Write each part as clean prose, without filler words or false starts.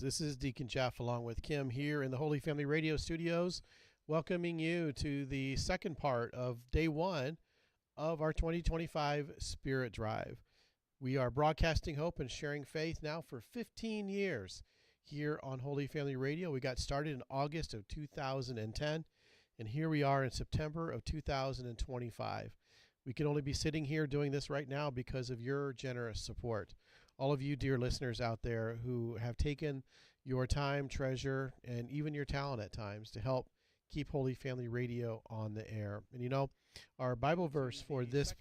This is Deacon Jeff along with Kim here in the Holy Family Radio studios, welcoming you to the second part of day one of our 2025 Spirit Drive. We are broadcasting hope and sharing faith now for 15 years here on Holy Family Radio. We got started in August of 2010, and here we are in September of 2025. We can only be sitting here doing this right now because of your generous support. All of you dear listeners out there who have taken your time, treasure, and even your talent at times to help keep Holy Family Radio on the air. And you know, our Bible verse for this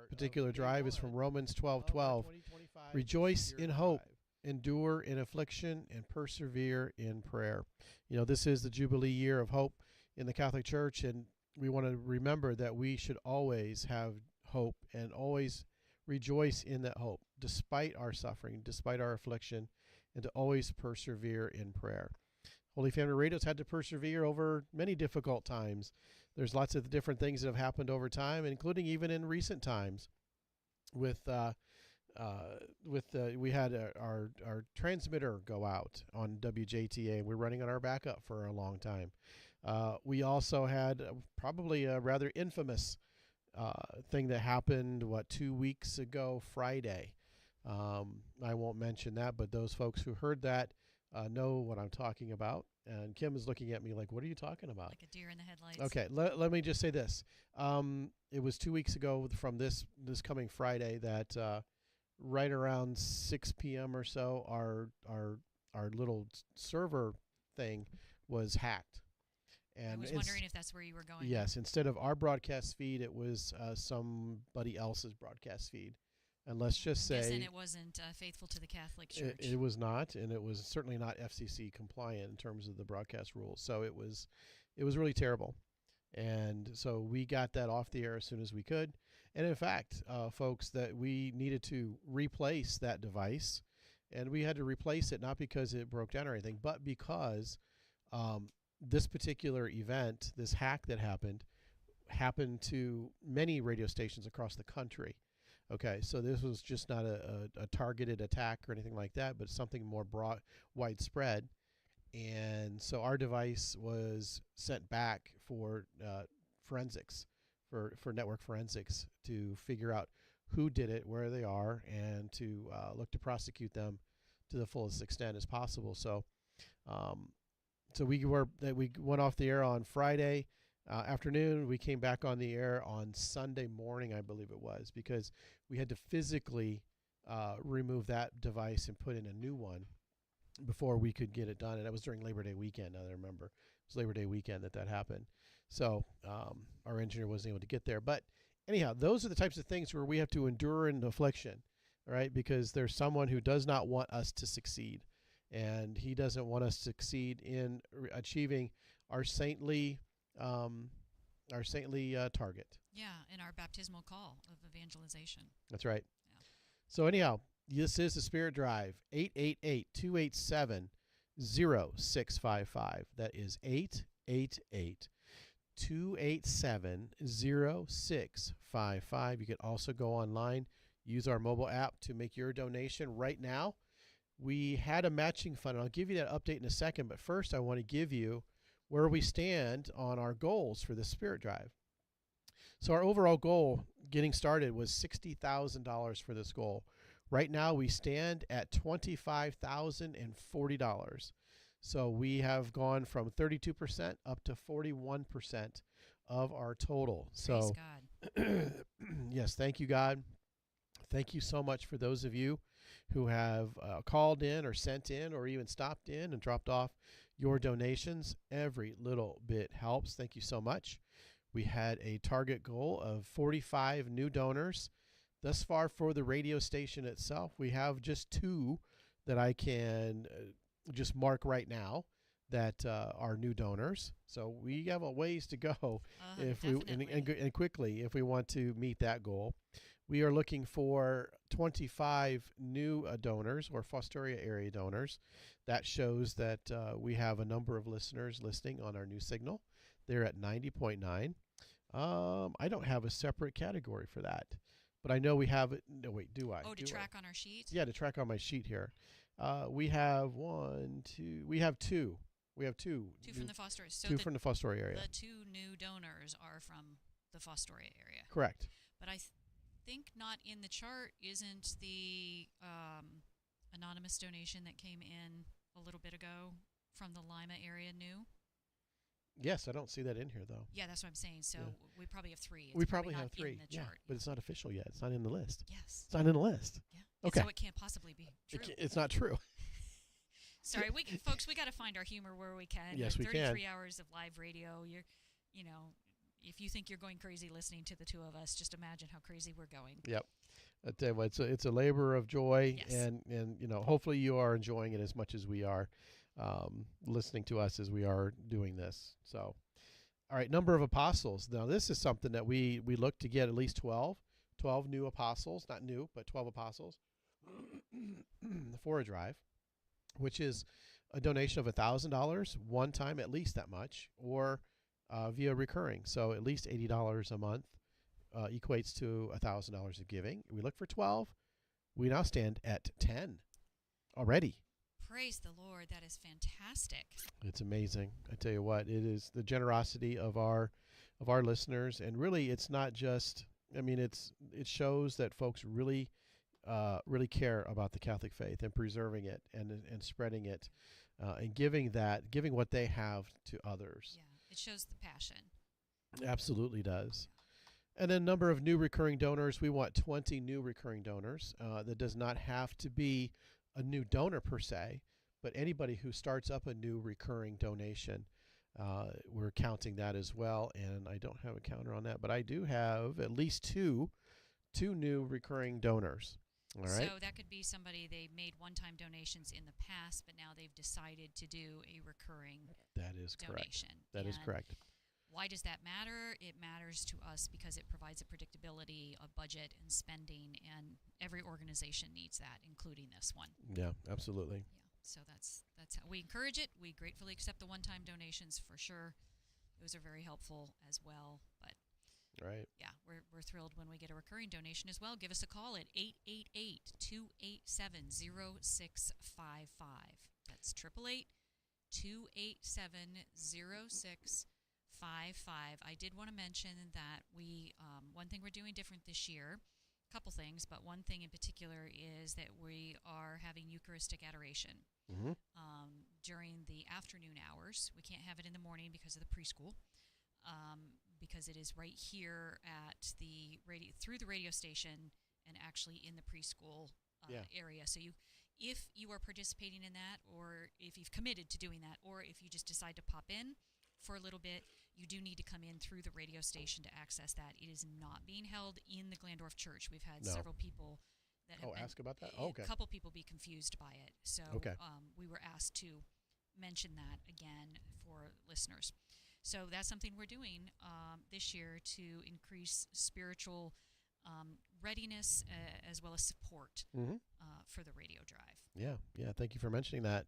particular drive is from Romans 12:12. Rejoice in hope, endure in affliction, and persevere in prayer. You know, this is the Jubilee year of hope in the Catholic Church, and we want to remember that we should always have hope and always rejoice in that hope, despite our suffering, despite our affliction, and to always persevere in prayer. Holy Family Radio's had to persevere over many difficult times. There's lots of different things that have happened over time, including even in recent times. We had our transmitter go out on WJTA. We're running on our backup for a long time. We also had probably a rather infamous thing that happened 2 weeks ago Friday. I won't mention that, but those folks who heard that know what I'm talking about. And Kim is looking at me like, what are you talking about? Like a deer in the headlights. Okay, let me just say this. It was 2 weeks ago from this coming Friday that right around 6 p.m. or so, our little server thing was hacked. And I was wondering if that's where you were going. Yes, instead of our broadcast feed, it was somebody else's broadcast feed. And let's just say... guessing it wasn't faithful to the Catholic Church. It was not, and it was certainly not FCC compliant in terms of the broadcast rules. So it was really terrible. And so we got that off the air as soon as we could. And in fact, folks, that we needed to replace that device. And we had to replace it not because it broke down or anything, but because this particular event, this hack that happened to many radio stations across the country. Okay, so this was just not a targeted attack or anything like that, but something more widespread. And so our device was sent back for forensics, for network forensics to figure out who did it, where they are, and to look to prosecute them to the fullest extent as possible. So, we went off the air on Friday afternoon. We came back on the air on Sunday morning, I believe it was, because we had to physically remove that device and put in a new one before we could get it done. And that was during Labor Day weekend. I remember it was Labor Day weekend that happened. So our engineer wasn't able to get there. But anyhow, those are the types of things where we have to endure in affliction, right? Because there's someone who does not want us to succeed. And he doesn't want us to succeed in achieving our saintly target. Yeah, in our baptismal call of evangelization. That's right. Yeah. So anyhow, this is the Spirit Drive, 888-287-0655. That is 888-287-0655. You can also go online, use our mobile app to make your donation right now. We had a matching fund, and I'll give you that update in a second, but first I want to give you where we stand on our goals for the Spirit Drive. So our overall goal getting started was $60,000 for this goal. Right now we stand at $25,040. So we have gone from 32% up to 41% of our total. Praise God. Yes, thank you, God. Thank you so much for those of you who have called in or sent in or even stopped in and dropped off your donations. Every little bit helps. Thank you so much. We had a target goal of 45 new donors. Thus far for the radio station itself, we have just 2 that I can just mark right now that are new donors. So we have a ways to go and quickly if we want to meet that goal. We are looking for 25 new donors or Fostoria area donors. That shows that we have a number of listeners listening on our new signal. They're at 90.9. I don't have a separate category for that, but I know we have it. No, wait, do I? Oh, to track on our sheet? Yeah, to track on my sheet here. We have one, two. We have two. We have two. Two from the Fostoria. So two from the Fostoria area. The two new donors are from the Fostoria area. Correct. But I think not in the chart isn't the anonymous donation that came in a little bit ago from the Lima area new. Yes, I don't see that in here though. Yeah, that's what I'm saying. So we probably have three. We probably have three. In the yeah, chart. But it's not official yet. It's not in the list. Yes. It's not in the list. Yeah. Okay. So it can't possibly be true. It's not true. Sorry, folks, we got to find our humor where we can. Yes, we can. 33 hours of live radio. If you think you're going crazy listening to the two of us, just imagine how crazy we're going. Yep. I tell you what, it's a labor of joy, yes. and hopefully you are enjoying it as much as we are listening to us as we are doing this. So, all right, number of apostles. Now, this is something that we look to get at least 12 new apostles, not new, but 12 apostles for a drive, which is a donation of $1,000 one time, at least that much, or via recurring. So at least $80 a month equates to $1,000 of giving. We look for 12. We now stand at 10 already. Praise the Lord. That is fantastic. It's amazing. I tell you what, it is the generosity of our listeners, and really, it's not just. I mean, it shows that folks really care about the Catholic faith and preserving it and spreading it, and giving what they have to others. Yeah, it shows the passion. It absolutely does. And then number of new recurring donors. We want 20 new recurring donors. That does not have to be a new donor per se, but anybody who starts up a new recurring donation, we're counting that as well. And I don't have a counter on that, but I do have at least two new recurring donors. All right. So that could be somebody, they made one-time donations in the past, but now they've decided to do a recurring donation. That is correct. Why does that matter? It matters to us because it provides a predictability of budget and spending, and every organization needs that, including this one. Yeah, absolutely. Yeah, so that's how we encourage it. We gratefully accept the one-time donations for sure. Those are very helpful as well, but right. Yeah, we're thrilled when we get a recurring donation as well. Give us a call at 888-287-0655. That's 888-287-0655. I did want to mention that we one thing we're doing different this year, a couple things, but one thing in particular is that we are having Eucharistic adoration during the afternoon hours. We can't have it in the morning because of the preschool. Because it is right here at the radio, through the radio station, and actually in the preschool area. So if you are participating in that, or if you've committed to doing that, or if you just decide to pop in for a little bit, you do need to come in through the radio station to access that. It is not being held in the Glandorf Church. We've had several people that have ask about that? A couple people be confused by it. So we were asked to mention that again for listeners. So that's something we're doing this year to increase spiritual readiness as well as support for the radio drive. Yeah. Thank you for mentioning that.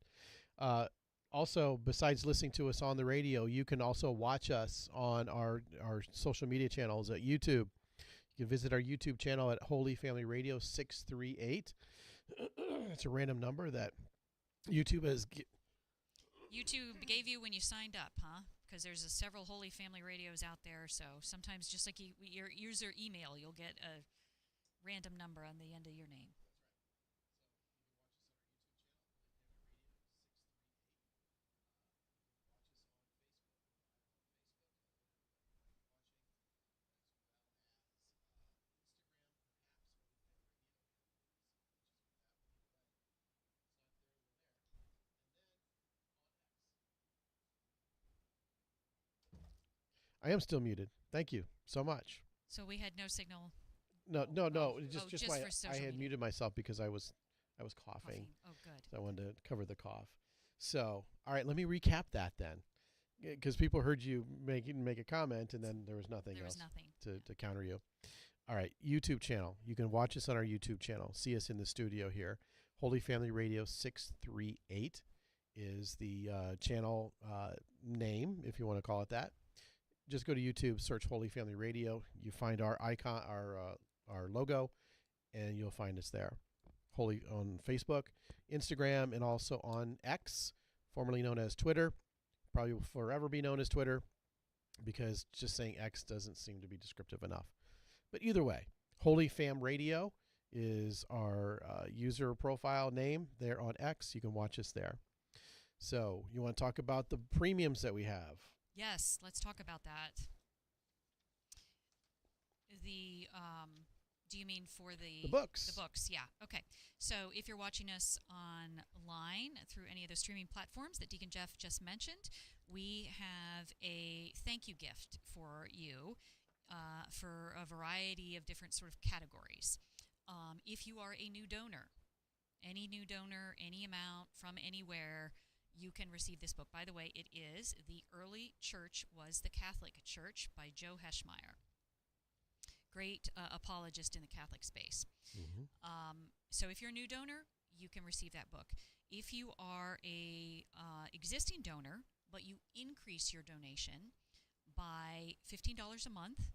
Also, besides listening to us on the radio, you can also watch us on our social media channels at YouTube. You can visit our YouTube channel at Holy Family Radio 638. It's a random number that YouTube has. YouTube gave you when you signed up, huh? Because there's several Holy Family Radios out there, so sometimes just like your user email, you'll get a random number on the end of your name. I am still muted. Thank you so much. So we had no signal. No. Just my. I had muted myself because I was coughing. Oh, good. So I wanted to cover the cough. So, all right, let me recap that then, because people heard you make a comment and then there was nothing else to counter you. All right, YouTube channel. You can watch us on our YouTube channel. See us in the studio here. Holy Family Radio 638 is the channel name, if you want to call it that. Just go to YouTube, search Holy Family Radio. You find our icon, our logo, and you'll find us there. Holy on Facebook, Instagram, and also on X, formerly known as Twitter. Probably will forever be known as Twitter, because just saying X doesn't seem to be descriptive enough. But either way, Holy Fam Radio is our user profile name there on X. You can watch us there. So you want to talk about the premiums that we have? Yes, let's talk about that. Do you mean for The books. The books, yeah. Okay. So if you're watching us online through any of the streaming platforms that Deacon Jeff just mentioned, we have a thank you gift for you for a variety of different sort of categories. If you are a new donor, any amount from anywhere, you can receive this book. By the way, it is The Early Church Was the Catholic Church by Joe Heschmeyer. Great apologist in the Catholic space. Mm-hmm. So if you're a new donor, you can receive that book. If you are a existing donor, but you increase your donation by $15 a month,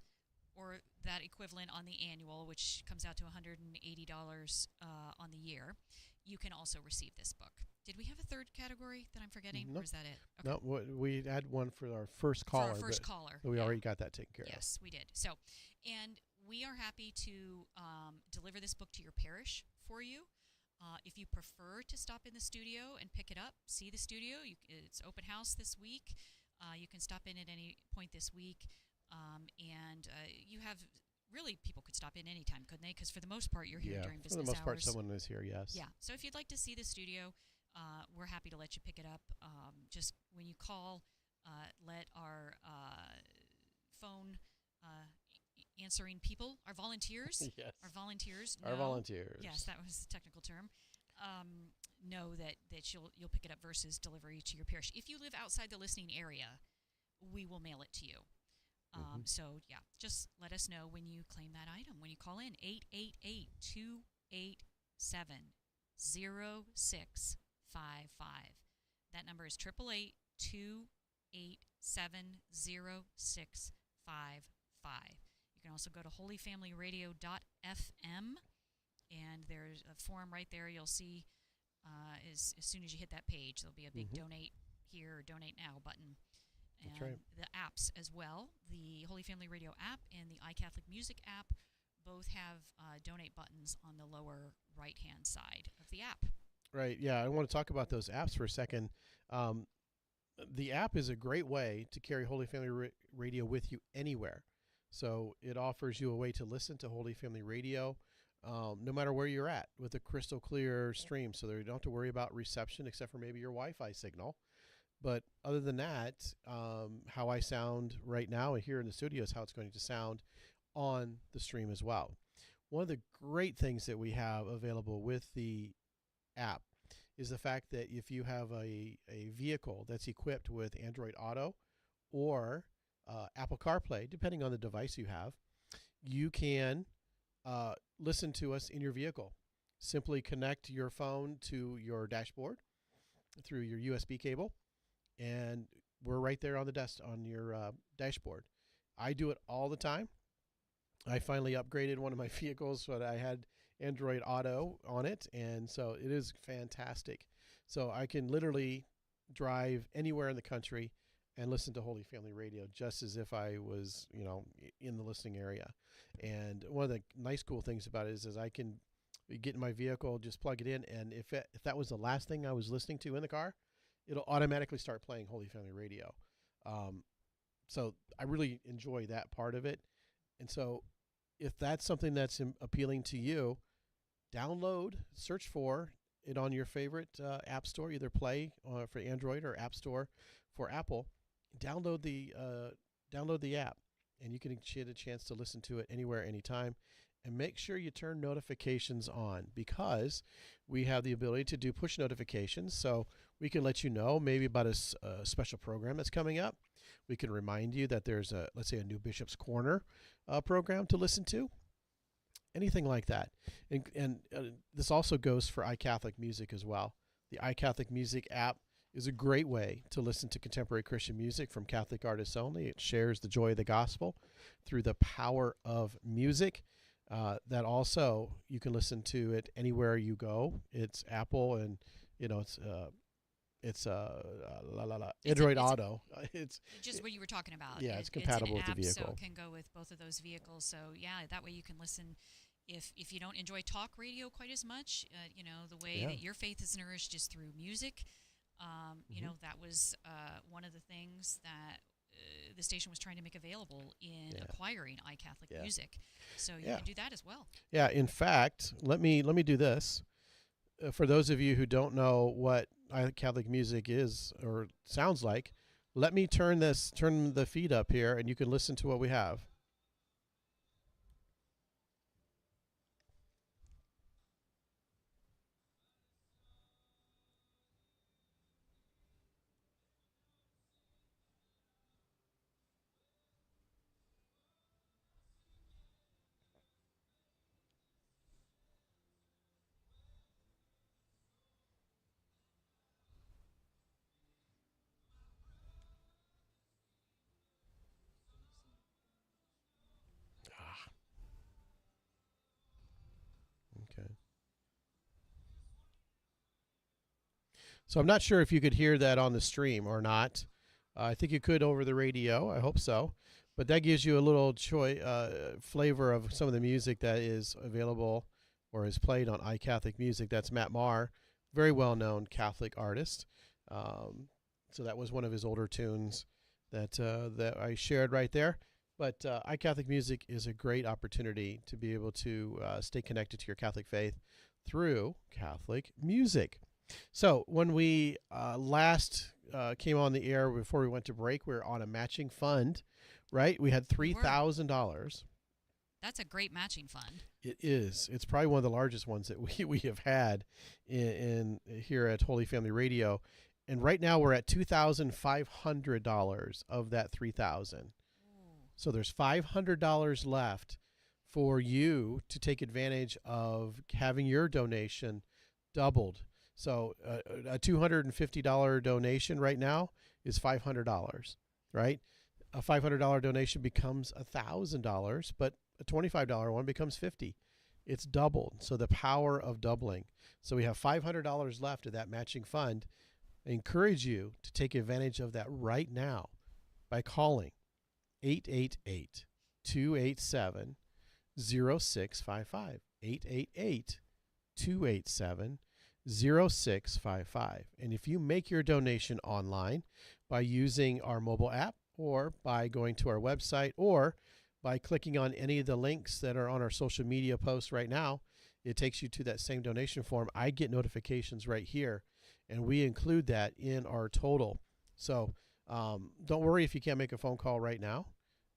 or that equivalent on the annual, which comes out to $180 on the year, you can also receive this book. Did we have a third category that I'm forgetting, Nope. or is that it? Okay. No, we had one for our first caller. For our first caller. We yeah. already got that taken care of. Yes, we did. So, and we are happy to deliver this book to your parish for you. If you prefer to stop in the studio and pick it up, see the studio, it's open house this week. You can stop in at any point this week. And you have, really, people could stop in anytime, couldn't they? Because for the most part, you're here during business hours. For the most part, someone is here, yes. Yeah. So if you'd like to see the studio, we're happy to let you pick it up. Just when you call, let our phone answering people, our volunteers, yes. our volunteers, our volunteers. Yes, that was the technical term. Know that you'll pick it up versus delivery to your parish. If you live outside the listening area, we will mail it to you. So, yeah, just let us know when you claim that item. When you call in, 888-287-0655. That number is 888-287-0655. You can also go to holyfamilyradio.fm, and there's a form right there you'll see as soon as you hit that page. There'll be a big donate here or donate now button. And that's right. The apps as well, the Holy Family Radio app and the iCatholic Music app, both have donate buttons on the lower right-hand side of the app. Right, yeah, I want to talk about those apps for a second. The app is a great way to carry Holy Family Radio with you anywhere. So it offers you a way to listen to Holy Family Radio no matter where you're at, with a crystal clear stream, so that you don't have to worry about reception except for maybe your Wi-Fi signal. But other than that, how I sound right now here in the studio is how it's going to sound on the stream as well. One of the great things that we have available with the app is the fact that if you have a vehicle that's equipped with Android Auto or Apple CarPlay, depending on the device you have, you can listen to us in your vehicle. Simply connect your phone to your dashboard through your USB cable, and we're right there on the desk on your dashboard. I do it all the time. I finally upgraded one of my vehicles so that I had Android Auto on it, and so it is fantastic. So I can literally drive anywhere in the country and listen to Holy Family Radio just as if I was, in the listening area. And one of the nice cool things about it is I can get in my vehicle, just plug it in, and if that was the last thing I was listening to in the car, it'll automatically start playing Holy Family Radio. So I really enjoy that part of it. And so if that's something that's appealing to you, search for it on your favorite app store, either Play for Android or App Store for Apple. Download the app, and you can get a chance to listen to it anywhere, anytime. And make sure you turn notifications on, because we have the ability to do push notifications. So we can let you know maybe about a special program that's coming up. We can remind you that there's let's say a new Bishop's Corner program to listen to. Anything like that. And this also goes for iCatholic Music as well. The iCatholic Music app is a great way to listen to contemporary Christian music from Catholic artists only. It shares the joy of the gospel through the power of music. That also you can listen to it anywhere you go. It's Apple, and it's Android It's Auto. It's just what you were talking about. yeah, it's It's an compatible with the app, so vehicle. it can go with both of those vehicles. So yeah, that way you can listen. If you don't enjoy talk radio quite as much, the way Yeah. that your faith is nourished is through music. Hmm. That was one of the things that the station was trying to make available in Yeah. acquiring iCatholic Yeah. music. So you Yeah. can do that as well. Yeah. In fact, let me do this. For those of you who don't know what Catholic music is or sounds like, let me turn the feed up here, and you can listen to what we have. Ah, okay. So I'm not sure if you could hear that on the stream or not. I think you could over the radio. I hope so. But that gives you a little flavor of some of the music that is available or is played on iCatholic Music. That's Matt Maher, very well-known Catholic artist. Um, so that was one of his older tunes that I shared right there. But iCatholic Music is a great opportunity to be able to stay connected to your Catholic faith through Catholic music. So when we last came on the air before we went to break, we were on a matching fund, right? We had We were. $3,000. That's a great matching fund. It is. It's probably one of the largest ones that we have had in here at Holy Family Radio, and right now we're at $2,500 of that 3,000. Ooh. So there's $500 left for you to take advantage of having your donation doubled. So a $250 donation right now is $500, right? A $500 donation becomes $1,000, but a $25 one becomes $50. It's doubled. So the power of doubling. So we have $500 left of that matching fund. I encourage you to take advantage of that right now by calling 888 287 0655. 888 287 0655. And if you make your donation online by using our mobile app or by going to our website or by clicking on any of the links that are on our social media posts right now, it takes you to that same donation form. I get notifications right here, and we include that in our total. So don't worry if you can't make a phone call right now.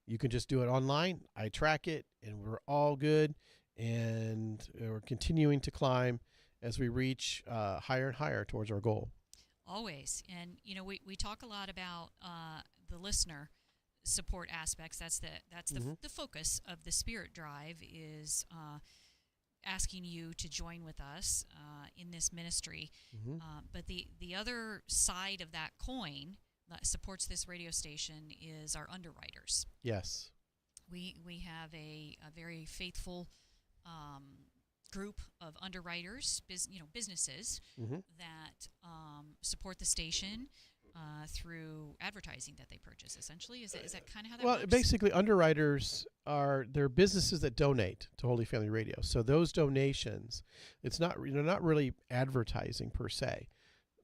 You can just do it online. I track it, and we're all good, and we're continuing to climb as we reach higher and higher towards our goal. Always. And, we talk a lot about the listener support aspects. That's the focus of the Spirit Drive is asking you to join with us in this ministry. Mm-hmm. But the other side of that coin that supports this radio station is our underwriters. Yes. We have a very faithful group of underwriters, businesses Mm-hmm. that support the station through advertising that they purchase. Essentially, is that kind of how that Well, works? basically, underwriters they're businesses that donate to Holy Family Radio. So those donations, they're not really advertising per se.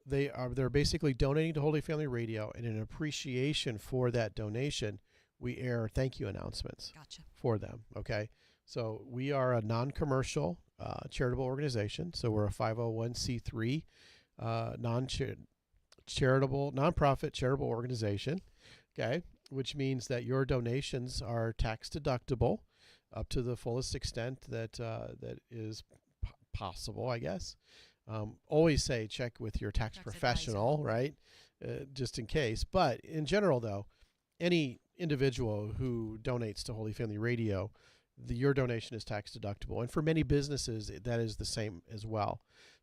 They're basically donating to Holy Family Radio, and in appreciation for that donation, we air thank you announcements Gotcha. for them. Okay, so we are a non-commercial charitable organization. So we're a 501c3 nonprofit charitable organization. Okay, which means that your donations are tax deductible up to the fullest extent that is possible, I guess. Always say check with your tax professional, advisor. right? Just in case. But in general, though, any individual who donates to Holy Family Radio, your donation is tax deductible. And for many businesses, that is the same as well,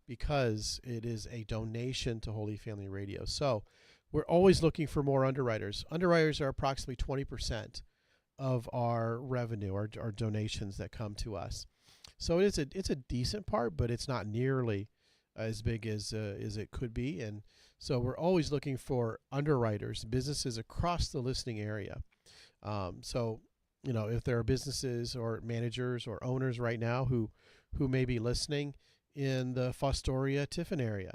because it is a donation to Holy Family Radio. So we're always looking for more underwriters. Underwriters are approximately 20% of our revenue, our donations that come to us. So it's a decent part, but it's not nearly as big as it could be. And so we're always looking for underwriters, businesses across the listening area. So if there are businesses or managers or owners right now who may be listening in the Fostoria, Tiffin area,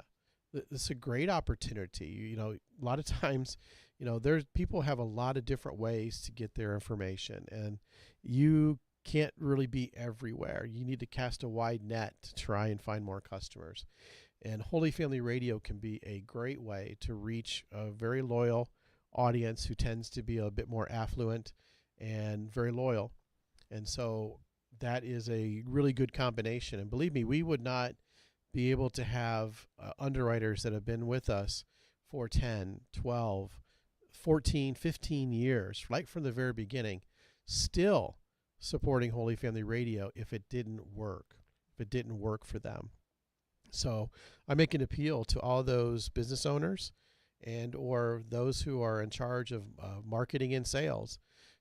it's a great opportunity. A lot of times, there's people have a lot of different ways to get their information, and you can't really be everywhere. You need to cast a wide net to try and find more customers. And Holy Family Radio can be a great way to reach a very loyal audience who tends to be a bit more affluent and very loyal. And so that is a really good combination. And believe me, we would not be able to have underwriters that have been with us for 10, 12, 14, 15 years, right from the very beginning, still supporting Holy Family Radio if it didn't work for them. So I make an appeal to all those business owners and or those who are in charge of marketing and sales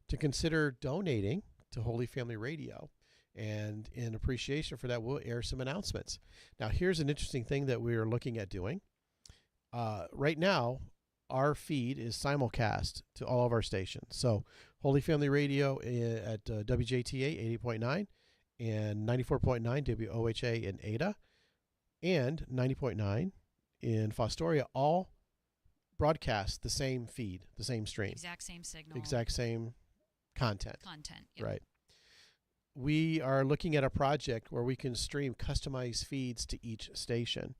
to consider donating to Holy Family Radio. And in appreciation for that, we'll air some announcements. Now, here's an interesting thing that we are looking at doing. Right now, our feed is simulcast to all of our stations. So Holy Family Radio at WJTA 80.9 and 94.9 WOHA in Ada and 90.9 in Fostoria all broadcast the same feed, the same stream. Exact same signal. Exact same content. Yep. Right. We are looking at a project where we can stream customized feeds to each station.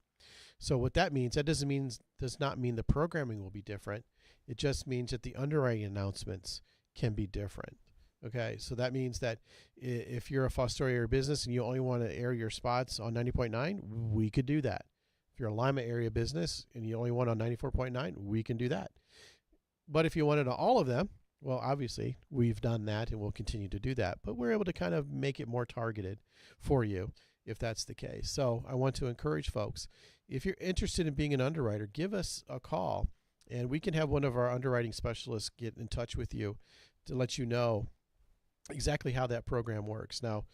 So what that means, does not mean the programming will be different. It just means that the underwriting announcements can be different. Okay, so that means that if you're a Fostoria business and you only want to air your spots on 90.9, we could do that. If you're a Lima area business and you only want on 94.9, we can do that. But if you wanted on all of them, well, obviously, we've done that and we'll continue to do that. But we're able to kind of make it more targeted for you if that's the case. So I want to encourage folks, if you're interested in being an underwriter, give us a call and we can have one of our underwriting specialists get in touch with you to let you know exactly how that program works. Now,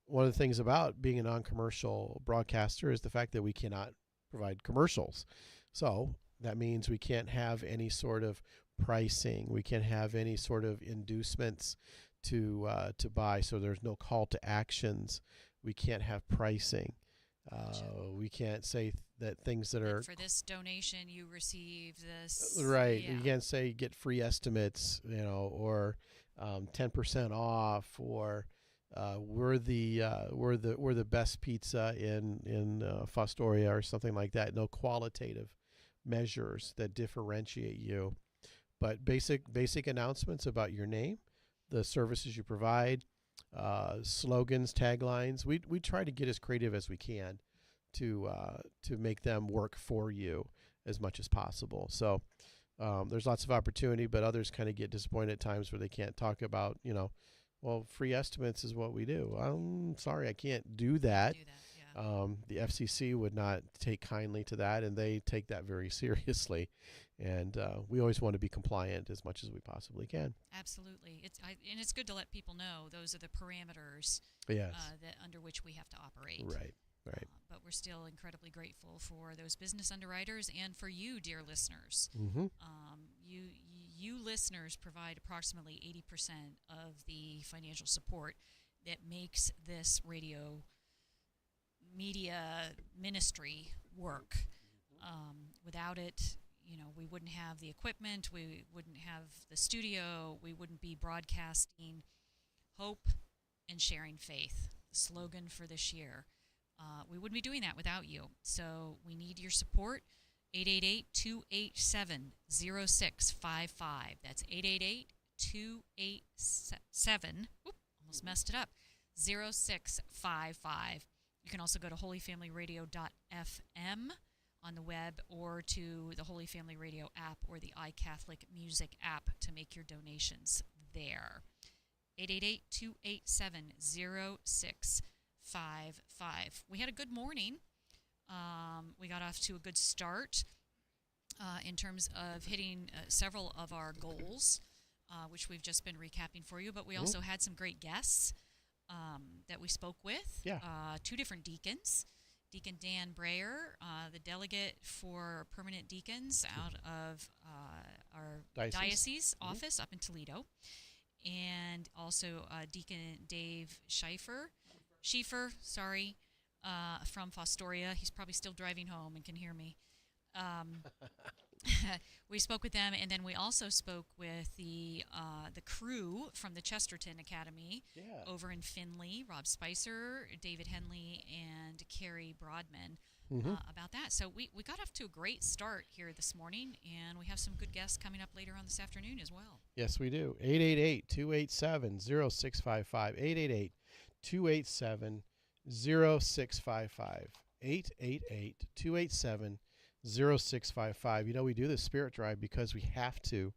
one of the things about being a non-commercial broadcaster is the fact that we cannot provide commercials. So that means we can't have any sort of pricing. We can't have any sort of inducements to buy. So there's no call to actions. We can't have pricing. We can't say that things that are for this donation you receive this. Right. Yeah. You can't say get free estimates, or 10% off, or we're the best pizza in Fostoria or something like that. No qualitative measures that differentiate you, but basic announcements about your name, the services you provide, slogans, taglines. We try to get as creative as we can to make them work for you as much as possible. So there's lots of opportunity, but others kind of get disappointed at times where they can't talk about, well, free estimates is what we do. I'm sorry, I can't do that. Yeah. The FCC would not take kindly to that, and they take that very seriously. And we always want to be compliant as much as we possibly can. Absolutely. And it's good to let people know those are the parameters Yes. that under which we have to operate. Right. But we're still incredibly grateful for those business underwriters and for you, dear listeners. Mm-hmm. You listeners provide approximately 80% of the financial support that makes this radio media ministry work. Without it, we wouldn't have the equipment, we wouldn't have the studio, we wouldn't be broadcasting hope and sharing faith, the slogan for this year. We wouldn't be doing that without you. So we need your support. 888-287-0655. That's 888-287. Almost messed it up. 0655. You can also go to holyfamilyradio.fm on the web or to the Holy Family Radio app or the iCatholic Music app to make your donations there. 888-287-0655. We had a good morning. We got off to a good start in terms of hitting several of our goals. which we've just been recapping for you. But we also had some great guests that we spoke with. Yeah. 2 different deacons. Deacon Dan Breyer, the delegate for permanent deacons out of our diocese office up in Toledo, and also Deacon Dave Schieffer, from Fostoria. He's probably still driving home and can hear me. We spoke with them, and then we also spoke with the crew from the Chesterton Academy over in Findlay, Rob Spicer, David Henley, and Carrie Broadman, about that. So we got off to a great start here this morning, and we have some good guests coming up later on this afternoon as well. Yes, we do. 888-287-0655. 888-287-0655. 888-287-0655. You know, we do this Spirit Drive because we have to,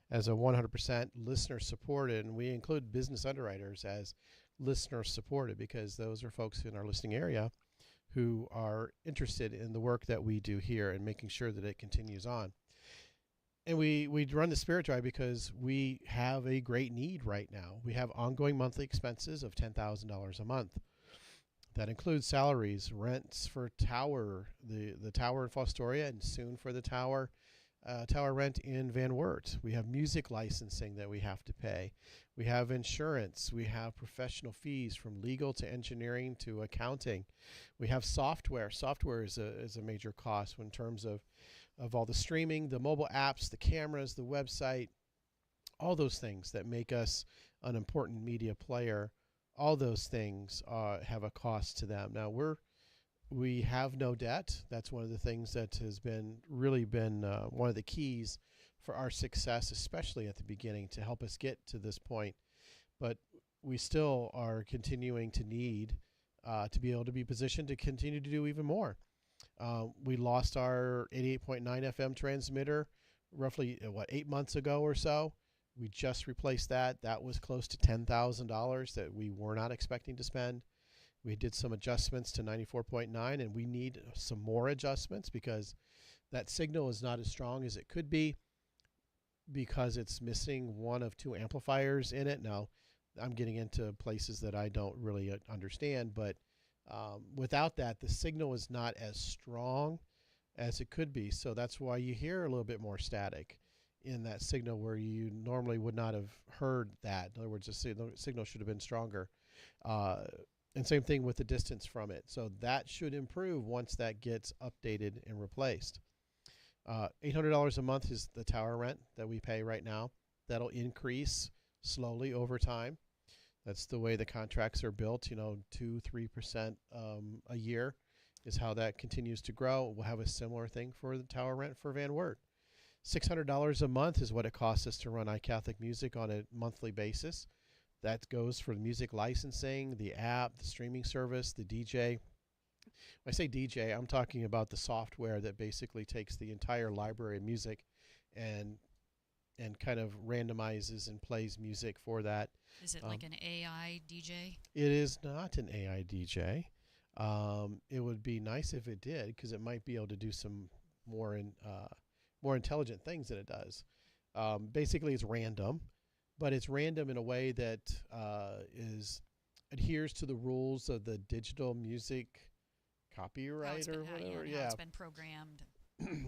as a 100% listener supported, and we include business underwriters as listener supported because those are folks in our listening area who are interested in the work that we do here and making sure that it continues on. And we run the Spirit Drive because we have a great need right now. We have ongoing monthly expenses of $10,000 a month. That includes salaries, rents for tower, the tower in Fostoria, and soon for the tower rent in Van Wert. We have music licensing that we have to pay. We have insurance. We have professional fees from legal to engineering to accounting. We have software. Software is a major cost in terms of all the streaming, the mobile apps, the cameras, the website, all those things that make us an important media player. All those things have a cost to them. Now we have no debt. That's one of the things that has really been one of the keys for our success, especially at the beginning, to help us get to this point. But we still are continuing to need to be able to be positioned to continue to do even more. We lost our 88.9 FM transmitter roughly 8 months ago or so. We just replaced that. That was close to $10,000 that we were not expecting to spend. We did some adjustments to 94.9, and we need some more adjustments because that signal is not as strong as it could be because it's missing one of 2 amplifiers in it. Now, I'm getting into places that I don't really understand, but without that, the signal is not as strong as it could be. So that's why you hear a little bit more static in that signal where you normally would not have heard that. In other words, the signal should have been stronger. And same thing with the distance from it. So that should improve once that gets updated and replaced. $800 a month is the tower rent that we pay right now. That'll increase slowly over time. That's the way the contracts are built. 2-3% a year is how that continues to grow. We'll have a similar thing for the tower rent for Van Wert. $600 a month is what it costs us to run iCatholic Music on a monthly basis. That goes for the music licensing, the app, the streaming service, the DJ. When I say DJ, I'm talking about the software that basically takes the entire library of music and kind of randomizes and plays music for that. Is it like an AI DJ? It is not an AI DJ. It would be nice if it did because it might be able to do some more intelligent things than it does. Basically, it's random, but it's random in a way that adheres to the rules of the digital music copyright or whatever. How it's been programmed.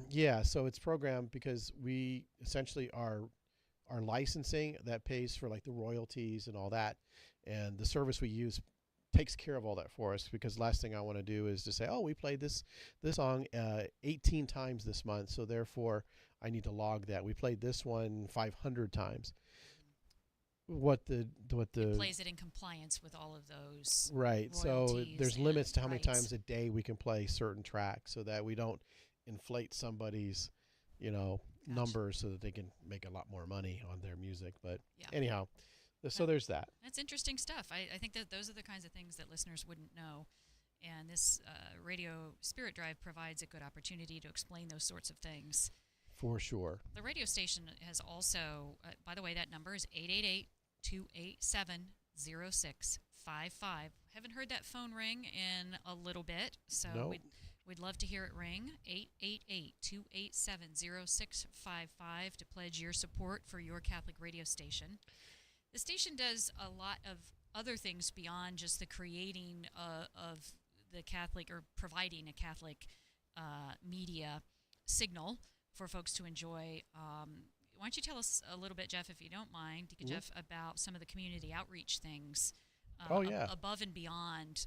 Yeah, so it's programmed because we essentially are licensing that pays for like the royalties and all that, and the service we use takes care of all that for us because last thing I want to do is to say, oh, we played this song 18 times this month, so therefore I need to log that. We played this one 500 times. It plays it in compliance with all of those right. So there's limits to how many rights. times a day we can play certain tracks so that we don't inflate somebody's numbers so that they can make a lot more money on their music. But anyhow, so there's that. That's interesting stuff. I think that those are the kinds of things that listeners wouldn't know. And this Radio Spirit Drive provides a good opportunity to explain those sorts of things. For sure. The radio station has also, by the way, that number is 888-287-0655. Haven't heard that phone ring in a little bit, so nope. We'd love to hear it ring. 888-287-0655 to pledge your support for your Catholic radio station. The station does a lot of other things beyond just the creating of the Catholic or providing a Catholic media signal for folks to enjoy. Why don't you tell us a little bit, Jeff, if you don't mind, Jeff, about some of the community outreach things above and beyond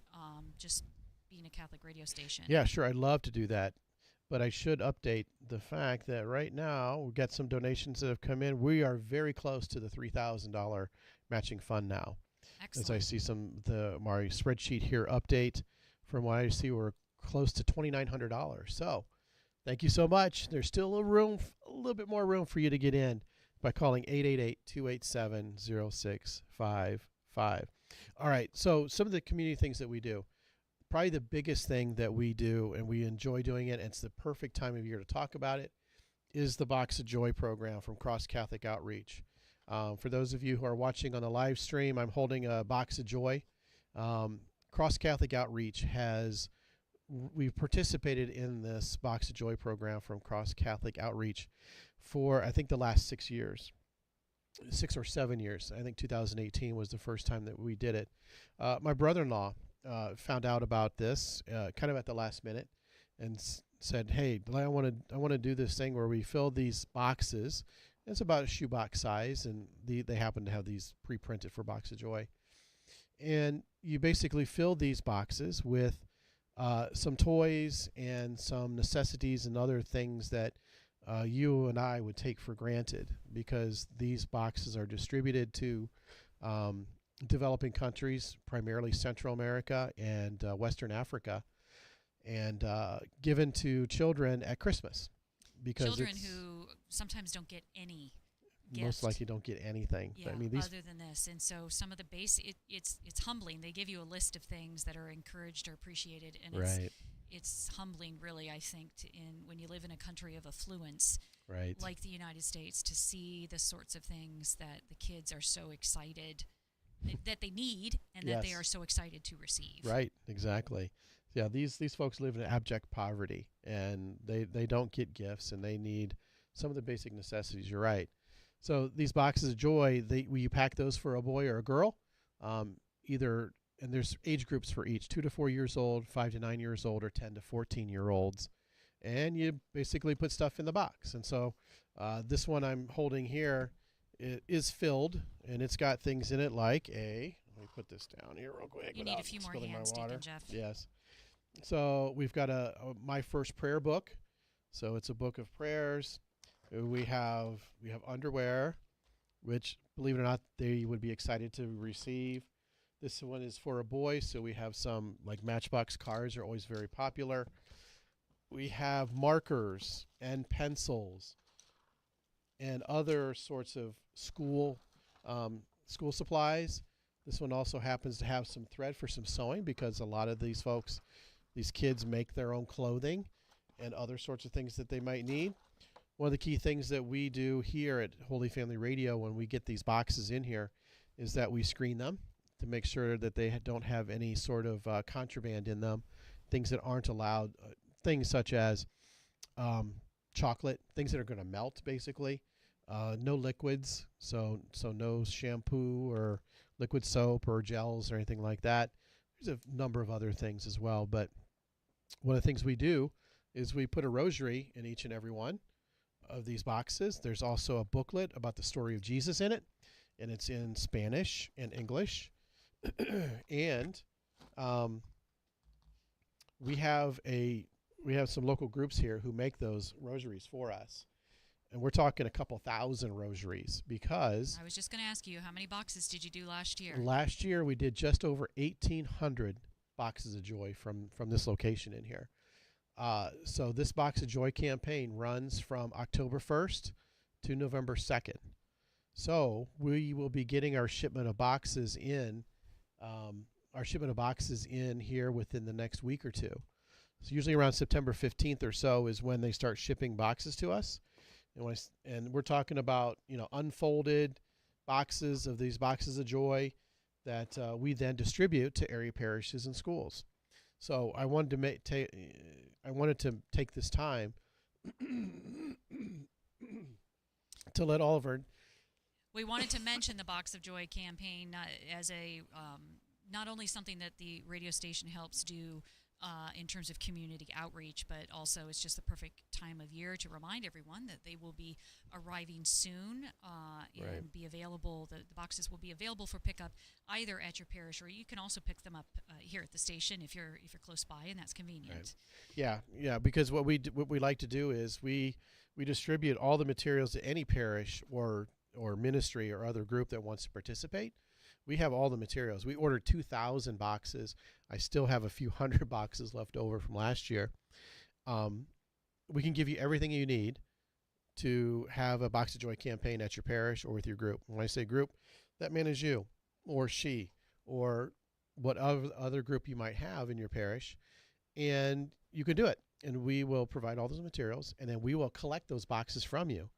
just being a Catholic radio station? Yeah, sure. I'd love to do that. But I should update the fact that right now we've got some donations that have come in. We are very close to the $3,000 matching fund now. Excellent. As I see my spreadsheet here update, from what I see, we're close to $2,900. So thank you so much. There's still a little bit more room for you to get in by calling 888-287-0655. All right. So some of the community things that we do. Probably the biggest thing that we do, and we enjoy doing it, and it's the perfect time of year to talk about it, is the Box of Joy program from Cross Catholic Outreach. For those of you who are watching on the live stream, I'm holding a Box of Joy. Cross Catholic Outreach we've participated in this Box of Joy program from Cross Catholic Outreach for, I think, the last 6 years. 6 or 7 years. I think 2018 was the first time that we did it. My brother-in-law found out about this kind of at the last minute and said, "Hey, I want to do this thing where we fill these boxes. It's about a shoebox size, and they happen to have these pre-printed for Box of Joy. And you basically fill these boxes with some toys and some necessities and other things that you and I would take for granted, because these boxes are distributed to developing countries, primarily Central America and Western Africa, and given to children at Christmas. Because children who sometimes don't get any gift. Most likely don't get anything. Yeah, I mean, these other than this. And so some of the it's humbling. They give you a list of things that are encouraged or appreciated, and right. It's humbling, really, I think, when you live in a country of affluence, right, like the United States, to see the sorts of things that the kids are so excited that they need, and that they are so excited to receive. Right, exactly. Yeah, these folks live in abject poverty, and they don't get gifts, and they need some of the basic necessities. You're right. So these boxes of joy, you pack those for a boy or a girl, and there's age groups for each: 2 to 4 years old, 5 to 9 years old, or 10 to 14-year-olds. And you basically put stuff in the box. And so this one I'm holding here, it is filled, and it's got things in it like let me put this down here real quick. You need a few more hands taken, Jeff. Yes. So we've got a My First Prayer book. So it's a book of prayers. We have underwear, which, believe it or not, they would be excited to receive. This one is for a boy, so we have some, like, Matchbox cars are always very popular. We have markers and pencils and other sorts of school supplies. This one also happens to have some thread for some sewing, because a lot of these kids make their own clothing and other sorts of things that they might need. One of the key things that we do here at Holy Family Radio when we get these boxes in here is that we screen them to make sure that they don't have any sort of contraband in them, things that aren't allowed, things such as chocolate, things that are going to melt, basically. No liquids, so no shampoo or liquid soap or gels or anything like that. There's a number of other things as well, but one of the things we do is we put a rosary in each and every one of these boxes. There's also a booklet about the story of Jesus in it, and it's in Spanish and English. And we have some local groups here who make those rosaries for us. And we're talking a couple thousand rosaries, because I was just going to ask you, how many boxes did you do last year? Last year we did just over 1,800 boxes of joy from this location in here. So this Box of Joy campaign runs from October 1st to November 2nd. So we will be getting our shipment of boxes in here within the next week or two. So usually around September 15th or so is when they start shipping boxes to us. And we're talking about, unfolded boxes of these Boxes of Joy that we then distribute to area parishes and schools. So I wanted to take this time to let all of our We wanted to mention the Box of Joy campaign as a not only something that the radio station helps do in terms of community outreach, but also it's just the perfect time of year to remind everyone that they will be arriving soon and be available. The boxes will be available for pickup either at your parish, or you can also pick them up here at the station if you're close by, and that's convenient. Right. Yeah. Because what we like to do is we distribute all the materials to any parish or ministry or other group that wants to participate. We have all the materials. We ordered 2,000 boxes. I still have a few hundred boxes left over from last year. We can give you everything you need to have a Box of Joy campaign at your parish or with your group. When I say group, that man is you or she or what other group you might have in your parish. And you can do it. And we will provide all those materials, and then we will collect those boxes from you.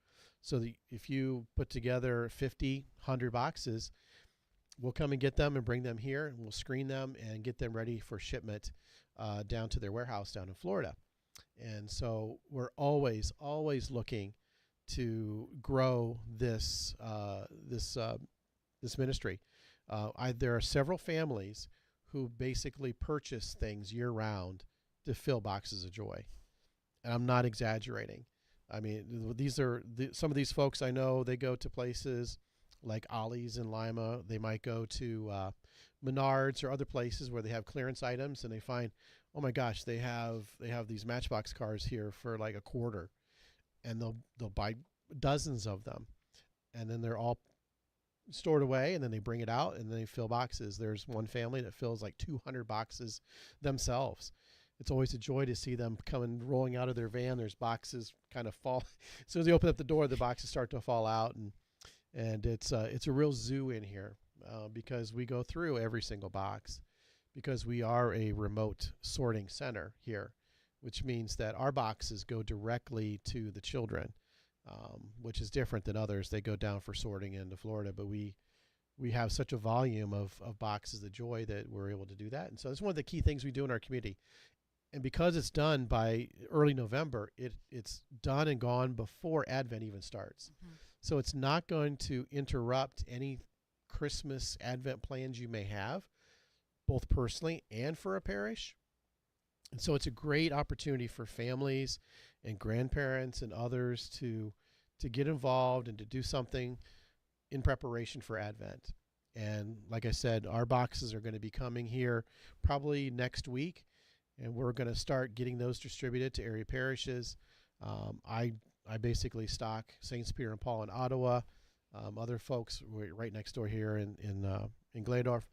So that if you put together 50, 100 boxes, we'll come and get them and bring them here, and we'll screen them and get them ready for shipment down to their warehouse down in Florida. And so we're always looking to grow this ministry. There are several families who basically purchase things year-round to fill Boxes of Joy, and I'm not exaggerating. I mean, these are some of these folks I know. They go to places like Ollie's in Lima. They might go to Menards or other places where they have clearance items, and they find, oh my gosh, they have these Matchbox cars here for like $0.25, and they'll buy dozens of them, and then they're all stored away, and then they bring it out and then they fill boxes. There's one family that fills like 200 boxes themselves. It's always a joy to see them coming rolling out of their van. There's boxes kind of fall as soon as they open up the door, the boxes start to fall out, and it's a real zoo in here because we go through every single box because we are a remote sorting center here, which means that our boxes go directly to the children, which is different than others. They go down for sorting into Florida, but we have such a volume of Boxes of Joy that we're able to do that. And so it's one of the key things we do in our community. And because it's done by early November, it's done and gone before Advent even starts. Mm-hmm. So it's not going to interrupt any Christmas Advent plans you may have, both personally and for a parish. And so it's a great opportunity for families and grandparents and others to get involved and to do something in preparation for Advent. And like I said, our boxes are going to be coming here probably next week, and we're going to start getting those distributed to area parishes. I basically stock Saints Peter and Paul in Ottawa, other folks right next door here in Gladorf.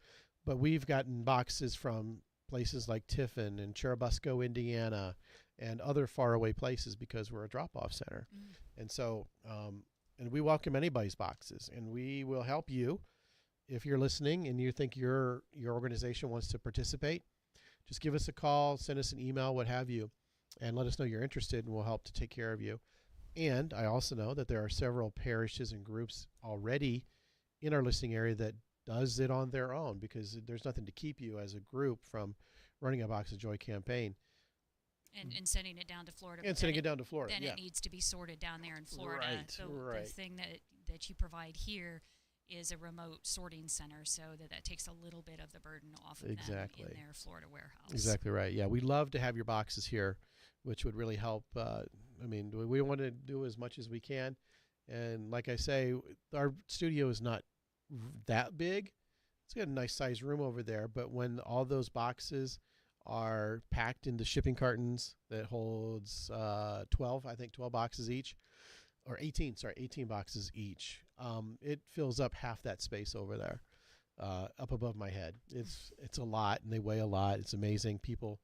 But we've gotten boxes from places like Tiffin and Churubusco, Indiana, and other faraway places because we're a drop-off center. Mm. And so, and we welcome anybody's boxes, and we will help you if you're listening and you think your organization wants to participate. Just give us a call, send us an email, what have you, and let us know you're interested, and we'll help to take care of you. And I also know that there are several parishes and groups already in our listening area that does it on their own because there's nothing to keep you as a group from running a Box of Joy campaign. And sending it down to Florida. And sending it down to Florida, Then yeah. It needs to be sorted down there in Florida. Right. The thing that you provide here is a remote sorting center, so that takes a little bit of the burden off of them in their Florida warehouse. Exactly right. Yeah, we'd love to have your boxes here, which would really help. We want to do as much as we can. And like I say, our studio is not that big. It's got a nice sized room over there, but when all those boxes are packed into shipping cartons that holds 12 boxes each, or 18 boxes each. It fills up half that space over there, up above my head. It's a lot, and they weigh a lot. It's amazing. People,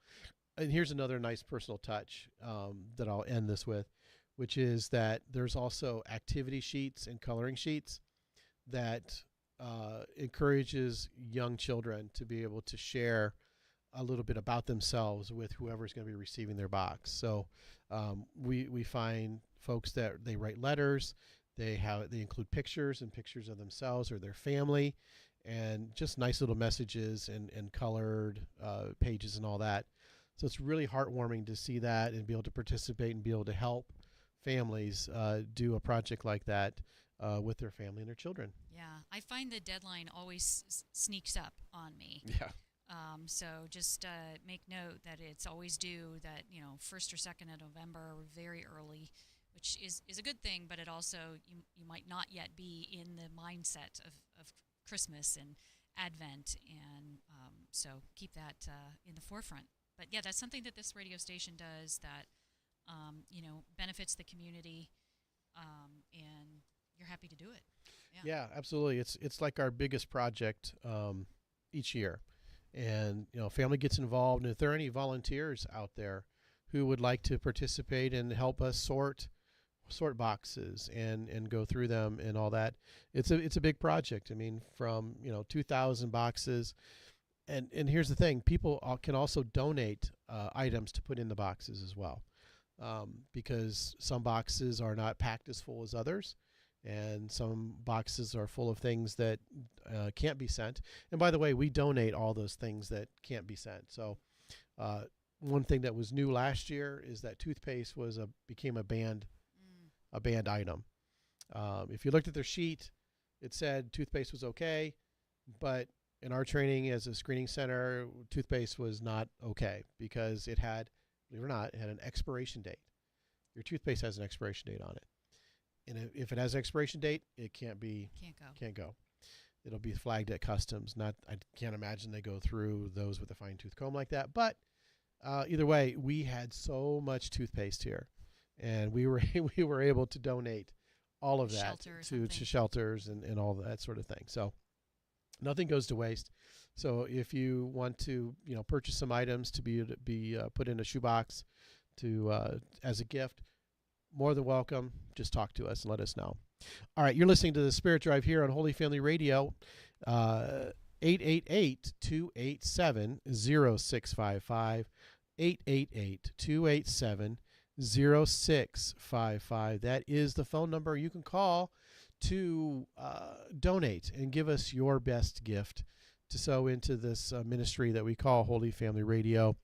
and here's another nice personal touch that I'll end this with, which is that there's also activity sheets and coloring sheets that encourages young children to be able to share a little bit about themselves with whoever's going to be receiving their box. So we find folks that they write letters, they include pictures of themselves or their family, and just nice little messages and colored pages and all that. So it's really heartwarming to see that and be able to participate and be able to help families do a project like that with their family and their children. Yeah, I find the deadline always sneaks up on me. Yeah. So just make note that it's always due that, 1st or 2nd of November, very early, which is a good thing, but it also, you might not yet be in the mindset of Christmas and Advent, and so keep that in the forefront. But yeah, that's something that this radio station does that, benefits the community, and you're happy to do it. Yeah, absolutely. It's like our biggest project each year. And family gets involved, and if there are any volunteers out there who would like to participate and help us sort boxes and go through them and all that, it's a big project. I mean, from 2,000 boxes, and here's the thing: people can also donate items to put in the boxes as well, because some boxes are not packed as full as others. And some boxes are full of things that can't be sent. And by the way, we donate all those things that can't be sent. So one thing that was new last year is that toothpaste became a banned item. If you looked at their sheet, it said toothpaste was okay, but in our training as a screening center, toothpaste was not okay because it had, believe it or not, it had an expiration date. Your toothpaste has an expiration date on it. And if it has an expiration date, it can't go. It'll be flagged at customs. I can't imagine they go through those with a fine tooth comb like that. But either way, we had so much toothpaste here, and we were able to donate all of that to shelters and all that sort of thing. So nothing goes to waste. So if you want to purchase some items to be put in a shoebox as a gift, more than welcome. Just talk to us and let us know. All right, you're listening to the Spirit Drive here on Holy Family Radio, 888-287-0655, 888-287-0655. That is the phone number you can call to donate and give us your best gift to sow into this ministry that we call Holy Family Radio.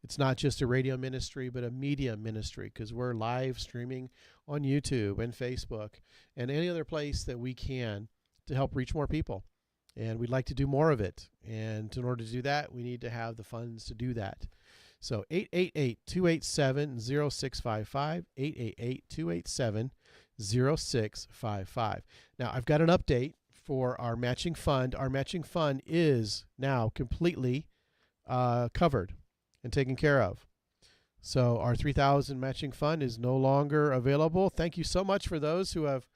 It's not just a radio ministry, but a media ministry, because we're live streaming on YouTube and Facebook and any other place that we can to help reach more people. And we'd like to do more of it. And in order to do that, we need to have the funds to do that. So 888-287-0655, 888-287-0655. Now, I've got an update for our matching fund. Our matching fund is now completely covered and taken care of. So our 3,000 matching fund is no longer available. Thank you so much for those who have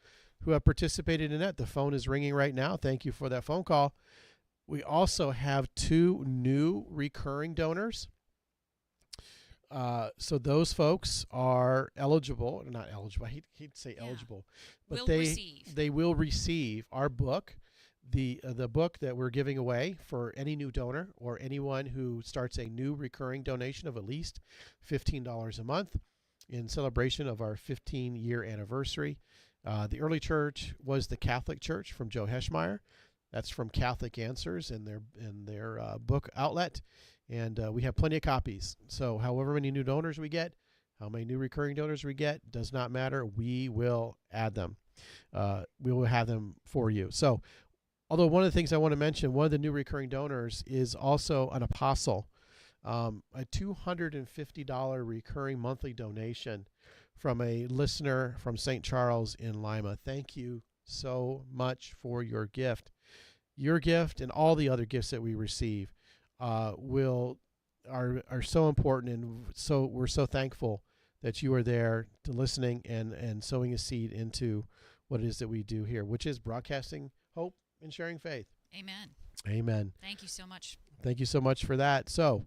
participated in that. The phone is ringing right now. Thank you for that phone call. We also have 2 new recurring donors. So those folks are eligible, not eligible. I hate to say eligible, but they will receive our book, the book that we're giving away for any new donor or anyone who starts a new recurring donation of at least $15 a month in celebration of our 15-year anniversary. The early church was the Catholic Church from Joe Heschmeyer. That's from Catholic Answers in their book outlet. And we have plenty of copies. So however many new donors we get, how many new recurring donors we get, does not matter. We will add them. We will have them for you. So although one of the things I want to mention, one of the new recurring donors is also an apostle, a $250 recurring monthly donation from a listener from St. Charles in Lima. Thank you so much for your gift. Your gift and all the other gifts that we receive are so important, and so we're so thankful that you are there to listening and sowing a seed into what it is that we do here, which is broadcasting hope and sharing faith. Amen. Thank you so much. Thank you so much for that. So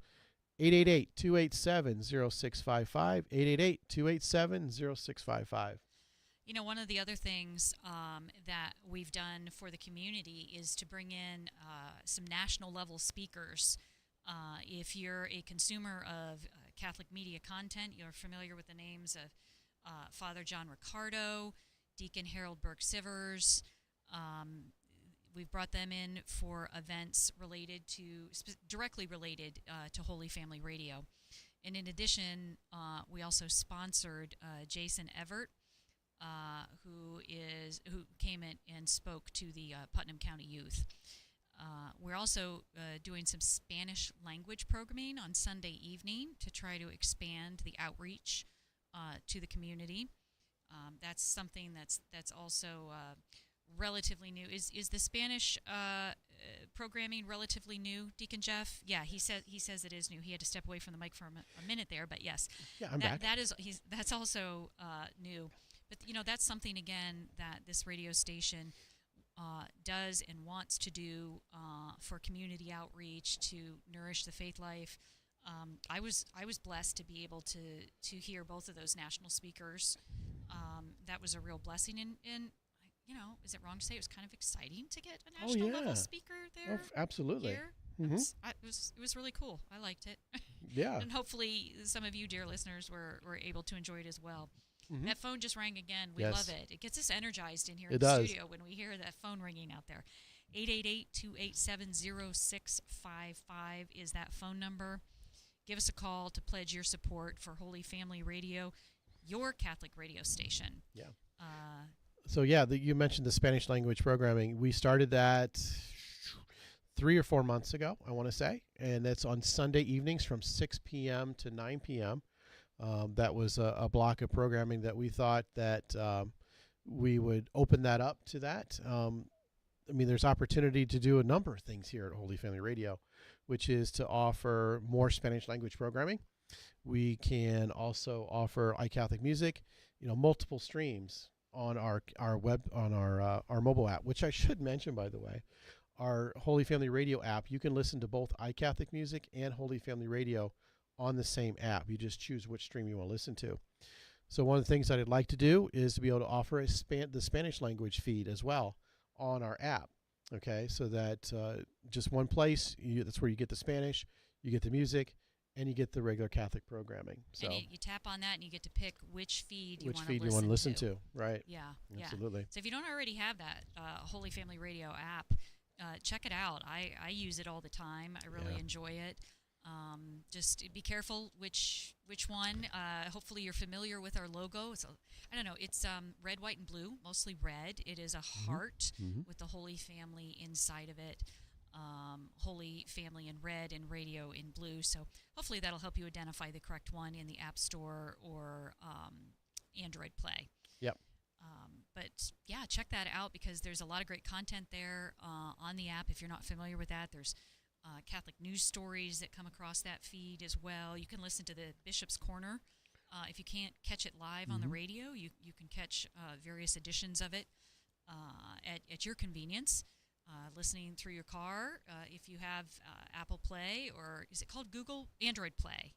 888-287-0655, 888-287-0655. One of the other things that we've done for the community is to bring in some national level speakers. If you're a consumer of Catholic media content, you're familiar with the names of Father John Ricardo, Deacon Harold Burke-Sivers. We've brought them in for events directly related to Holy Family Radio. And in addition, we also sponsored Jason Everett, who came in and spoke to the Putnam County youth. We're also doing some Spanish language programming on Sunday evening to try to expand the outreach to the community. That's something that's also relatively new. Is the Spanish programming relatively new, Deacon Jeff? Yeah, he says it is new. He had to step away from the mic for a minute there, but yes, Yeah, I'm back. That's also new. But that's something again that this radio station does and wants to do for community outreach to nourish the faith life. I was blessed to be able to hear both of those national speakers. That was a real blessing, and is it wrong to say it was kind of exciting to get a national level speaker there? Absolutely. Here? Mm-hmm. It was really cool. I liked it. Yeah. And hopefully some of you, dear listeners, were able to enjoy it as well. Mm-hmm. That phone just rang again. We Yes. love it. It gets us energized in here It in the does. studio when we hear that phone ringing out there. 888-287-0655 is that phone number. Give us a call to pledge your support for Holy Family Radio, your Catholic radio station. Yeah. Uh, So yeah, you mentioned the Spanish language programming. We started that 3 or 4 months ago, I want to say, and it's on Sunday evenings from 6 p.m. to 9 p.m. That was a block of programming that we thought that we would open that up to that. I mean, there's opportunity to do a number of things here at Holy Family Radio, which is to offer more Spanish language programming. We can also offer iCatholic Music, multiple streams on our web, on our mobile app, which I should mention, by the way, our Holy Family Radio app. You can listen to both iCatholic Music and Holy Family Radio on the same app. You just choose which stream you want to listen to. So one of the things that I'd like to do is to be able to offer the Spanish language feed as well on our app. Okay, so that just one place, that's where you get the Spanish, you get the music, and you get the regular Catholic programming. So and you tap on that and you get to pick which feed you want to listen to. Right. Yeah. Absolutely. So if you don't already have that Holy Family Radio app, check it out. I use it all the time. I really enjoy it. Just be careful which one. Hopefully you're familiar with our logo. I don't know. It's red, white, and blue, mostly red. It is a heart with the Holy Family inside of it. Holy Family in red and radio in blue. So hopefully that'll help you identify the correct one in the App Store or Android Play. Yep. But yeah, check that out because there's a lot of great content there on the app. If you're not familiar with that, there's Catholic news stories that come across that feed as well. You can listen to the Bishop's Corner. If you can't catch it live on the radio, you can catch various editions of it at your convenience. Listening through your car, if you have Apple Play, or is it called Google? Android Play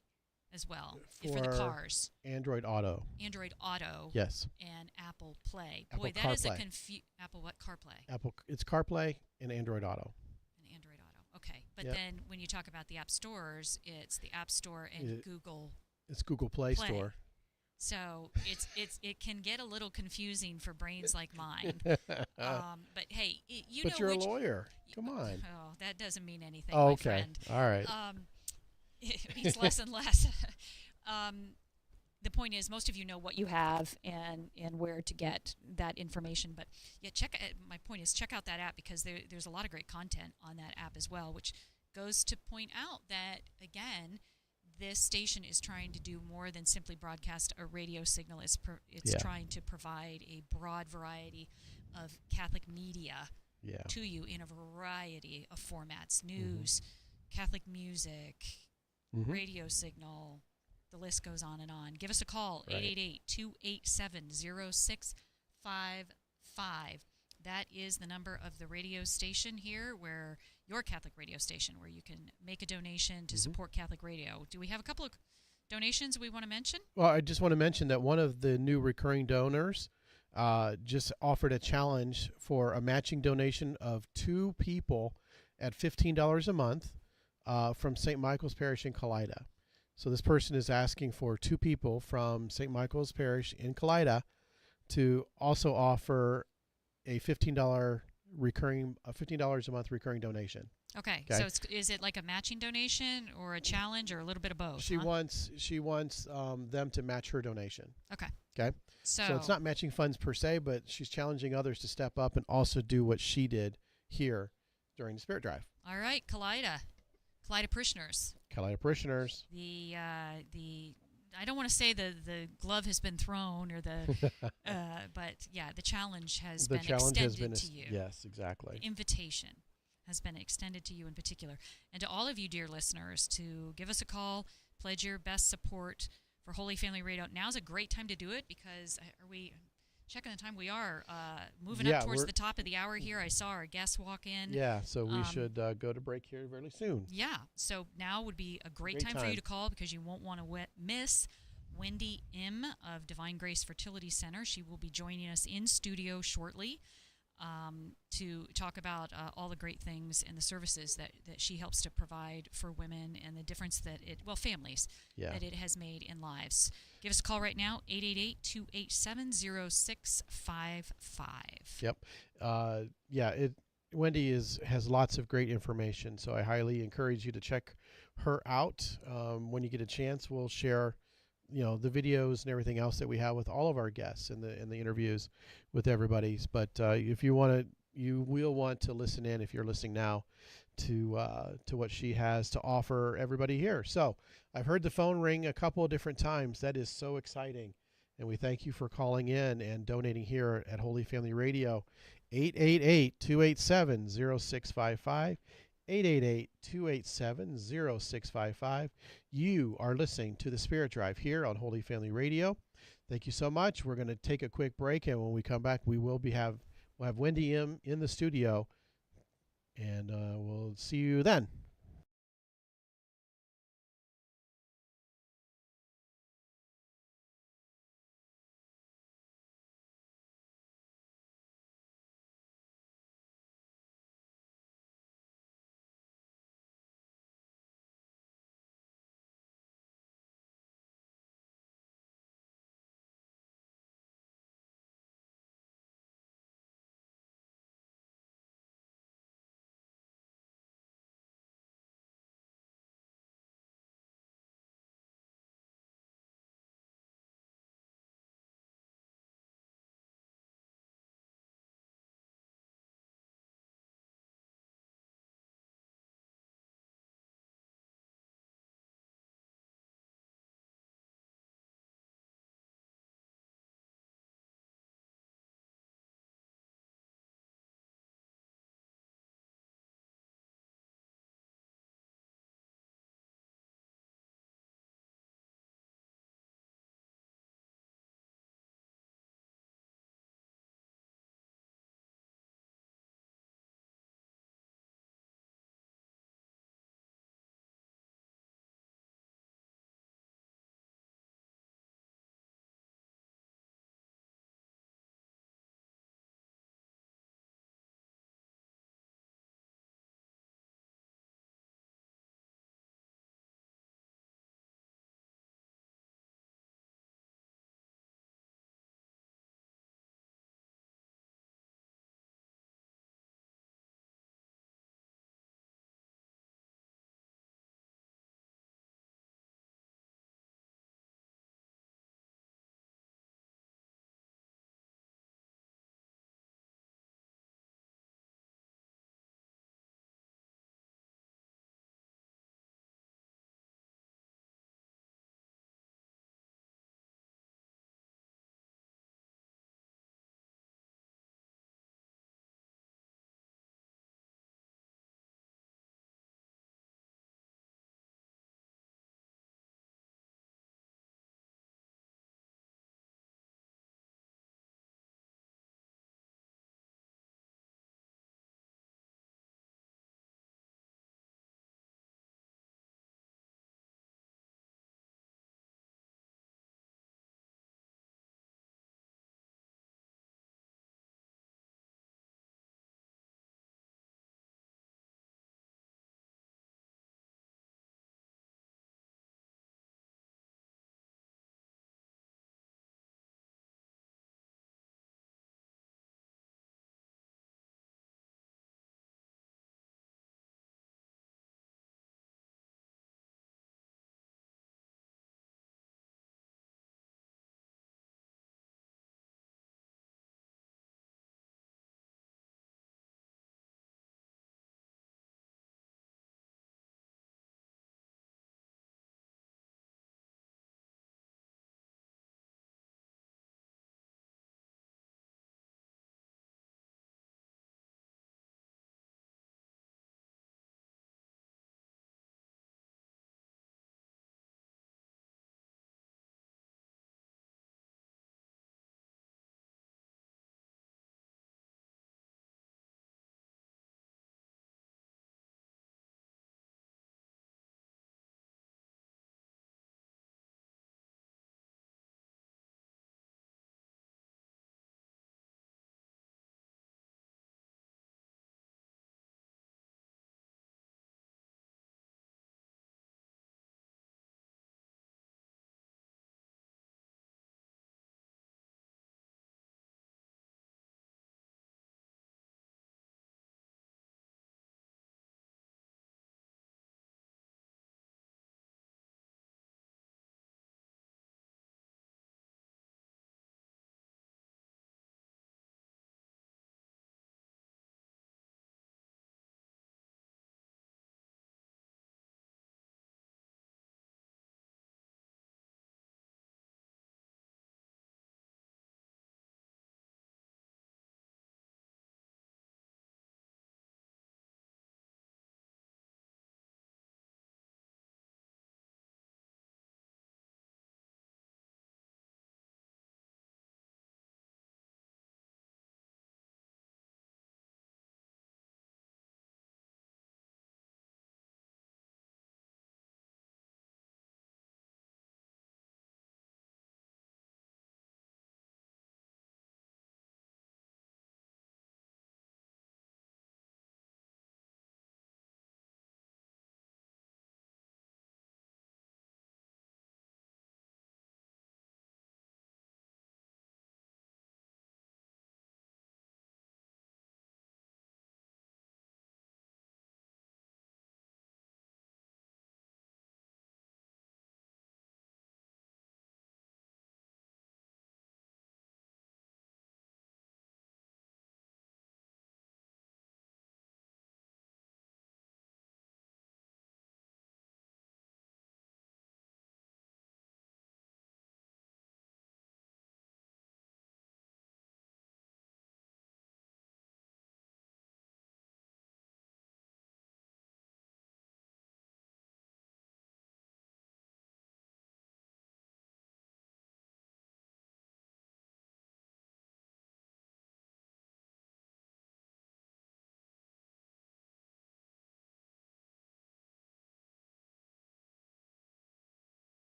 as well for the cars. Android Auto. Android Auto. Yes. And Apple Play. Apple Boy, that is CarPlay. Apple what? CarPlay. It's CarPlay and Android Auto. And Android Auto. Okay. But Yep. then when you talk about the app stores, it's the App Store and Google. It's Google Play Store. So it can get a little confusing for brains like mine. But hey, but you're a lawyer. Come on. Oh, that doesn't mean anything, Oh, my okay. friend. All right. It means less and less. The point is, most of you know what you have and where to get that information. But yeah, my point is, check out that app because there's a lot of great content on that app as well, which goes to point out that, again, this station is trying to do more than simply broadcast a radio signal. It's trying to provide a broad variety of Catholic media to you in a variety of formats: news, Catholic music, radio signal. The list goes on and on. Give us a call, 888-287-0655. That is the number of the radio station here, where your Catholic radio station, where you can make a donation to support Catholic radio. Do we have a couple of donations we want to mention? Well, I just want to mention that one of the new recurring donors just offered a challenge for a matching donation of 2 people at $15 a month from St. Michael's Parish in Calida. So this person is asking for 2 people from St. Michael's Parish in Calida to also offer a $15 a month recurring donation. Okay. Okay. So is it like a matching donation or a challenge or a little bit of both? She Huh? wants them to match her donation. Okay. Okay. So it's So not matching funds per se, but she's challenging others to step up and also do what she did here during the Spirit Drive. all right, Kaleida parishioners. Kalida parishioners. The I don't want to say the glove has been thrown or the but yeah, the challenge has The been challenge has extended been to you. yes, exactly. The invitation has been extended to you in particular, and to all of you, dear listeners, to give us a call, pledge your best support for Holy Family Radio. Now's a great time to do it because are we checking the time? We are moving Yeah, up towards we're- the top of the hour here. I saw our guests walk in. Yeah, so we Um, should go to break here very soon. Yeah, so now would be a great Great time for time. you to call because you won't want to miss Wendy M. of Divine Grace Fertility Center. She will be joining us in studio shortly to talk about all the great things and the services that she helps to provide for women and the difference that families, Yeah. that it has made in lives. Give us a call right now, 888-287-0655. Yep. Wendy has lots of great information, so I highly encourage you to check her out. When you get a chance, we'll share, the videos and everything else that we have with all of our guests in the interviews with everybody. But if you will want to listen in if you're listening now to what she has to offer everybody here. So I've heard the phone ring a couple of different times. That is so exciting. And we thank you for calling in and donating here at Holy Family Radio. 888-287-0655. 888-287-0655. You are listening to the Spirit Drive here on Holy Family Radio. Thank you so much. We're going to take a quick break, and when we come back, we'll have Wendy M in the studio, and we'll see you then.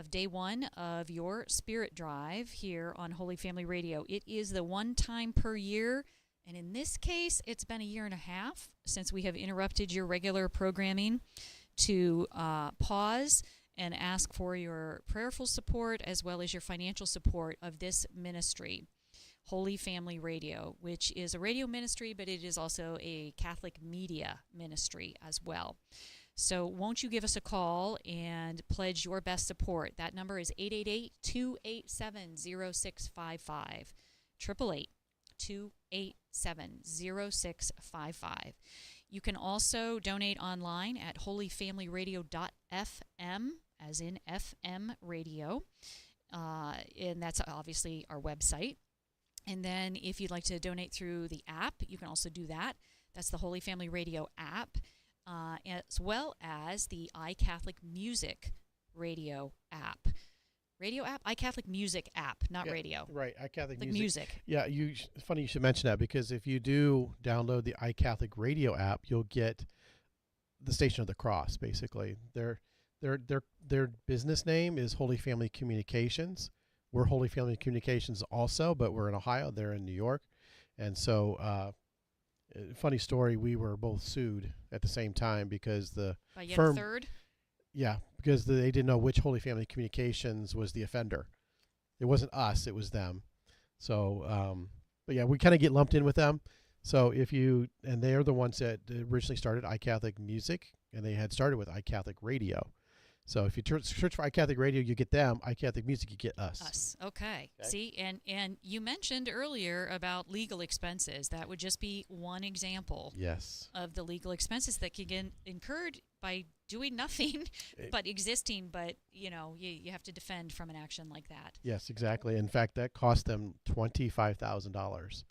of day one of your Spirit Drive here on Holy Family Radio. It is the one time per year, and in this case, it's been a year and a half since we have interrupted your regular programming to pause and ask for your prayerful support as well as your financial support of this ministry, Holy Family Radio, which is a radio ministry, but it is also a Catholic media ministry as well. So won't you give us a call and pledge your best support? That number is 888-287-0655, 888-287-0655. You can also donate online at holyfamilyradio.fm, as in FM radio, and that's obviously our website. And then if you'd like to donate through the app, you can also do that. That's the Holy Family Radio app, as well as the iCatholic Music Radio app. Radio app? iCatholic Music app, not radio. Right, iCatholic Like music. Yeah, funny you should mention that, because if you do download the iCatholic Radio app, you'll get the Station of the Cross, basically. Their business name is Holy Family Communications. We're Holy Family Communications also, but we're in Ohio. They're in New York. And so, funny story, we were both sued at the same time because the By yet firm... a third? Yeah, because they didn't know which Holy Family Communications was the offender. It wasn't us, it was them. So, but yeah, we kind of get lumped in with them. So and they're the ones that originally started iCatholic Music, and they had started with iCatholic Radio. So if you search for iCatholic Radio, you get them. iCatholic Music, you get us. Us. Okay. See, and you mentioned earlier about legal expenses. That would just be one example. Yes. Of the legal expenses that can get incurred by doing nothing but existing, but you have to defend from an action like that. Yes, exactly. In fact, that cost them $25,000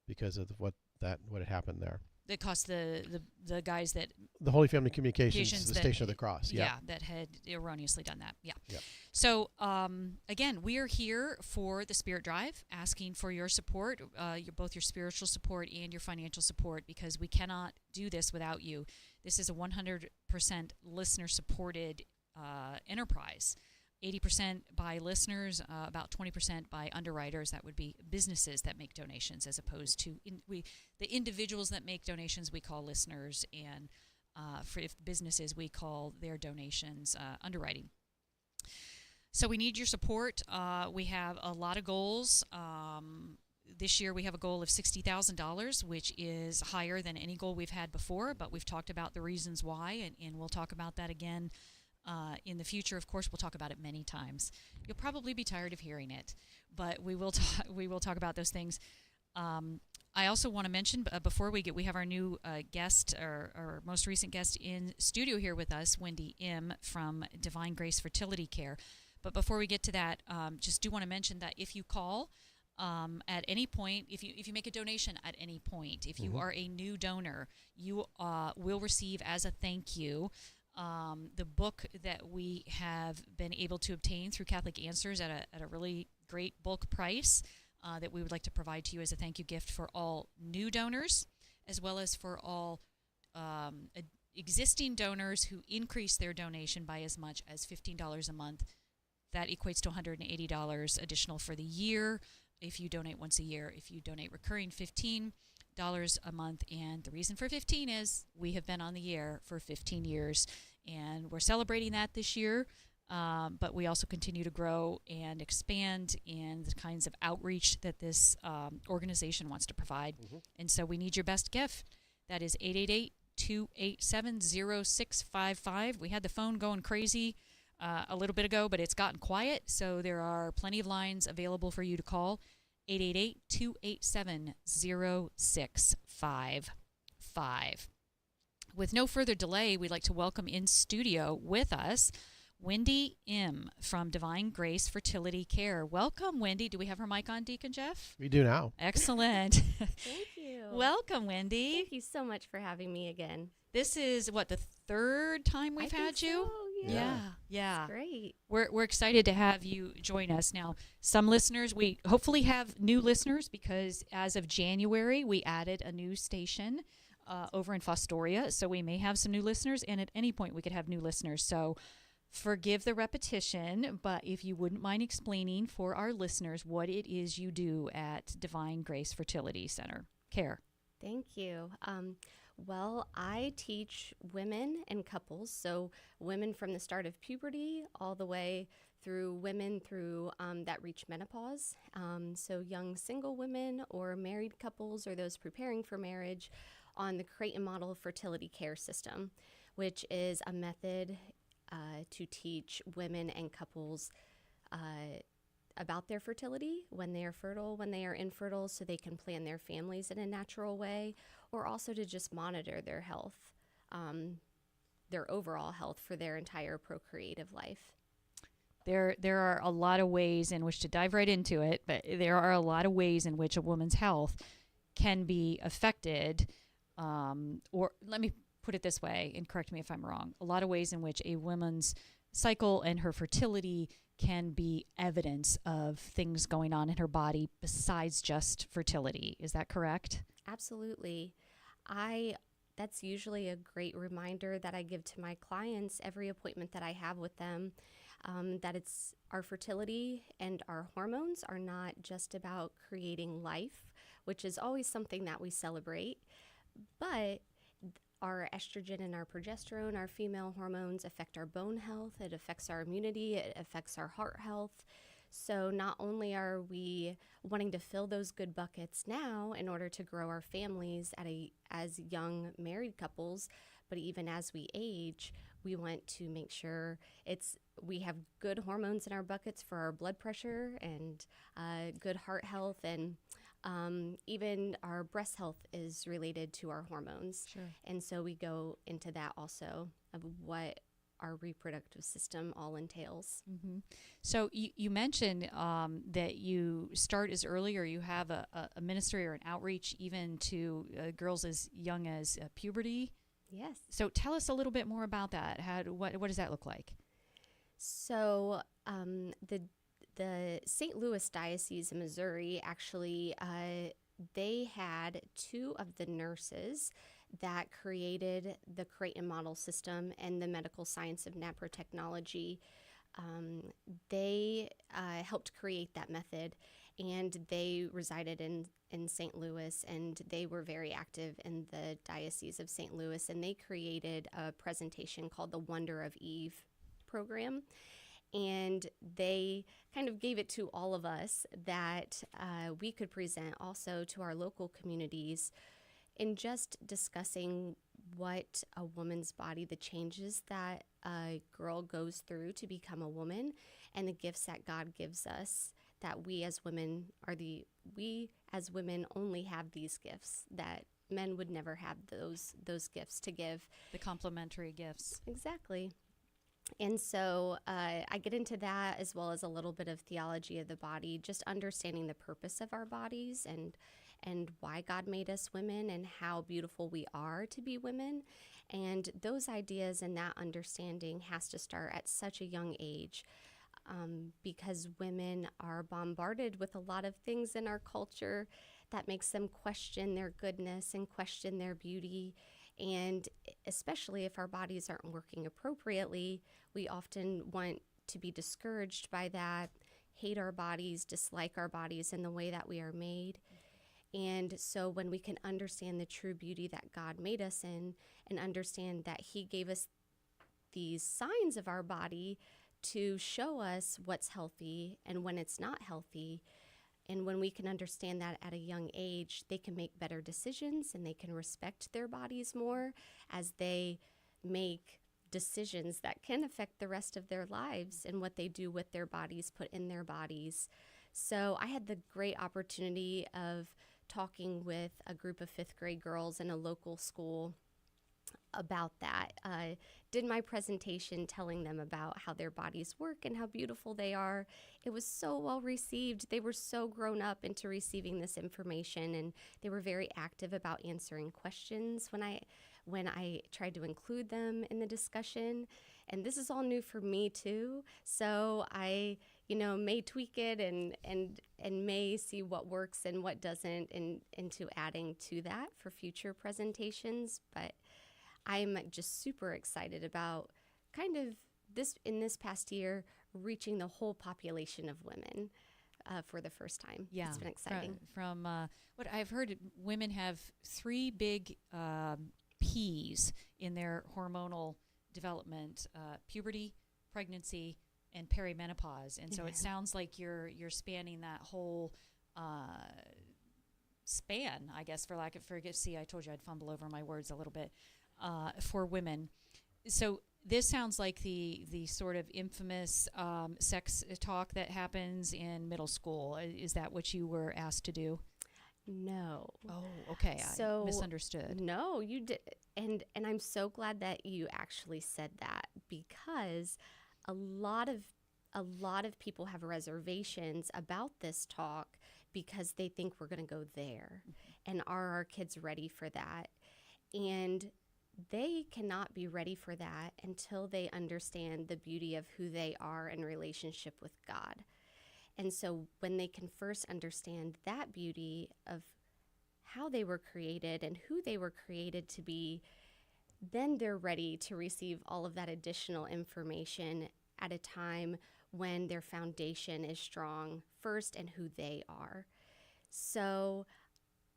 because of what had happened there. That cost the guys that the Holy Family Communications, the Station of the Cross. Yeah, that had erroneously done that. Yeah. Yep. So again, we are here for the Spirit Drive, asking for your support, both your spiritual support and your financial support, because we cannot do this without you. This is a 100% listener-supported enterprise. 80% by listeners, about 20% by underwriters. That would be businesses that make donations, as opposed to the individuals that make donations we call listeners, and for businesses we call their donations underwriting. So we need your support. We have a lot of goals. This year we have a goal of $60,000, which is higher than any goal we've had before, but we've talked about the reasons why, and we'll talk about that again in the future. Of course, we'll talk about it many times. You'll probably be tired of hearing it, but we will talk about those things. I also want to mention before we have our new guest, our most recent guest in studio here with us, Wendy M. from Divine Grace Fertility Care. But before we get to that, just do want to mention that if you call at any point, if you make a donation at any point, if you are a new donor, you will receive as a thank you the book that we have been able to obtain through Catholic Answers at a really great bulk price that we would like to provide to you as a thank you gift for all new donors, as well as for all existing donors who increase their donation by as much as $15 a month. That equates to $180 additional for the year if you donate once a year. If you donate recurring, $15 a month. And the reason for 15 is we have been on the air for 15 years, and we're celebrating that this year. But we also continue to grow and expand in the kinds of outreach that this organization wants to provide. And so we need your best gift. That is 888-287-0655. We had the phone going crazy a little bit ago, but it's gotten quiet, so there are plenty of lines available for you to call. 888-287-0655. With no further delay, we'd like to welcome in studio with us Wendy M. from Divine Grace Fertility Care. Welcome, Wendy. Do we have her mic on, Deacon Jeff? We do now. Excellent. Thank you. Welcome, Wendy. Thank you so much for having me again. This is, the third time we've had you? So, yeah. Yeah. Great. We're excited to have you join us. Now, some listeners, we hopefully have new listeners, because as of January, we added a new station over in Fostoria, so we may have some new listeners, and at any point we could have new listeners. So Forgive the repetition, but if you wouldn't mind explaining for our listeners what it is you do at Divine Grace Fertility Center Care. Thank you. Well, I teach women and couples, so women from the start of puberty all the way through women through that reach menopause. So young single women or married couples or those preparing for marriage on the Creighton Model Fertility Care System, which is a method to teach women and couples about their fertility, when they are fertile, when they are infertile, so they can plan their families in a natural way, or also to just monitor their health, their overall health for their entire procreative life. There are a lot of ways in which to dive right into it, but there are a lot of ways in which a woman's health can be affected, or let me put it this way, and correct me if I'm wrong, a lot of ways in which a woman's cycle and her fertility can be evidence of things going on in her body besides just fertility. Is that correct? Absolutely. That's usually a great reminder that I give to my clients every appointment that I have with them, that it's our fertility and our hormones are not just about creating life, which is always something that we celebrate, but our estrogen and our progesterone, our female hormones, affect our bone health, it affects our immunity, it affects our heart health. So not only are we wanting to fill those good buckets now in order to grow our families as young married couples, but even as we age, we want to make sure we have good hormones in our buckets for our blood pressure and good heart health, and even our breast health is related to our hormones. Sure. And so we go into that also of what our reproductive system all entails. Mm-hmm. So you mentioned that you start as early, or you have a ministry or an outreach even to girls as young as puberty. Yes. So tell us a little bit more about that. What does that look like? So the St. Louis Diocese in Missouri, actually, they had two of the nurses that created the Creighton Model System and the medical science of naprotechnology. They helped create that method, and they resided in St. Louis, and they were very active in the Diocese of St. Louis, and they created a presentation called the Wonder of Eve program. And they kind of gave it to all of us that we could present also to our local communities in just discussing what a woman's body, the changes that a girl goes through to become a woman, and the gifts that God gives us, that we as women only have these gifts, that men would never have those gifts to give. The complementary gifts. Exactly. And so I get into that, as well as a little bit of theology of the body, just understanding the purpose of our bodies and why God made us women and how beautiful we are to be women. And those ideas and that understanding has to start at such a young age, because women are bombarded with a lot of things in our culture that makes them question their goodness and question their beauty. And especially if our bodies aren't working appropriately, we often want to be discouraged by that, hate our bodies, dislike our bodies in the way that we are made. And so when we can understand the true beauty that God made us in, and understand that He gave us these signs of our body to show us what's healthy and when it's not healthy, and when we can understand that at a young age, they can make better decisions and they can respect their bodies more as they make decisions that can affect the rest of their lives and what they do with their bodies, put in their bodies. So I had the great opportunity of talking with a group of fifth grade girls in a local school about that. Did my presentation telling them about how their bodies work and how beautiful they are. It was so well received. They were so grown up into receiving this information, and they were very active about answering questions when I tried to include them in the discussion. And this is all new for me too, so I may tweak it and may see what works and what doesn't, and into adding to that for future presentations. But I'm just super excited about kind of this past year, reaching the whole population of women for the first time. Yeah, it's been exciting. From what I've heard, women have 3 big P's in their hormonal development: puberty, pregnancy, and perimenopause. And so it sounds like you're spanning that whole span, I guess, for lack of see, I told you I'd fumble over my words a little bit, for women. So this sounds like the sort of infamous sex talk that happens in middle school. Is that what you were asked to do? No. Oh, okay. So I misunderstood. No, you did, and I'm so glad that you actually said that, because a lot of people have reservations about this talk because they think we're going to go there, and are our kids ready for that? And they cannot be ready for that until they understand the beauty of who they are in relationship with God. And so when they can first understand that beauty of how they were created and who they were created to be, then they're ready to receive all of that additional information at a time when their foundation is strong first and who they are. So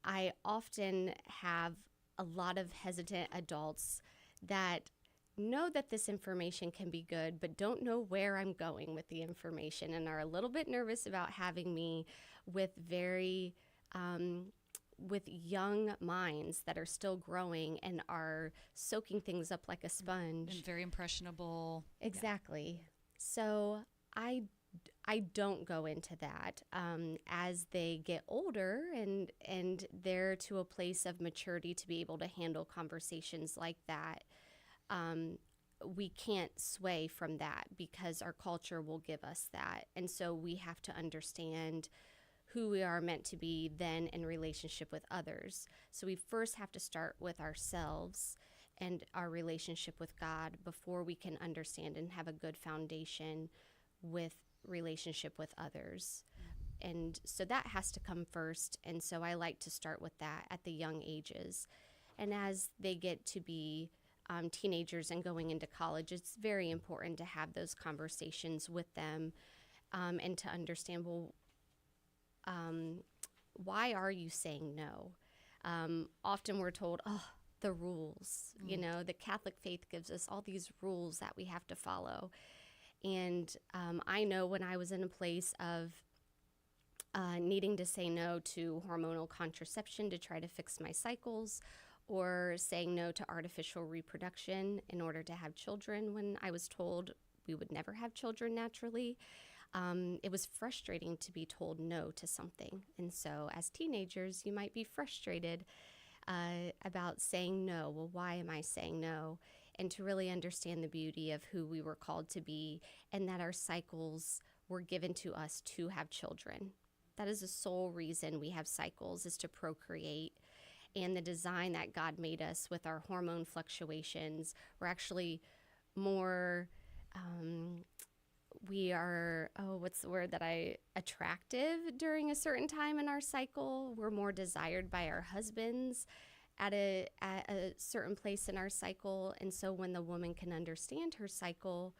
I often have a lot of hesitant adults that know that this information can be good, but don't know where I'm going with the information, and are a little bit nervous about having me with with young minds that are still growing and are soaking things up like a sponge. And very impressionable. Exactly. Yeah. So I don't go into that. As they get older and they're to a place of maturity to be able to handle conversations like that, we can't sway from that because our culture will give us that. And so we have to understand who we are meant to be then in relationship with others. So we first have to start with ourselves and our relationship with God before we can understand and have a good foundation with relationship with others. And so that has to come first. And so I like to start with that at the young ages. And as they get to be teenagers and going into college, it's very important to have those conversations with them, and to understand, well, why are you saying no? Often we're told, the rules, the Catholic faith gives us all these rules that we have to follow. And I know when I was in a place of needing to say no to hormonal contraception to try to fix my cycles, or saying no to artificial reproduction in order to have children when I was told we would never have children naturally. It was frustrating to be told no to something. And so as teenagers, you might be frustrated about saying no. Well, why am I saying no? And to really understand the beauty of who we were called to be, and that our cycles were given to us to have children. That is the sole reason we have cycles, is to procreate. And the design that God made us with our hormone fluctuations, we're actually more, attractive during a certain time in our cycle. We're more desired by our husbands at a certain place in our cycle. And so when the woman can understand her cycle,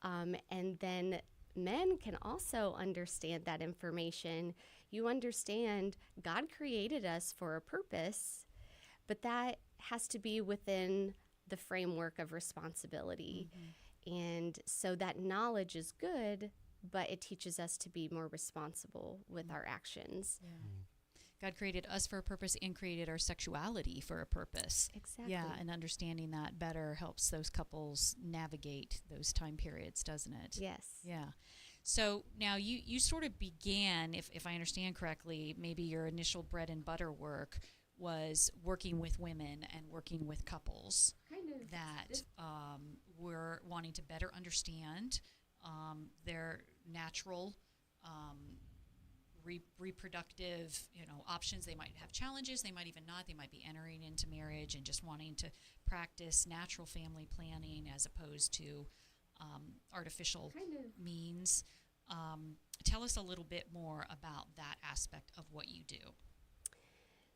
and then men can also understand that information, you understand God created us for a purpose, but that has to be within the framework of responsibility. Mm-hmm. And so that knowledge is good, but it teaches us to be more responsible with our actions. Yeah. God created us for a purpose and created our sexuality for a purpose. Exactly. Yeah, and understanding that better helps those couples navigate those time periods, doesn't it? Yes. Yeah. So now you sort of began, if I understand correctly, maybe your initial bread and butter work was working with women and working with couples that were wanting to better understand their natural reproductive, options. They might have challenges, they might even not. They might be entering into marriage and just wanting to practice natural family planning as opposed to artificial means. Tell us a little bit more about that aspect of what you do.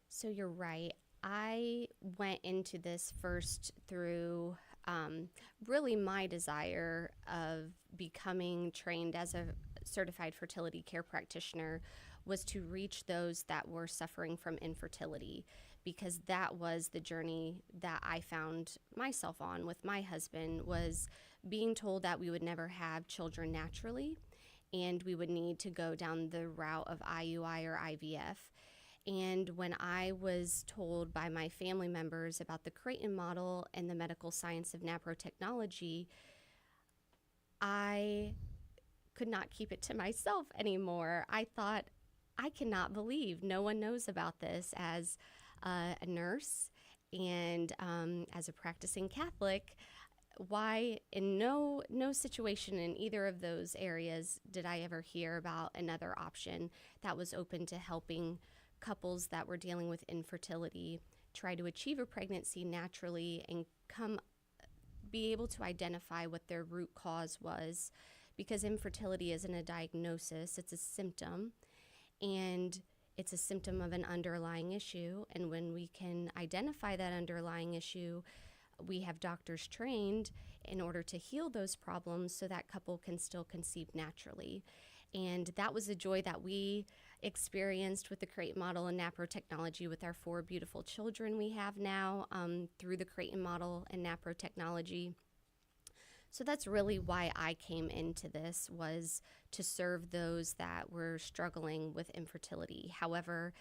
So you're right. I went into this first through really my desire of becoming trained as a certified fertility care practitioner was to reach those that were suffering from infertility, because that was the journey that I found myself on with my husband, was being told that we would never have children naturally and we would need to go down the route of IUI or IVF. And when I was told by my family members about the Creighton model and the medical science of naprotechnology, I could not keep it to myself anymore. I thought, I cannot believe no one knows about this. As a nurse and as a practicing Catholic, why in no situation in either of those areas did I ever hear about another option that was open to helping couples that were dealing with infertility try to achieve a pregnancy naturally and be able to identify what their root cause was, because infertility isn't a diagnosis, it's a symptom, and it's a symptom of an underlying issue. And when we can identify that underlying issue, we have doctors trained in order to heal those problems so that couple can still conceive naturally. And that was a joy that we experienced with the Creighton model and naprotechnology with our 4 beautiful children we have now through the Creighton model and naprotechnology. So that's really why I came into this, was to serve those that were struggling with infertility. However,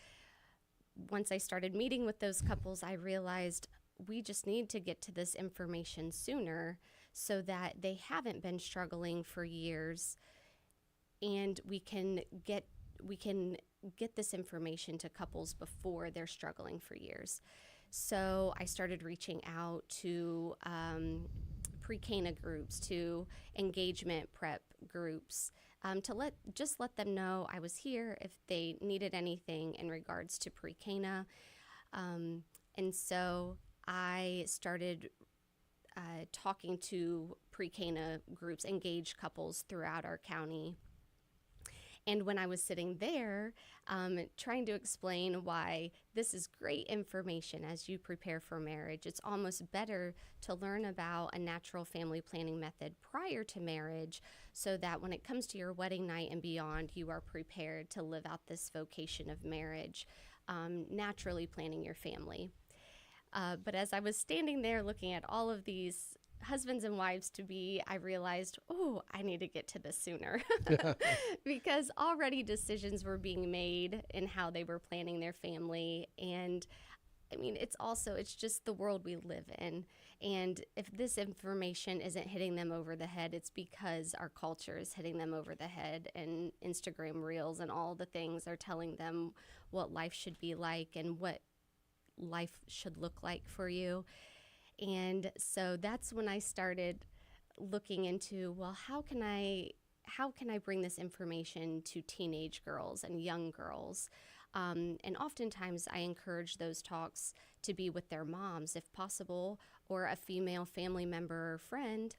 once I started meeting with those couples, I realized we just need to get to this information sooner so that they haven't been struggling for years, and we can get this information to couples before they're struggling for years. So I started reaching out to pre-Cana groups, to engagement prep groups, to let them know I was here if they needed anything in regards to pre-Cana. And so I started talking to pre-Cana groups, engaged couples throughout our county. And when I was sitting there trying to explain why this is great information as you prepare for marriage, it's almost better to learn about a natural family planning method prior to marriage, so that when it comes to your wedding night and beyond, you are prepared to live out this vocation of marriage, naturally planning your family. But as I was standing there looking at all of these husbands and wives to be, I realized, I need to get to this sooner because already decisions were being made in how they were planning their family. And I mean, it's just the world we live in. And if this information isn't hitting them over the head, it's because our culture is hitting them over the head, and Instagram reels and all the things are telling them what life should be like and what life should look like for you. And so that's when I started looking into, well, how can I bring this information to teenage girls and young girls? And oftentimes I encourage those talks to be with their moms, if possible, or a female family member or friend,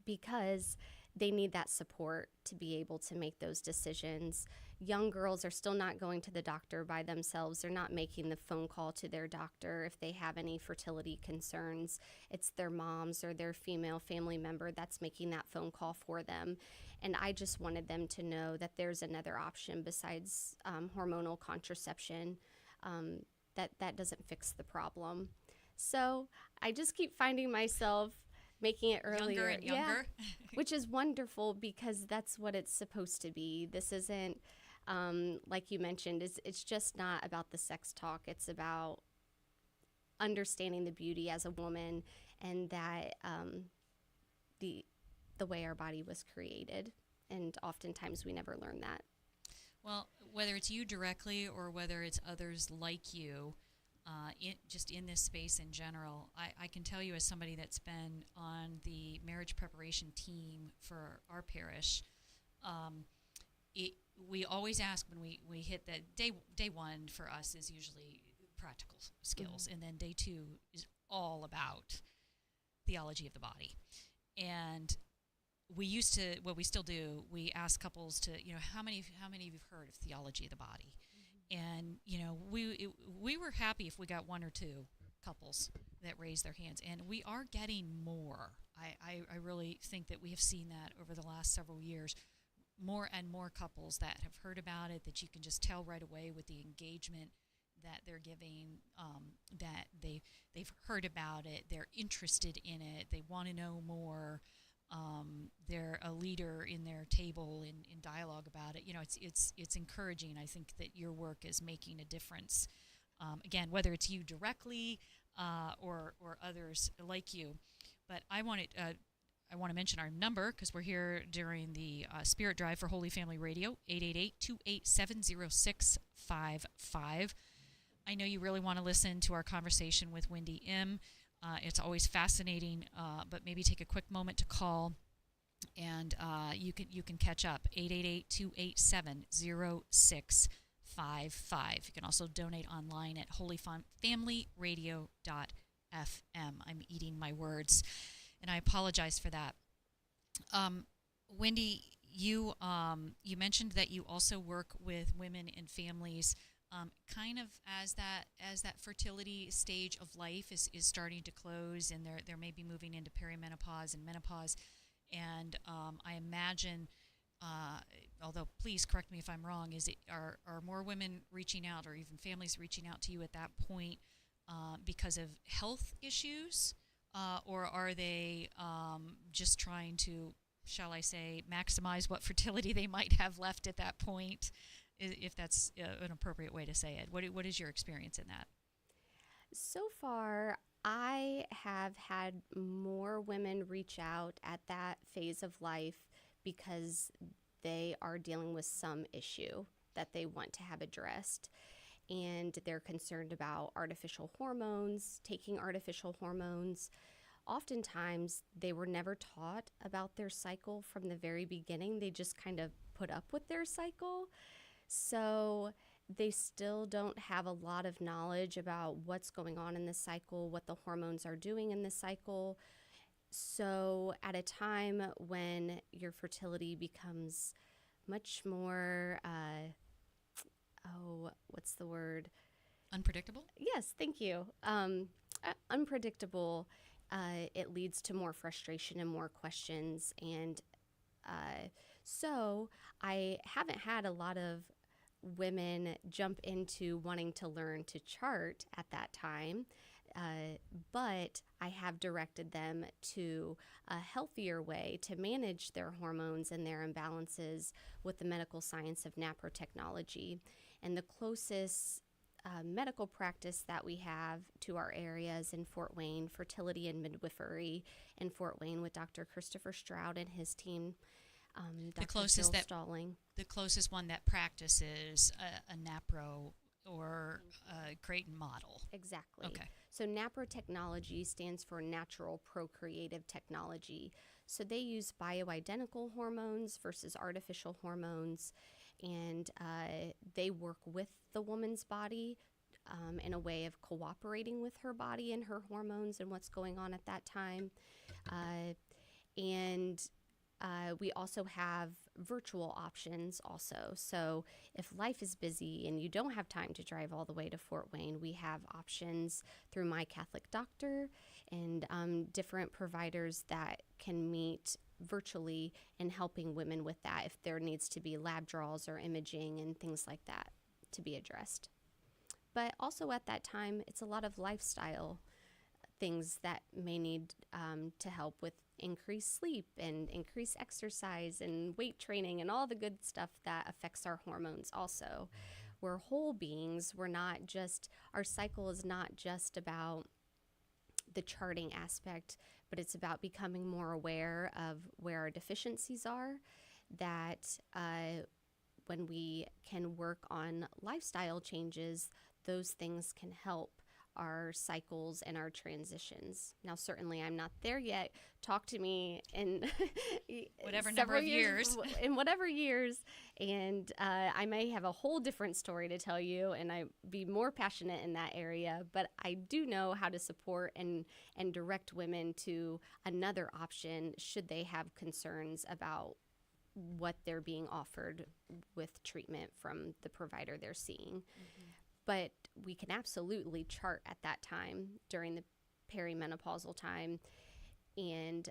because they need that support to be able to make those decisions. Young girls are still not going to the doctor by themselves. They're not making the phone call to their doctor if they have any fertility concerns. It's their moms or their female family member that's making that phone call for them. And I just wanted them to know that there's another option besides hormonal contraception, that doesn't fix the problem. So I just keep finding myself making it earlier. Younger and younger. Yeah, which is wonderful because that's what it's supposed to be. This isn't, like you mentioned, it's just not about the sex talk. It's about understanding the beauty as a woman, and that the way our body was created. And oftentimes we never learn that. Well, whether it's you directly or whether it's others like you, just in this space in general, I can tell you, as somebody that's been on the marriage preparation team for our parish, we always ask when we hit that day one for us is usually practical skills, and then day two is all about theology of the body. And we used to, what we still do, we ask couples to, how many of you have heard of theology of the body? And we were happy if we got one or two couples that raise their hands, and we are getting more. I really think that we have seen that over the last several years. More and more couples that have heard about it, that you can just tell right away with the engagement that they're giving, that they've heard about it, they're interested in it, they want to know more. They're a leader in their table in dialogue about it. It's encouraging. I think that your work is making a difference. Again, whether it's you directly or others like you. But I want to mention our number because we're here during the Spirit Drive for Holy Family Radio, 888-287-0655. I know you really want to listen to our conversation with Wendy M. It's always fascinating, but maybe take a quick moment to call, and you can catch up, 888-287-0655. You can also donate online at holyfamilyradio.fm. I'm eating my words, and I apologize for that. Wendy, you mentioned that you also work with women and families, kind of as that fertility stage of life is starting to close, and they're maybe moving into perimenopause and menopause, and I imagine, although please correct me if I'm wrong, are more women reaching out, or even families reaching out to you at that point because of health issues, or are they just trying to, shall I say, maximize what fertility they might have left at that point, if that's an appropriate way to say it? What is your experience in that? So far, I have had more women reach out at that phase of life because they are dealing with some issue that they want to have addressed. And they're concerned about artificial hormones, taking artificial hormones. Oftentimes, they were never taught about their cycle from the very beginning. They just kind of put up with their cycle. So they still don't have a lot of knowledge about what's going on in the cycle, what the hormones are doing in the cycle. So at a time when your fertility becomes much more, what's the word? Unpredictable? Yes, thank you. Unpredictable, it leads to more frustration and more questions. And so I haven't had a lot of women jump into wanting to learn to chart at that time, but I have directed them to a healthier way to manage their hormones and their imbalances with the medical science of naprotechnology. And the closest medical practice that we have to our area is in Fort Wayne, Fertility and Midwifery in Fort Wayne, with Dr. Christopher Stroud and his team. The closest Stalling. The closest one that practices a NAPRO or a Creighton model. Exactly. Okay. So naprotechnology stands for natural procreative technology. So they use bioidentical hormones versus artificial hormones, and they work with the woman's body in a way of cooperating with her body and her hormones and what's going on at that time. We also have virtual options also. So if life is busy and you don't have time to drive all the way to Fort Wayne, we have options through My Catholic Doctor and different providers that can meet virtually in helping women with that if there needs to be lab draws or imaging and things like that to be addressed. But also at that time, it's a lot of lifestyle things that may need to help with increased sleep and increased exercise and weight training and all the good stuff that affects our hormones also. We're whole beings. Our cycle is not just about the charting aspect, but it's about becoming more aware of where our deficiencies are, that when we can work on lifestyle changes, those things can help our cycles and our transitions. Now, certainly I'm not there yet. Talk to me in whatever number of years. In whatever years, and I may have a whole different story to tell you, and I be more passionate in that area, but I do know how to support and direct women to another option should they have concerns about what they're being offered with treatment from the provider they're seeing. Mm-hmm. but we can absolutely chart at that time during the perimenopausal time and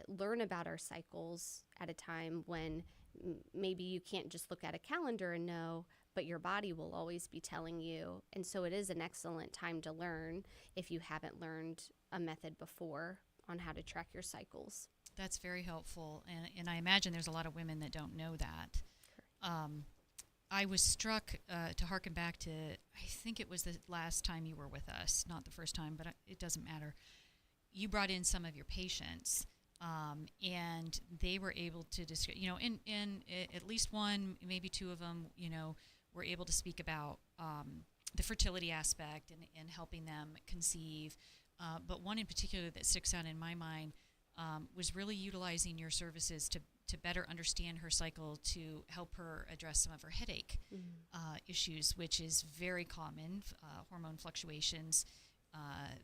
learn about our cycles at a time when maybe you can't just look at a calendar and know, but your body will always be telling you. And so it is an excellent time to learn if you haven't learned a method before on how to track your cycles. That's very helpful. And I imagine there's a lot of women that don't know that. I was struck to harken back to, I think it was the last time you were with us, not the first time, but it doesn't matter. You brought in some of your patients, and they were able to discuss, in at least one, maybe two of them, were able to speak about the fertility aspect and helping them conceive. But one in particular that sticks out in my mind was really utilizing your services to better understand her cycle, to help her address some of her headache issues, which is very common. Hormone fluctuations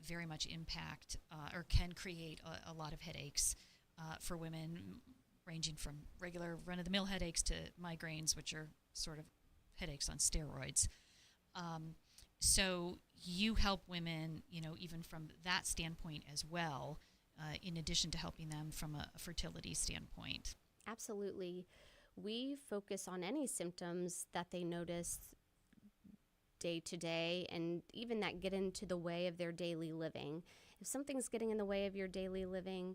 very much impact or can create a lot of headaches for women, ranging from regular run-of-the-mill headaches to migraines, which are sort of headaches on steroids. So you help women, even from that standpoint as well, in addition to helping them from a fertility standpoint. Absolutely. We focus on any symptoms that they notice day to day and even that get into the way of their daily living. If something's getting in the way of your daily living,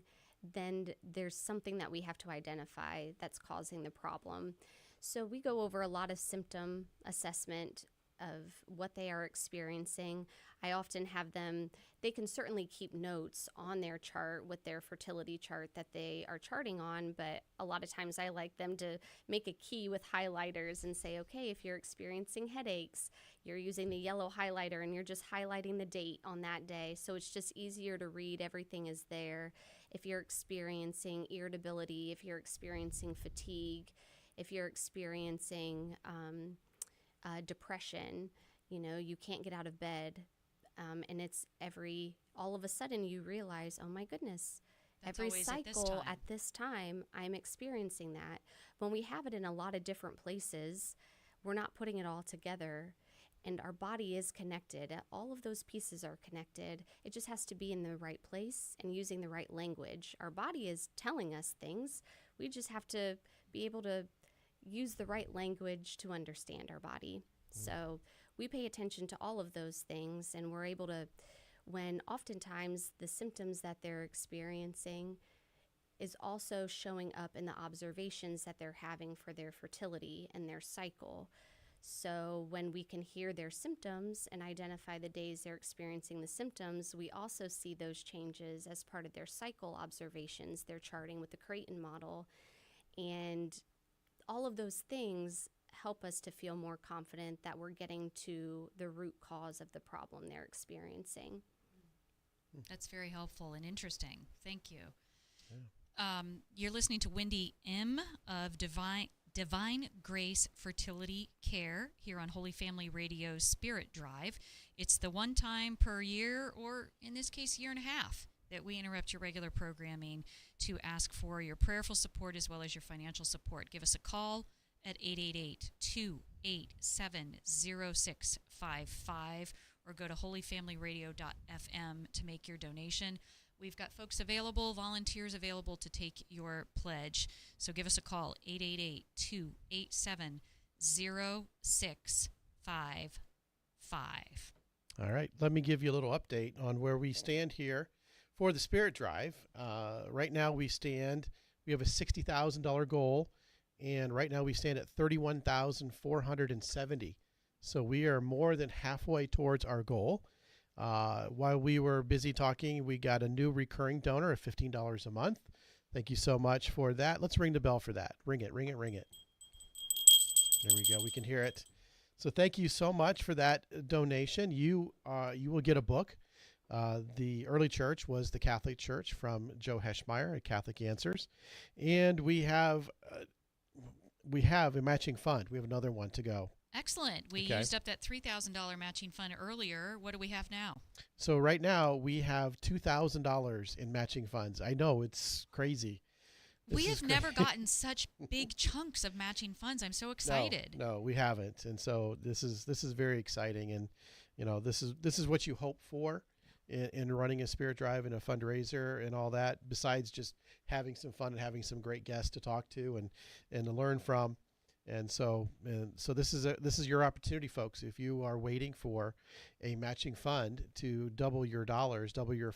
then there's something that we have to identify that's causing the problem. So we go over a lot of symptom assessment of what they are experiencing. I often have them, they can certainly keep notes on their chart with their fertility chart that they are charting on, but a lot of times I like them to make a key with highlighters and say, okay, if you're experiencing headaches, you're using the yellow highlighter and you're just highlighting the date on that day. So it's just easier to read. Everything is there. If you're experiencing irritability, if you're experiencing fatigue, if you're experiencing depression, you can't get out of bed, and it's all of a sudden you realize, oh my goodness, That's every always cycle at this time I'm experiencing that. When we have it in a lot of different places, we're not putting it all together, and our body is connected. All of those pieces are connected. It just has to be in the right place and using the right language. Our body is telling us things. We just have to be able to use the right language to understand our body. So we pay attention to all of those things, and we're able to, when oftentimes the symptoms that they're experiencing is also showing up in the observations that they're having for their fertility and their cycle. So when we can hear their symptoms and identify the days they're experiencing the symptoms, we also see those changes as part of their cycle observations. They're charting with the Creighton model, and all of those things help us to feel more confident that we're getting to the root cause of the problem they're experiencing. That's very helpful and interesting. Thank you. Yeah. You're listening to Wendy M. of Divine Grace Fertility Care here on Holy Family Radio's Spirit Drive. It's the one time per year, or in this case, year and a half, that we interrupt your regular programming to ask for your prayerful support as well as your financial support. Give us a call at 888-287-0655 or go to holyfamilyradio.fm to make your donation. We've got folks available, volunteers available to take your pledge. So give us a call, 888-287-0655. All right. Let me give you a little update on where we stand here for the Spirit Drive. Right now we have a $60,000 goal, and right now we stand at $31,470. So we are more than halfway towards our goal. While we were busy talking, we got a new recurring donor of $15 a month. Thank you so much for that. Let's ring the bell for that. Ring it, ring it, ring it. There we go. We can hear it. So thank you so much for that donation. You will get a book. The early church was the Catholic Church from Joe Heschmeyer at Catholic Answers. And we have a matching fund. We have another one to go. Excellent. We used up that $3,000 matching fund earlier. What do we have now? So right now we have $2,000 in matching funds. I know it's crazy. We is have great. never gotten such big chunks of matching funds. I'm so excited. No, we haven't, and so this is very exciting, and this is what you hope for in running a spirit drive and a fundraiser and all that. Besides just having some fun and having some great guests to talk to and to learn from, and so this is your opportunity, folks. If you are waiting for a matching fund to double your dollars, double your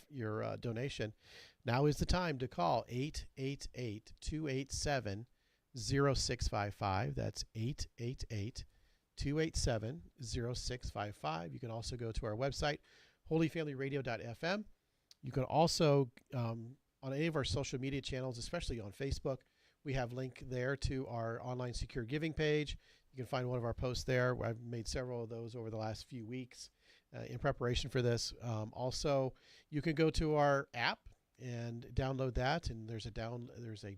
donation, now is the time to call 888-287-0655. That's 888-287-0655. You can also go to our website, holyfamilyradio.fm. You can also, on any of our social media channels, especially on Facebook, we have link there to our online secure giving page. You can find one of our posts there. I've made several of those over the last few weeks in preparation for this. Also, you can go to our app and download that, and there's a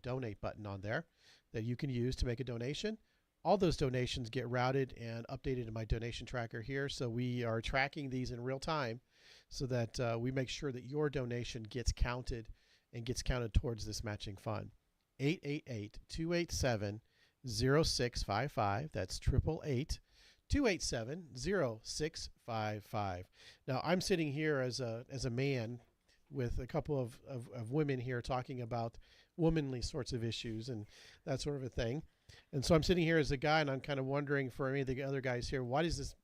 donate button on there that you can use to make a donation. All those donations get routed and updated in my donation tracker here, so we are tracking these in real time so that we make sure that your donation gets counted and gets counted towards this matching fund. 888-287-0655. That's 888-287-0655. Now, I'm sitting here as a man with a couple of women here talking about womanly sorts of issues and that sort of a thing. And so I'm sitting here as a guy, and I'm kind of wondering for any of the other guys here, why does this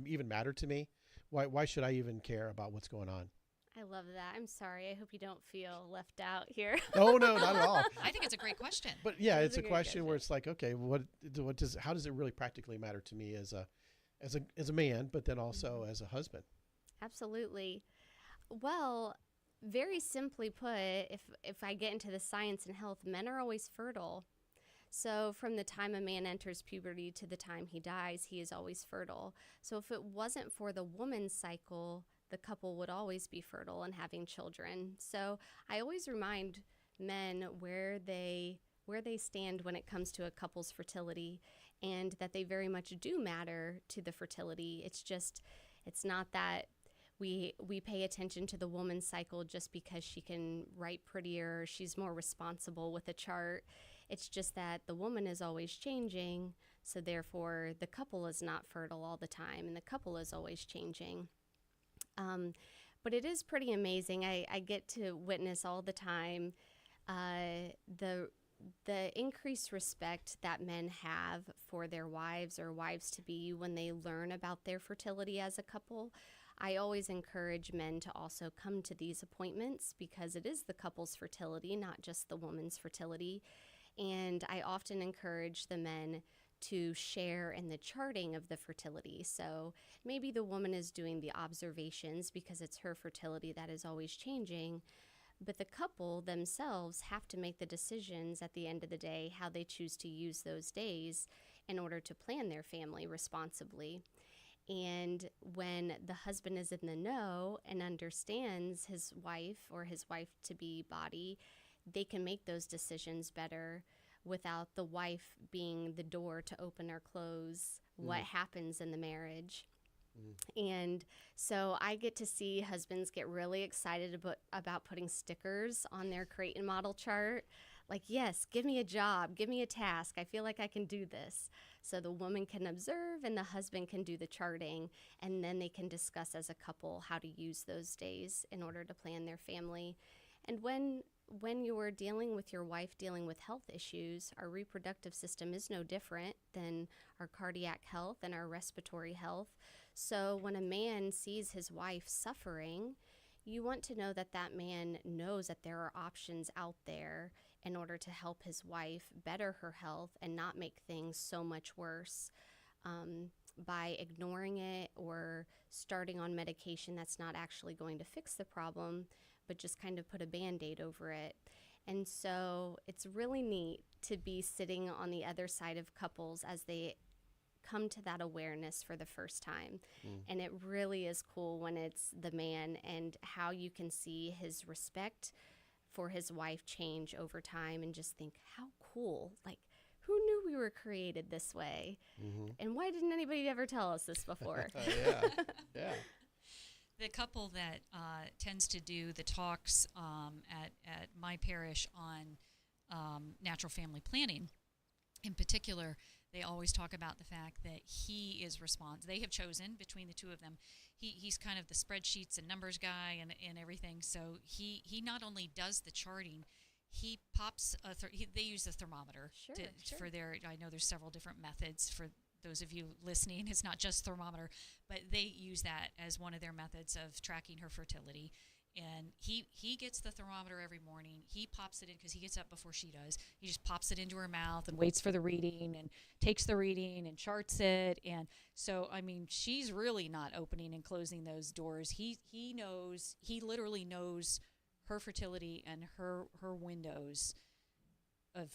even matter to me? Why should I even care about what's going on? I love that. I'm sorry. I hope you don't feel left out here. Oh, no, not at all. I think it's a great question. But yeah, That's it's a a great question where question. it's like, okay, how does it really practically matter to me as a man, but then also as a husband? Absolutely. Well, very simply put, if I get into the science and health, men are always fertile. So from the time a man enters puberty to the time he dies, he is always fertile. So if it wasn't for the woman's cycle, the couple would always be fertile and having children. So I always remind men where they stand when it comes to a couple's fertility, and that they very much do matter to the fertility. It's not that we pay attention to the woman's cycle just because she can write prettier, or she's more responsible with a chart. It's just that the woman is always changing, so therefore the couple is not fertile all the time, and the couple is always changing. But it is pretty amazing. I get to witness all the time the increased respect that men have for their wives or wives-to-be when they learn about their fertility as a couple. I always encourage men to also come to these appointments because it is the couple's fertility, not just the woman's fertility. And I often encourage the men to share in the charting of the fertility. So maybe the woman is doing the observations because it's her fertility that is always changing, but the couple themselves have to make the decisions at the end of the day how they choose to use those days in order to plan their family responsibly. And when the husband is in the know and understands his wife or his wife-to-be body, they can make those decisions better without the wife being the door to open or close what happens in the marriage. And so I get to see husbands get really excited about putting stickers on their Creighton model chart. Like, yes, give me a job, give me a task. I feel like I can do this. So the woman can observe and the husband can do the charting, and then they can discuss as a couple how to use those days in order to plan their family. And when you're dealing with your wife dealing with health issues, our reproductive system is no different than our cardiac health and our respiratory health. So when a man sees his wife suffering, you want to know that that man knows that there are options out there in order to help his wife better her health and not make things so much worse by ignoring it or starting on medication that's not actually going to fix the problem, but just kind of put a Band-Aid over it. And so it's really neat to be sitting on the other side of couples as they come to that awareness for the first time. And it really is cool when it's the man and how you can see his respect for his wife change over time and just think, how cool. Like, who knew we were created this way? And why didn't anybody ever tell us this before? Yeah. The couple that tends to do the talks at my parish on natural family planning. In particular, they always talk about the fact that he is responsible. They have chosen between the two of them. He's kind of the spreadsheets and numbers guy and everything. So he not only does the charting, he pops they use a thermometer for their. I know there's several different methods for those of you listening. It's not just thermometer, but they use that as one of their methods of tracking her fertility. And he gets the thermometer every morning. He pops it in because he gets up before she does. He just pops it into her mouth and waits for the reading and takes the reading and charts it. And so, I mean, she's really not opening and closing those doors. He literally knows her fertility and her windows of,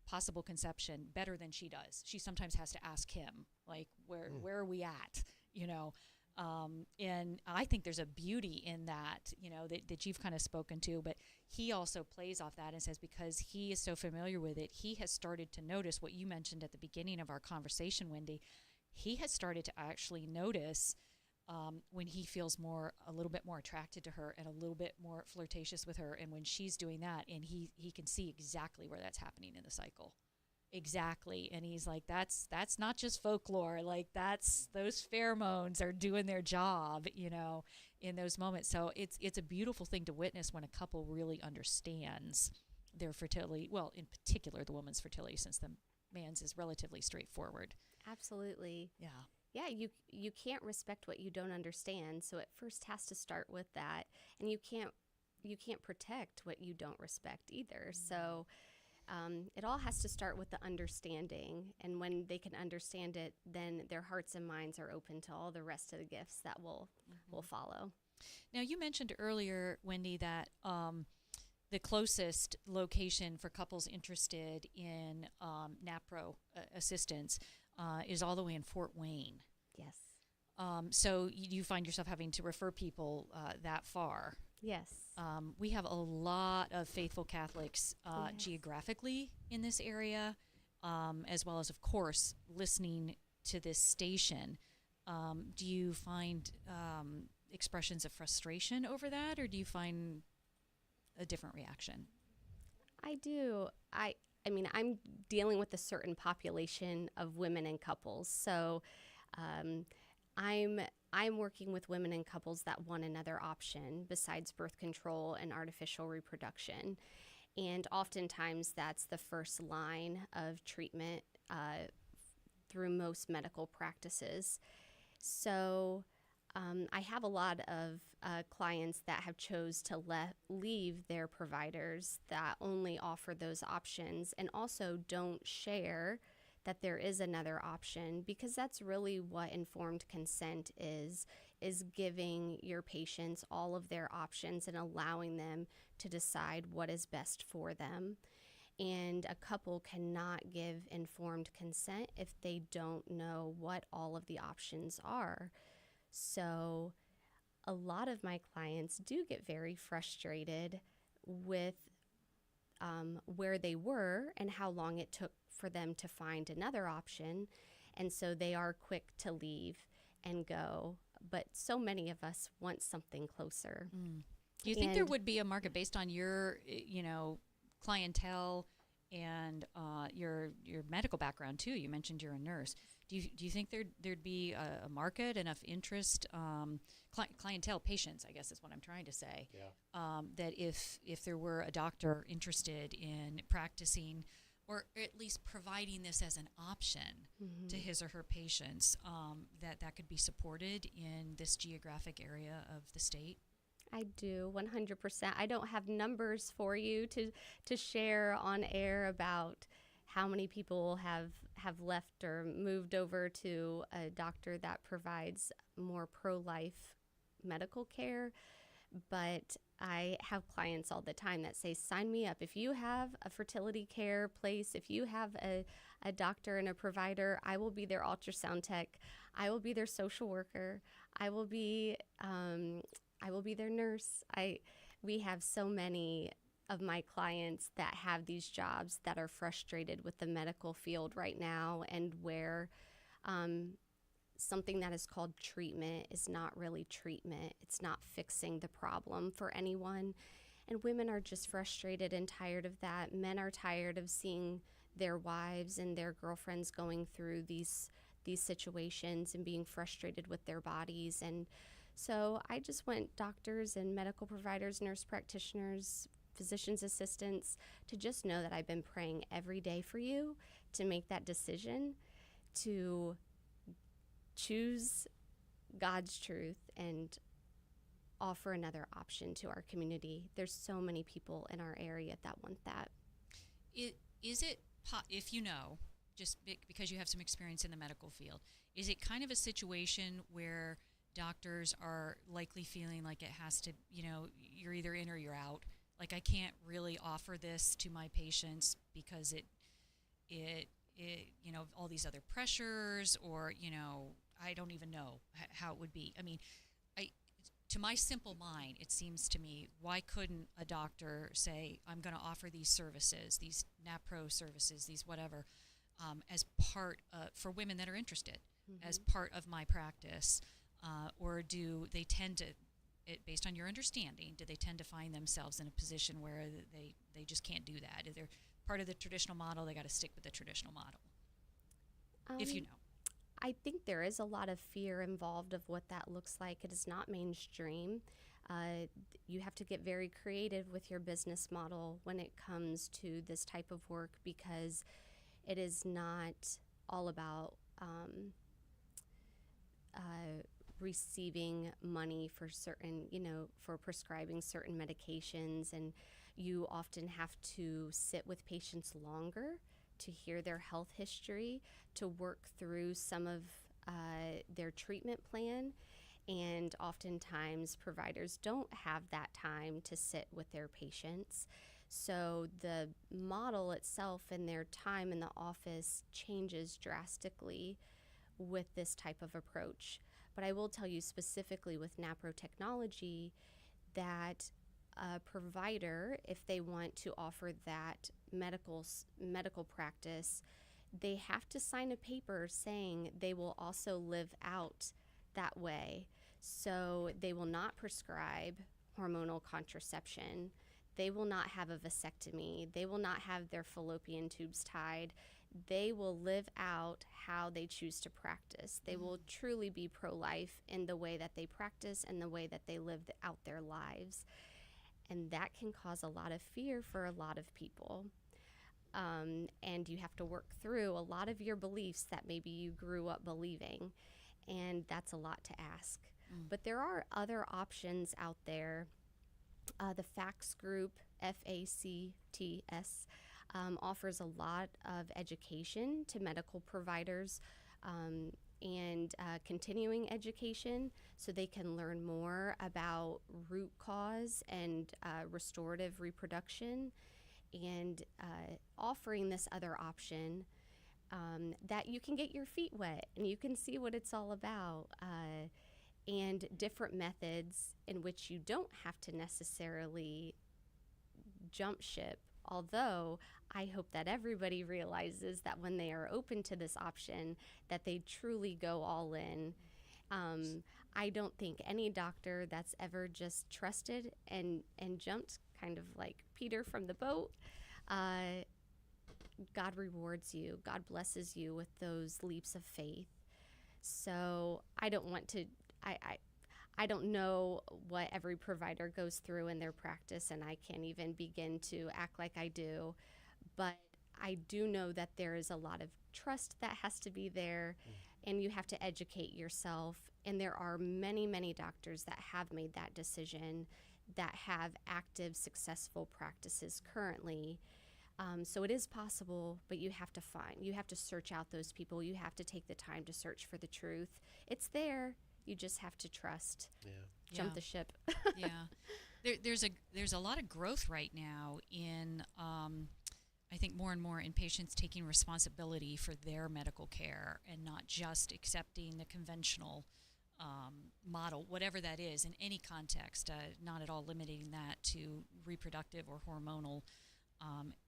possible conception better than she does. She sometimes has to ask him, like, where are we at, and I think there's a beauty in that, that you've kind of spoken to, but he also plays off that and says, because he is so familiar with it, he has started to notice what you mentioned at the beginning of our conversation, Wendy. He has started to actually notice when he feels a little bit more attracted to her and a little bit more flirtatious with her, and when she's doing that, and he can see exactly where that's happening in the cycle. Exactly. And he's like, that's not just folklore. Like, those pheromones are doing their job, in those moments. So it's a beautiful thing to witness when a couple really understands their fertility. Well, in particular, the woman's fertility, since the man's is relatively straightforward. Absolutely. Yeah. Yeah, you can't respect what you don't understand. So it first has to start with that. And you can't protect what you don't respect either. Mm-hmm. So it all has to start with the understanding, and when they can understand it, then their hearts and minds are open to all the rest of the gifts that will follow. Now, you mentioned earlier, Wendy, that the closest location for couples interested in NAPRO assistance is all the way in Fort Wayne. Yes. So you find yourself having to refer people that far. Yes. We have a lot of faithful Catholics geographically in this area, as well as, of course, listening to this station. Do you find expressions of frustration over that, or do you find a different reaction? I do. I mean, I'm dealing with a certain population of women and couples, so I'm working with women and couples that want another option besides birth control and artificial reproduction. And oftentimes that's the first line of treatment through most medical practices. So I have a lot of clients that have chose to leave their providers that only offer those options and also don't share that there is another option, because that's really what informed consent is giving your patients all of their options and allowing them to decide what is best for them. And a couple cannot give informed consent if they don't know what all of the options are. So a lot of my clients do get very frustrated with where they were and how long it took for them to find another option. And so they are quick to leave and go. But so many of us want something closer. Mm. Do you think there would be a market based on your, clientele and your medical background too? You mentioned you're a nurse. Do you think there'd be a market, enough interest, clientele, patients, I guess is what I'm trying to say, that if there were a doctor interested in practicing or at least providing this as an option to his or her patients, that could be supported in this geographic area of the state? I do, 100%. I don't have numbers for you to share on air about how many people have left or moved over to a doctor that provides more pro-life medical care. But I have clients all the time that say, sign me up. If you have a fertility care place, if you have a doctor and a provider, I will be their ultrasound tech. I will be their social worker. I will be their nurse. We have so many of my clients that have these jobs that are frustrated with the medical field right now, and where something that is called treatment is not really treatment. It's not fixing the problem for anyone. And women are just frustrated and tired of that. Men are tired of seeing their wives and their girlfriends going through these situations and being frustrated with their bodies. And so I just want doctors and medical providers, nurse practitioners, physician's assistants to just know that I've been praying every day for you to make that decision, to choose God's truth and offer another option to our community. There's so many people in our area that want that. Is it, if you know, just because you have some experience in the medical field, is it kind of a situation where doctors are likely feeling like it has to, you're either in or you're out? Like, I can't really offer this to my patients because it all these other pressures, or, I don't even know how it would be. I mean, to my simple mind, it seems to me, why couldn't a doctor say, I'm going to offer these services, these NAPRO services, these whatever, as part for women that are interested, as part of my practice? Or do they tend to, based on your understanding, do they tend to find themselves in a position where they just can't do that? If they're part of the traditional model, they got to stick with the traditional model, if you know. I think there is a lot of fear involved of what that looks like. It is not mainstream. You have to get very creative with your business model when it comes to this type of work, because it is not all about receiving money for certain, for prescribing certain medications. And you often have to sit with patients longer to hear their health history, to work through some of their treatment plan. And oftentimes providers don't have that time to sit with their patients. So the model itself and their time in the office changes drastically with this type of approach. But I will tell you specifically with NAPRO technology that a provider, if they want to offer that medical practice, they have to sign a paper saying they will also live out that way. So they will not prescribe hormonal contraception. They will not have a vasectomy. They will not have their fallopian tubes tied. They will live out how they choose to practice. They will truly be pro-life in the way that they practice and the way that they live out their lives. And that can cause a lot of fear for a lot of people. And you have to work through a lot of your beliefs that maybe you grew up believing. And that's a lot to ask. But there are other options out there. The FACTS group, FACTS, offers a lot of education to medical providers and continuing education, so they can learn more about root cause and restorative reproduction, and offering this other option that you can get your feet wet and you can see what it's all about, and different methods in which you don't have to necessarily jump ship. Although I hope that everybody realizes that when they are open to this option, that they truly go all in. I don't think any doctor that's ever just trusted and jumped, kind of like Peter from the boat, God rewards you. God blesses you with those leaps of faith. So I don't want to, I don't know what every provider goes through in their practice, and I can't even begin to act like I do. But I do know that there is a lot of trust that has to be there, and you have to educate yourself. And there are many, many doctors that have made that decision, that have active, successful practices currently. So it is possible, but you have to search out those people. You have to take the time to search for the truth. It's there. You just have to trust. Jump the ship. There's a lot of growth right now in I think more and more in patients taking responsibility for their medical care and not just accepting the conventional model, whatever that is, in any context, not at all limiting that to reproductive or hormonal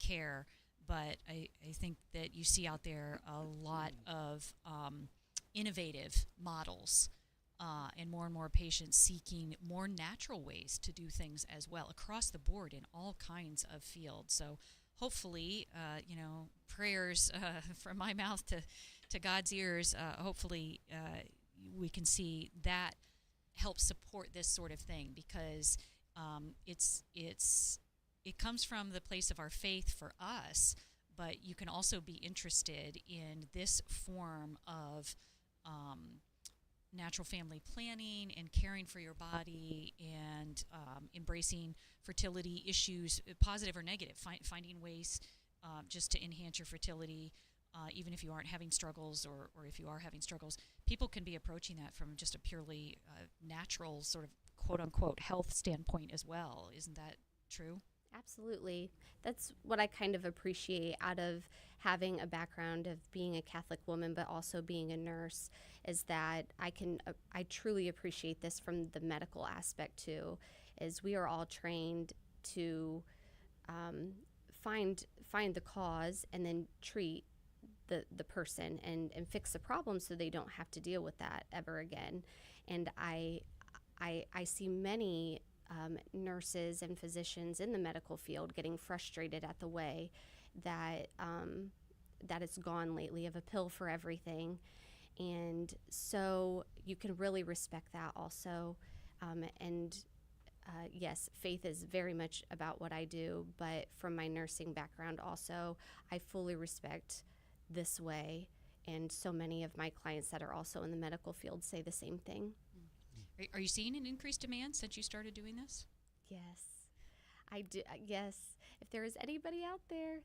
care. But I think that you see out there a lot of innovative models and more patients seeking more natural ways to do things as well across the board in all kinds of fields. So hopefully, prayers from my mouth to God's ears, hopefully we can see that help support this sort of thing, because it comes from the place of our faith for us, but you can also be interested in this form of natural family planning and caring for your body, and embracing fertility issues, positive or negative, finding ways just to enhance your fertility, even if you aren't having struggles, or if you are having struggles. People can be approaching that from just a purely natural sort of quote-unquote health standpoint as well. Isn't that true? Absolutely. That's what I kind of appreciate out of having a background of being a Catholic woman, but also being a nurse, is that I truly appreciate this from the medical aspect too, is we are all trained to find the cause and then treat the person and fix the problem so they don't have to deal with that ever again. And I see many nurses and physicians in the medical field getting frustrated at the way that it's gone lately, of a pill for everything. And so you can really respect that also. Yes, faith is very much about what I do, but from my nursing background also, I fully respect this way. And so many of my clients that are also in the medical field say the same thing. Are you seeing an increased demand since you started doing this? Yes, I do. Yes, if there is anybody out there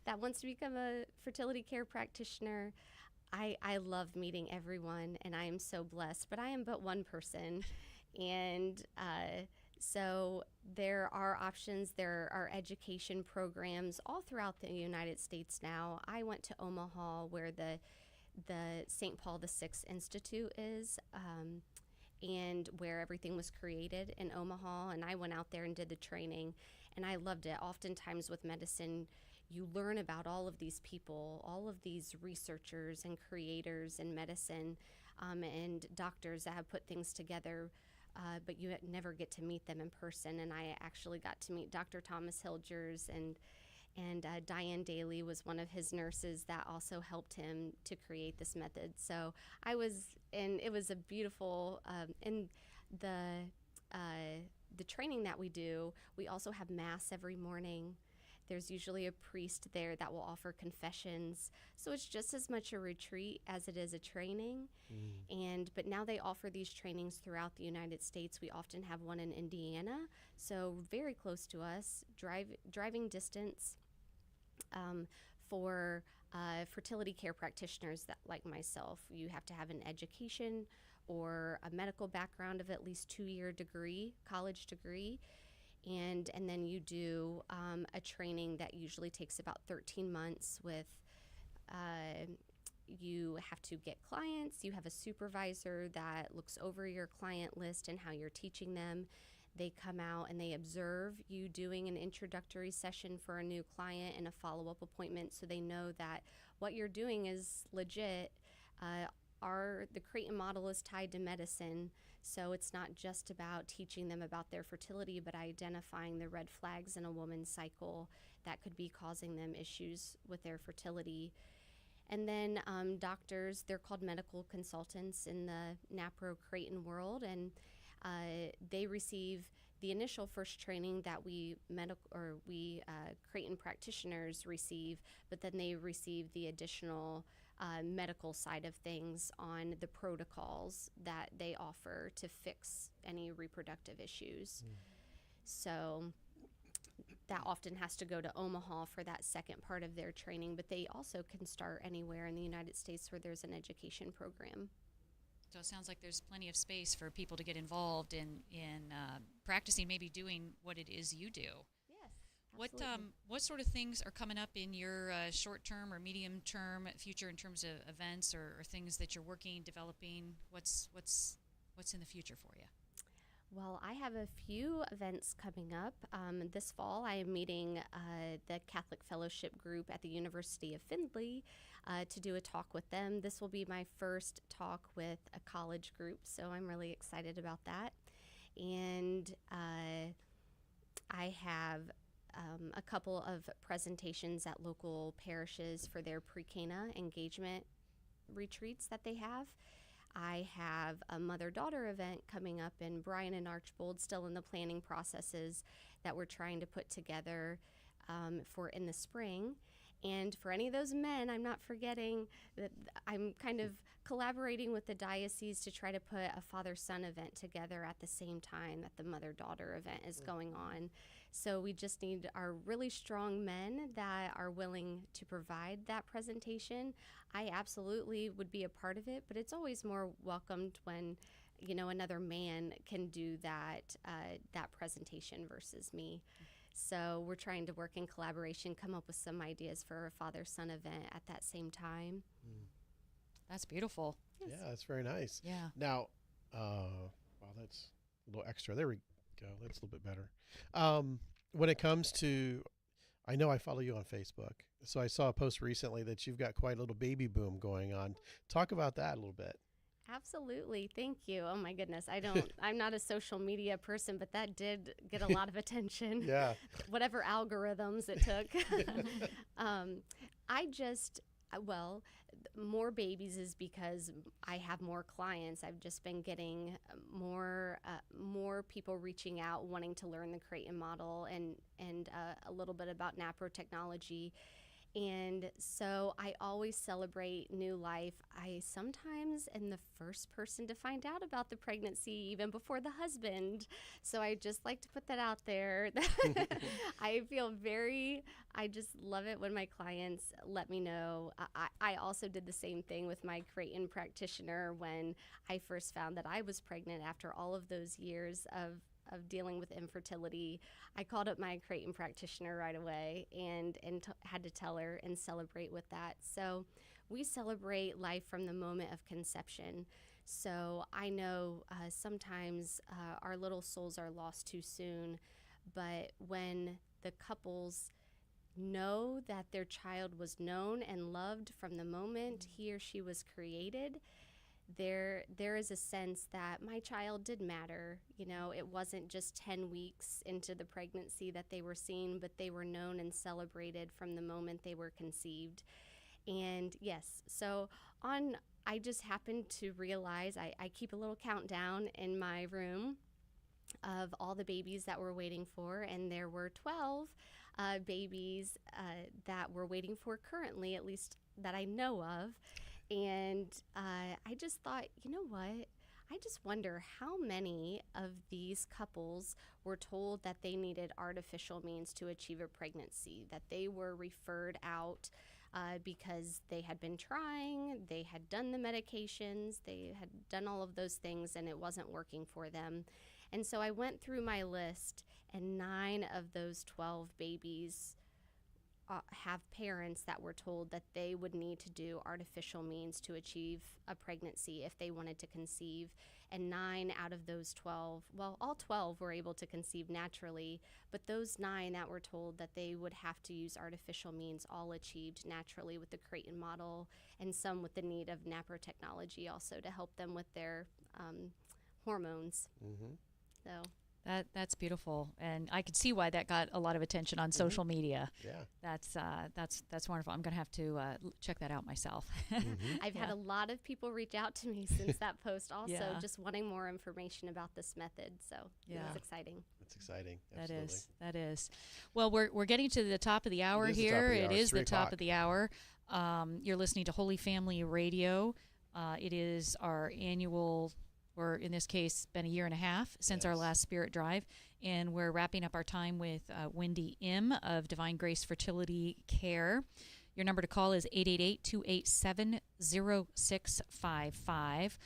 that wants to become a fertility care practitioner, I love meeting everyone, and I am so blessed. But I am but one person, and so there are options. There are education programs all throughout the United States now. I went to Omaha, where the St. Paul VI Institute is. And where everything was created in Omaha, and I went out there and did the training, and I loved it. Oftentimes with medicine, you learn about all of these people, all of these researchers and creators in medicine, and doctors that have put things together, but you never get to meet them in person. And I actually got to meet Dr. Thomas Hilgers, and Diane Daly was one of his nurses that also helped him to create this method. So it was a beautiful, in the training that we do, we also have Mass every morning. There's usually a priest there that will offer confessions. So it's just as much a retreat as it is a training. But now they offer these trainings throughout the United States. We often have one in Indiana, so very close to us, driving distance. For fertility care practitioners that, like myself, you have to have an education or a medical background of at least 2-year degree, college degree, and then you do a training that usually takes about 13 months with you have to get clients, you have a supervisor that looks over your client list and how you're teaching them. They come out and they observe you doing an introductory session for a new client and a follow-up appointment, so they know that what you're doing is legit. The Creighton model is tied to medicine, so it's not just about teaching them about their fertility, but identifying the red flags in a woman's cycle that could be causing them issues with their fertility. And then doctors, they're called medical consultants in the NAPRO Creighton world, and they receive the initial first training that we Creighton practitioners receive, but then they receive the additional medical side of things on the protocols that they offer to fix any reproductive issues. So that often has to go to Omaha for that second part of their training, but they also can start anywhere in the United States where there's an education program. So it sounds like there's plenty of space for people to get involved in practicing, maybe doing what it is you do. Yes, absolutely. What sort of things are coming up in your short-term or medium-term future in terms of events or things that you're developing? What's in the future for you? Well, I have a few events coming up. This fall, I am meeting the Catholic Fellowship Group at the University of Findlay to do a talk with them. This will be my first talk with a college group, so I'm really excited about that. And I have a couple of presentations at local parishes for their pre-Cana engagement retreats that they have. I have a mother-daughter event coming up in Bryan and Archbold, still in the planning processes that we're trying to put together for in the spring. And for any of those men, I'm not forgetting that I'm kind of collaborating with the diocese to try to put a father-son event together at the same time that the mother-daughter event is going on. So we just need our really strong men that are willing to provide that presentation. I absolutely would be a part of it, but it's always more welcomed when, you know, another man can do that presentation versus me. So we're trying to work in collaboration, come up with some ideas for a father-son event at that same time. That's beautiful. Yes. Yeah, that's very nice. Yeah. Now, wow, that's a little extra. There we go. That's a little bit better. When it comes to, I know I follow you on Facebook, so I saw a post recently that you've got quite a little baby boom going on. Talk about that a little bit. Absolutely. Thank you. Oh my goodness. I'm not a social media person, but that did get a lot of attention. Yeah. Whatever algorithms it took. More babies is because I have more clients. I've just been getting more people reaching out, wanting to learn the Creighton model and a little bit about NAPRO technology. And so I always celebrate new life. I sometimes am the first person to find out about the pregnancy even before the husband. So I just like to put that out there. I just love it when my clients let me know. I also did the same thing with my Creighton practitioner when I first found that I was pregnant after all of those years of dealing with infertility. I called up my Creighton practitioner right away and had to tell her and celebrate with that. So we celebrate life from the moment of conception. So I know sometimes our little souls are lost too soon, but when the couples know that their child was known and loved from the moment he or she was created, there is a sense that my child did matter. You know, it wasn't just 10 weeks into the pregnancy that they were seen, but they were known and celebrated from the moment they were conceived. And yes, so I just happened to realize I keep a little countdown in my room of all the babies that we're waiting for, and there were 12 babies that we're waiting for currently, at least that I know of. And I just thought, you know what? I just wonder how many of these couples were told that they needed artificial means to achieve a pregnancy, that they were referred out because they had been trying, they had done the medications, they had done all of those things, and it wasn't working for them. And so I went through my list, and 9 of those 12 babies have parents that were told that they would need to do artificial means to achieve a pregnancy if they wanted to conceive. And 9 out of those 12, well, all 12 were able to conceive naturally, but those 9 that were told that they would have to use artificial means all achieved naturally with the Creighton model, and some with the need of NAPRO technology also to help them with their hormones. Mm-hmm. So That's beautiful, and I could see why that got a lot of attention on social media. Yeah. That's wonderful. I'm gonna have to check that out myself. I've had a lot of people reach out to me since that post also, Yeah. just wanting more information about this method. So it Yeah. was exciting. That's exciting. That Absolutely. is. That is. Well, we're getting to the top of the hour It is the top here. of the It hour. is It's the 3 top o'clock. of the hour. You're listening to Holy Family Radio. It is our annual, or in this case, been a year and a half since our Yes. last Spirit Drive, and we're wrapping up our time with Wendy M. of Divine Grace Fertility Care. Your number to call is 888-287-0655.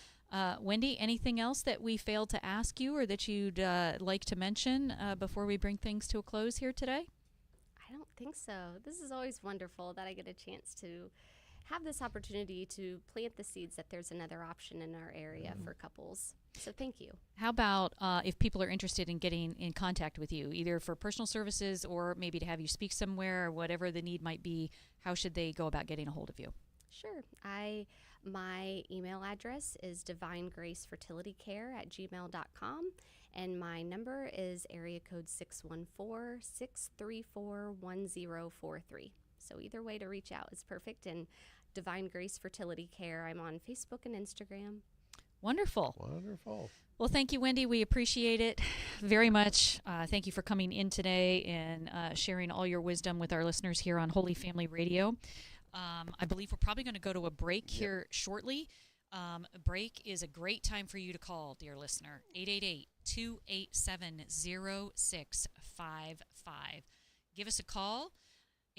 Wendy, anything else that we failed to ask you or that you'd like to mention before we bring things to a close here today? I don't think so. This is always wonderful that I get a chance to have this opportunity to plant the seeds that there's another option in our area for couples. So thank you. How about if people are interested in getting in contact with you, either for personal services or maybe to have you speak somewhere or whatever the need might be, how should they go about getting a hold of you? Sure. My email address is divinegracefertilitycare@gmail.com, and my number is area code 614-634-1043. So either way to reach out is perfect. And Divine Grace Fertility Care, I'm on Facebook and Instagram. Wonderful. Wonderful. Well, thank you, Wendy. We appreciate it very much. Thank you for coming in today and sharing all your wisdom with our listeners here on Holy Family Radio. I believe we're probably going to go to a break here shortly. A break is a great time for you to call, dear listener. 888-287-0655. Give us a call.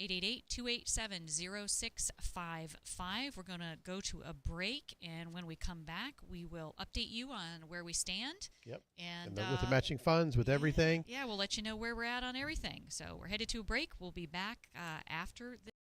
888-287-0655. We're going to go to a break, and when we come back, we will update you on where we stand. Yep. And with the matching funds, with everything. Yeah, we'll let you know where we're at on everything. So we're headed to a break. We'll be back after this.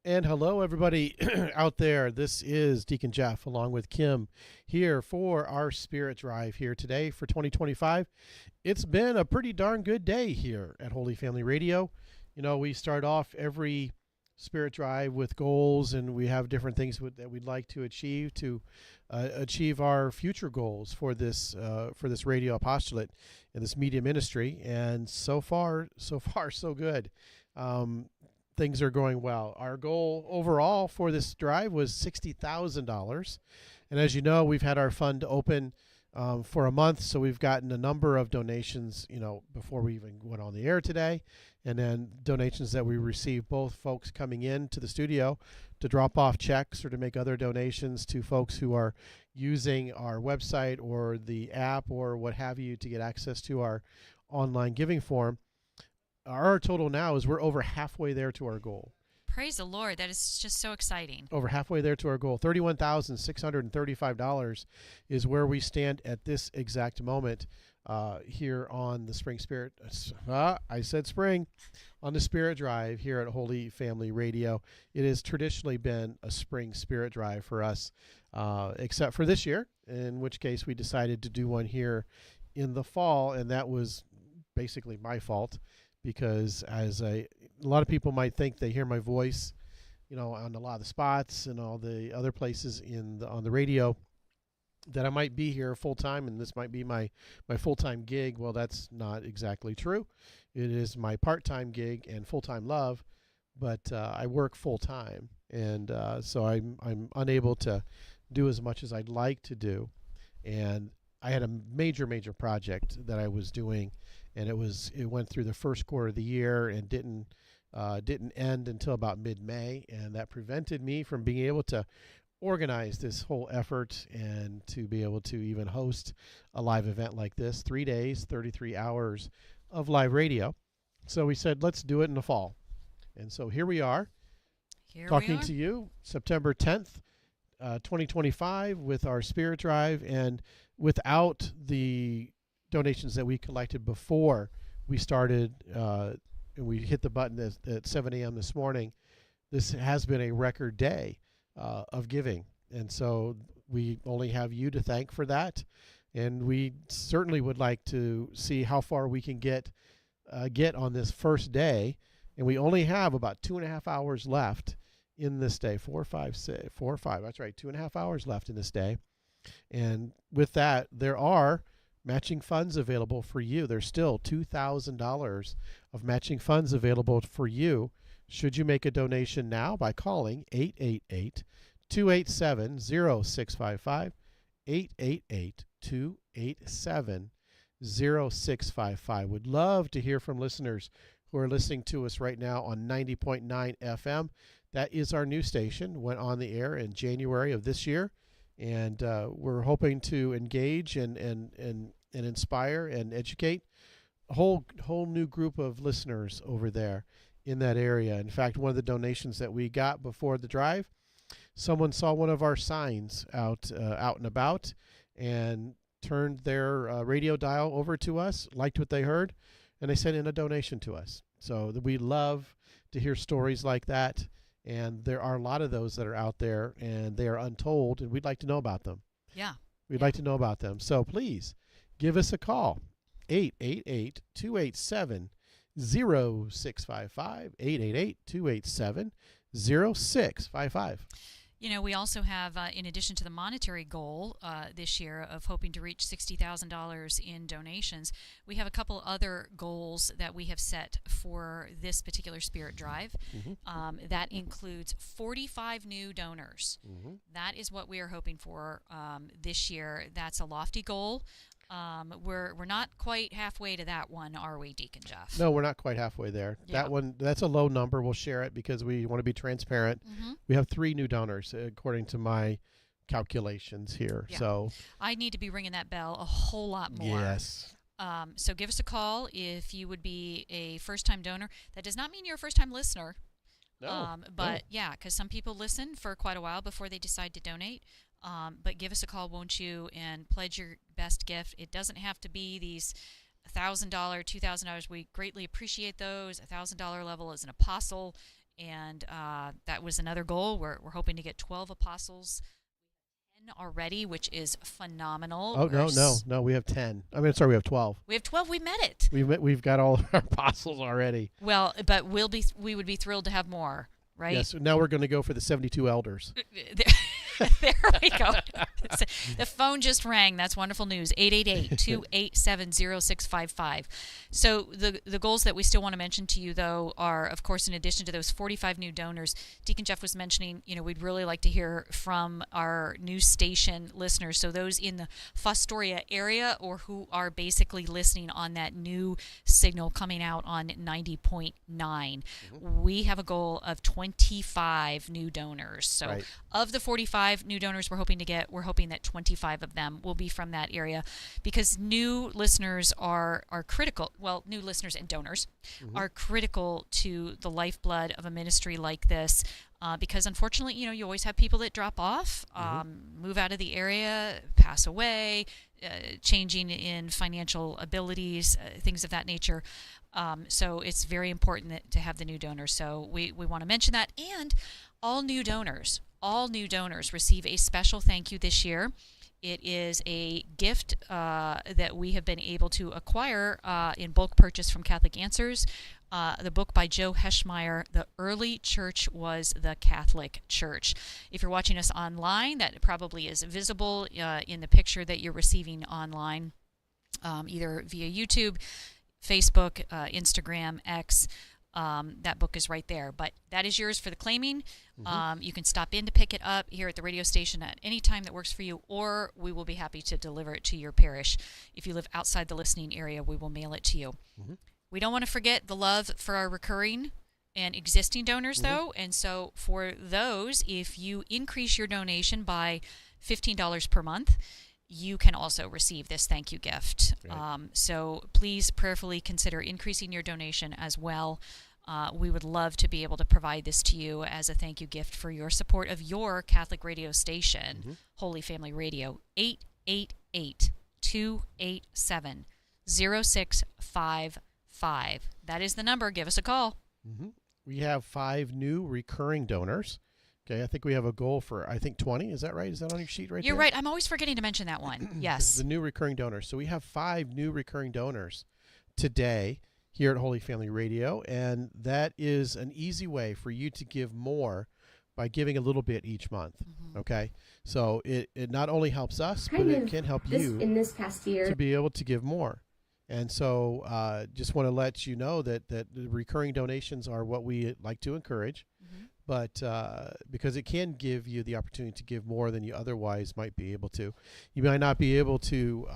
And hello, everybody out there. This is Deacon Jeff along with Kim here for our Spirit Drive here today for 2025. It's been a pretty darn good day here at Holy Family Radio. You know, we start off every Spirit Drive with goals, and we have different things that we'd like to achieve our future goals for this radio apostolate and this media ministry. And so far, so good. Things are going well. Our goal overall for this drive was $60,000. And as you know, we've had our fund open for a month, so we've gotten a number of donations, before we even went on the air today. And then donations that we received, both folks coming in to the studio to drop off checks or to make other donations to folks who are using our website or the app or what have you to get access to our online giving form. Our total now is we're over halfway there to our goal. Praise the Lord. That is just so exciting. Over halfway there to our goal. $31,635 is where we stand at this exact moment here on the Spring Spirit. I said spring. On the Spirit Drive here at Holy Family Radio. It has traditionally been a Spring Spirit Drive for us, except for this year, in which case we decided to do one here in the fall, and that was basically my fault. Because as a lot of people might think they hear my voice, on a lot of the spots and all the other places on the radio, that I might be here full time and this might be my full-time gig. Well, that's not exactly true. It is my part-time gig and full-time love, but I work full-time, and so I'm unable to do as much as I'd like to do. And I had a major project that I was doing. And it went through the first quarter of the year and didn't end until about mid-May, and that prevented me from being able to organize this whole effort and to be able to even host a live event like this, 3 days, 33 hours of live radio. So we said, let's do it in the fall. And so here we are, talking to you September 10th, 2025 with our Spirit Drive, and without the donations that we collected before we started and we hit the button at 7 a.m. this morning. This has been a record day of giving, and so we only have you to thank for that, and we certainly would like to see how far we can get on this first day, and we only have about 2.5 hours left in this day. 4, 5, 6, 4, 5, that's right, 2.5 hours left in this day. And with that, there are matching funds available for you. There's still $2,000 of matching funds available for you should you make a donation now by calling 888-287-0655, 888-287-0655. Would love to hear from listeners who are listening to us right now on 90.9 FM. That is our new station. Went on the air in January of this year. And we're hoping to engage and inspire and educate a whole new group of listeners over there in that area. In fact, one of the donations that we got before the drive, someone saw one of our signs out and about and turned their radio dial over to us, liked what they heard, and they sent in a donation to us. So we love to hear stories like that. And there are a lot of those that are out there, and they are untold, and we'd like to know about them. Yeah. We'd like to know about them. So please give us a call, 888-287-0655, 888-287-0655. We also have, in addition to the monetary goal this year of hoping to reach $60,000 in donations, we have a couple other goals that we have set for this particular Spirit Drive. Mm-hmm. That includes 45 new donors. Mm-hmm. That is what we are hoping for this year. That's a lofty goal. We're not quite halfway to that one, are we, Deacon Jeff? No, we're not quite halfway there. Yeah. That one, that's a low number. We'll share it because we want to be transparent. Mm-hmm. We have 3 new donors, according to my calculations here. Yeah. So I need to be ringing that bell a whole lot more. yes. So give us a call if you would be a first-time donor. That does not mean you're a first-time listener. No. But yeah, because some people listen for quite a while before they decide to donate. But give us a call, won't you, and pledge your best gift. It doesn't have to be these $1,000, $2,000. We greatly appreciate those. $1,000 level is an apostle. And that was another goal. We're hoping to get 12 apostles already, which is phenomenal. Oh, no. We have 10. I mean, sorry, we have 12. We have 12. We met it. We've got all our apostles already. Well, but we would be thrilled to have more, right? Yes. Now we're going to go for the 72 elders. There we go. The phone just rang. That's wonderful news. 888-287-0655. So the goals that we still want to mention to you, though, are, of course, in addition to those 45 new donors, Deacon Jeff was mentioning, we'd really like to hear from our new station listeners. So those in the Fostoria area or who are basically listening on that new signal coming out on 90.9. We have a goal of 25 new donors. So Right. of the 45 new donors we're hoping that 25 of them will be from that area, because new listeners are critical. Well, new listeners and donors are critical to the lifeblood of a ministry like this, because unfortunately, you always have people that drop off, move out of the area, pass away, changing in financial abilities, things of that nature. So it's very important to have the new donors. So we want to mention that. And all new donors receive a special thank you this year. It is a gift that we have been able to acquire in bulk purchase from Catholic Answers. The book by Joe Heschmeyer, The Early Church Was the Catholic Church. If you're watching us online, that probably is visible in the picture that you're receiving online, either via YouTube, Facebook, Instagram, X. That book is right there, but that is yours for the claiming. You can stop in to pick it up here at the radio station at any time that works for you, or we will be happy to deliver it to your parish. If you live outside the listening area, we will mail it to you. We don't want to forget the love for our recurring and existing donors, though, and so for those, if you increase your donation by $15 per month, you can also receive this thank you gift. Right. So please prayerfully consider increasing your donation as well. We would love to be able to provide this to you as a thank you gift for your support of your Catholic radio station, Holy Family Radio. 888-287-0655. That is the number. Give us a call. We have 5 new recurring donors. Okay, I think we have a goal for, 20. Is that right? Is that on your sheet right You're there? right. I'm always forgetting to mention that one. Yes. The new recurring donors. So we have 5 new recurring donors today here at Holy Family Radio, and that is an easy way for you to give more by giving a little bit each month. Okay, so it not only helps us, but it can help you in this past year to be able to give more. And so just want to let you know that the recurring donations are what we like to encourage. But because it can give you the opportunity to give more than you otherwise might be able to. You might not be able to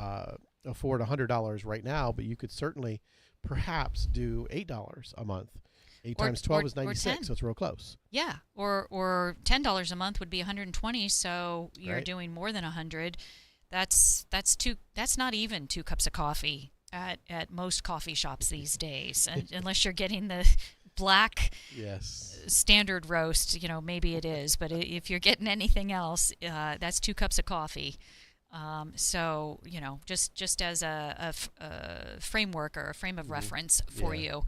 afford $100 right now, but you could certainly perhaps do $8 a month. 8 times 12 is 96, so it's real close. Yeah, or $10 a month would be 120, so you're Right. doing more than 100. That's not even 2 cups of coffee at most coffee shops these days, unless you're getting the black Yes. standard roast, maybe it is, but if you're getting anything else, that's 2 cups of coffee. So, just as a framework or a frame of reference for you,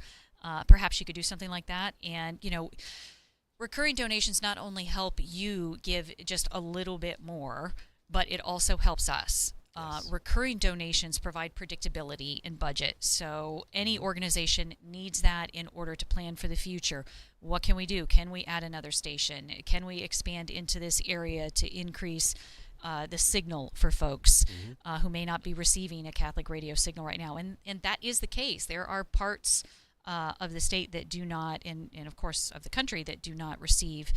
perhaps you could do something like that. And, recurring donations not only help you give just a little bit more, but it also helps us. Yes. Recurring donations provide predictability in budget. So any organization needs that in order to plan for the future. What can we do? Can we add another station? Can we expand into this area to increase the signal for folks who may not be receiving a Catholic radio signal right now? And that is the case. There are parts of the state that do not, and of course of the country, that do not receive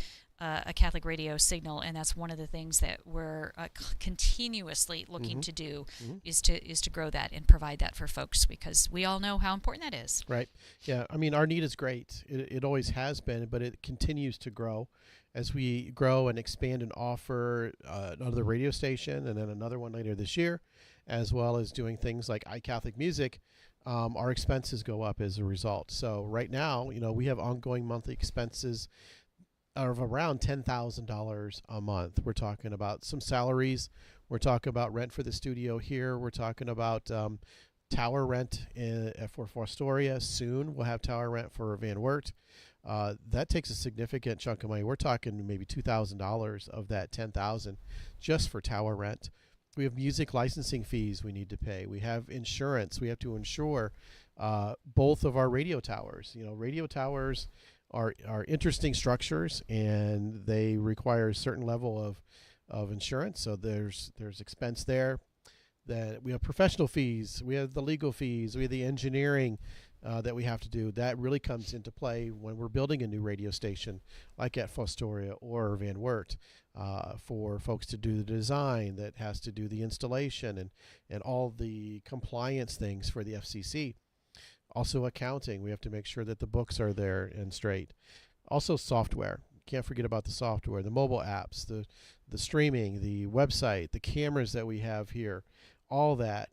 a Catholic radio signal, and that's one of the things that we're continuously looking to do is to grow that and provide that for folks, because we all know how important that is. Right. Yeah. I mean, our need is great. It always has been, but it continues to grow as we grow and expand and offer another radio station and then another one later this year, as well as doing things like iCatholic Music. Our expenses go up as a result. So right now, we have ongoing monthly expenses of around $10,000 a month. We're talking about some salaries. We're talking about rent for the studio here. We're talking about tower rent for Fostoria. Soon we'll have tower rent for Van Wert. that takes a significant chunk of money. We're talking maybe $2,000 of that 10,000 just for tower rent. We have music licensing fees we need to pay. We have insurance. We have to insure both of our radio towers. You know, radio towers are interesting structures, and they require a certain level of insurance. So there's expense there. That we have professional fees, we have the legal fees, we have the engineering that we have to do. That really comes into play when we're building a new radio station, like at Fostoria or Van Wert, for folks to do the design that has to do the installation and all the compliance things for the FCC. Also accounting, we have to make sure that the books are there and straight. Also software. Can't forget about the software, the mobile apps, the streaming, the website, the cameras that we have here. All that,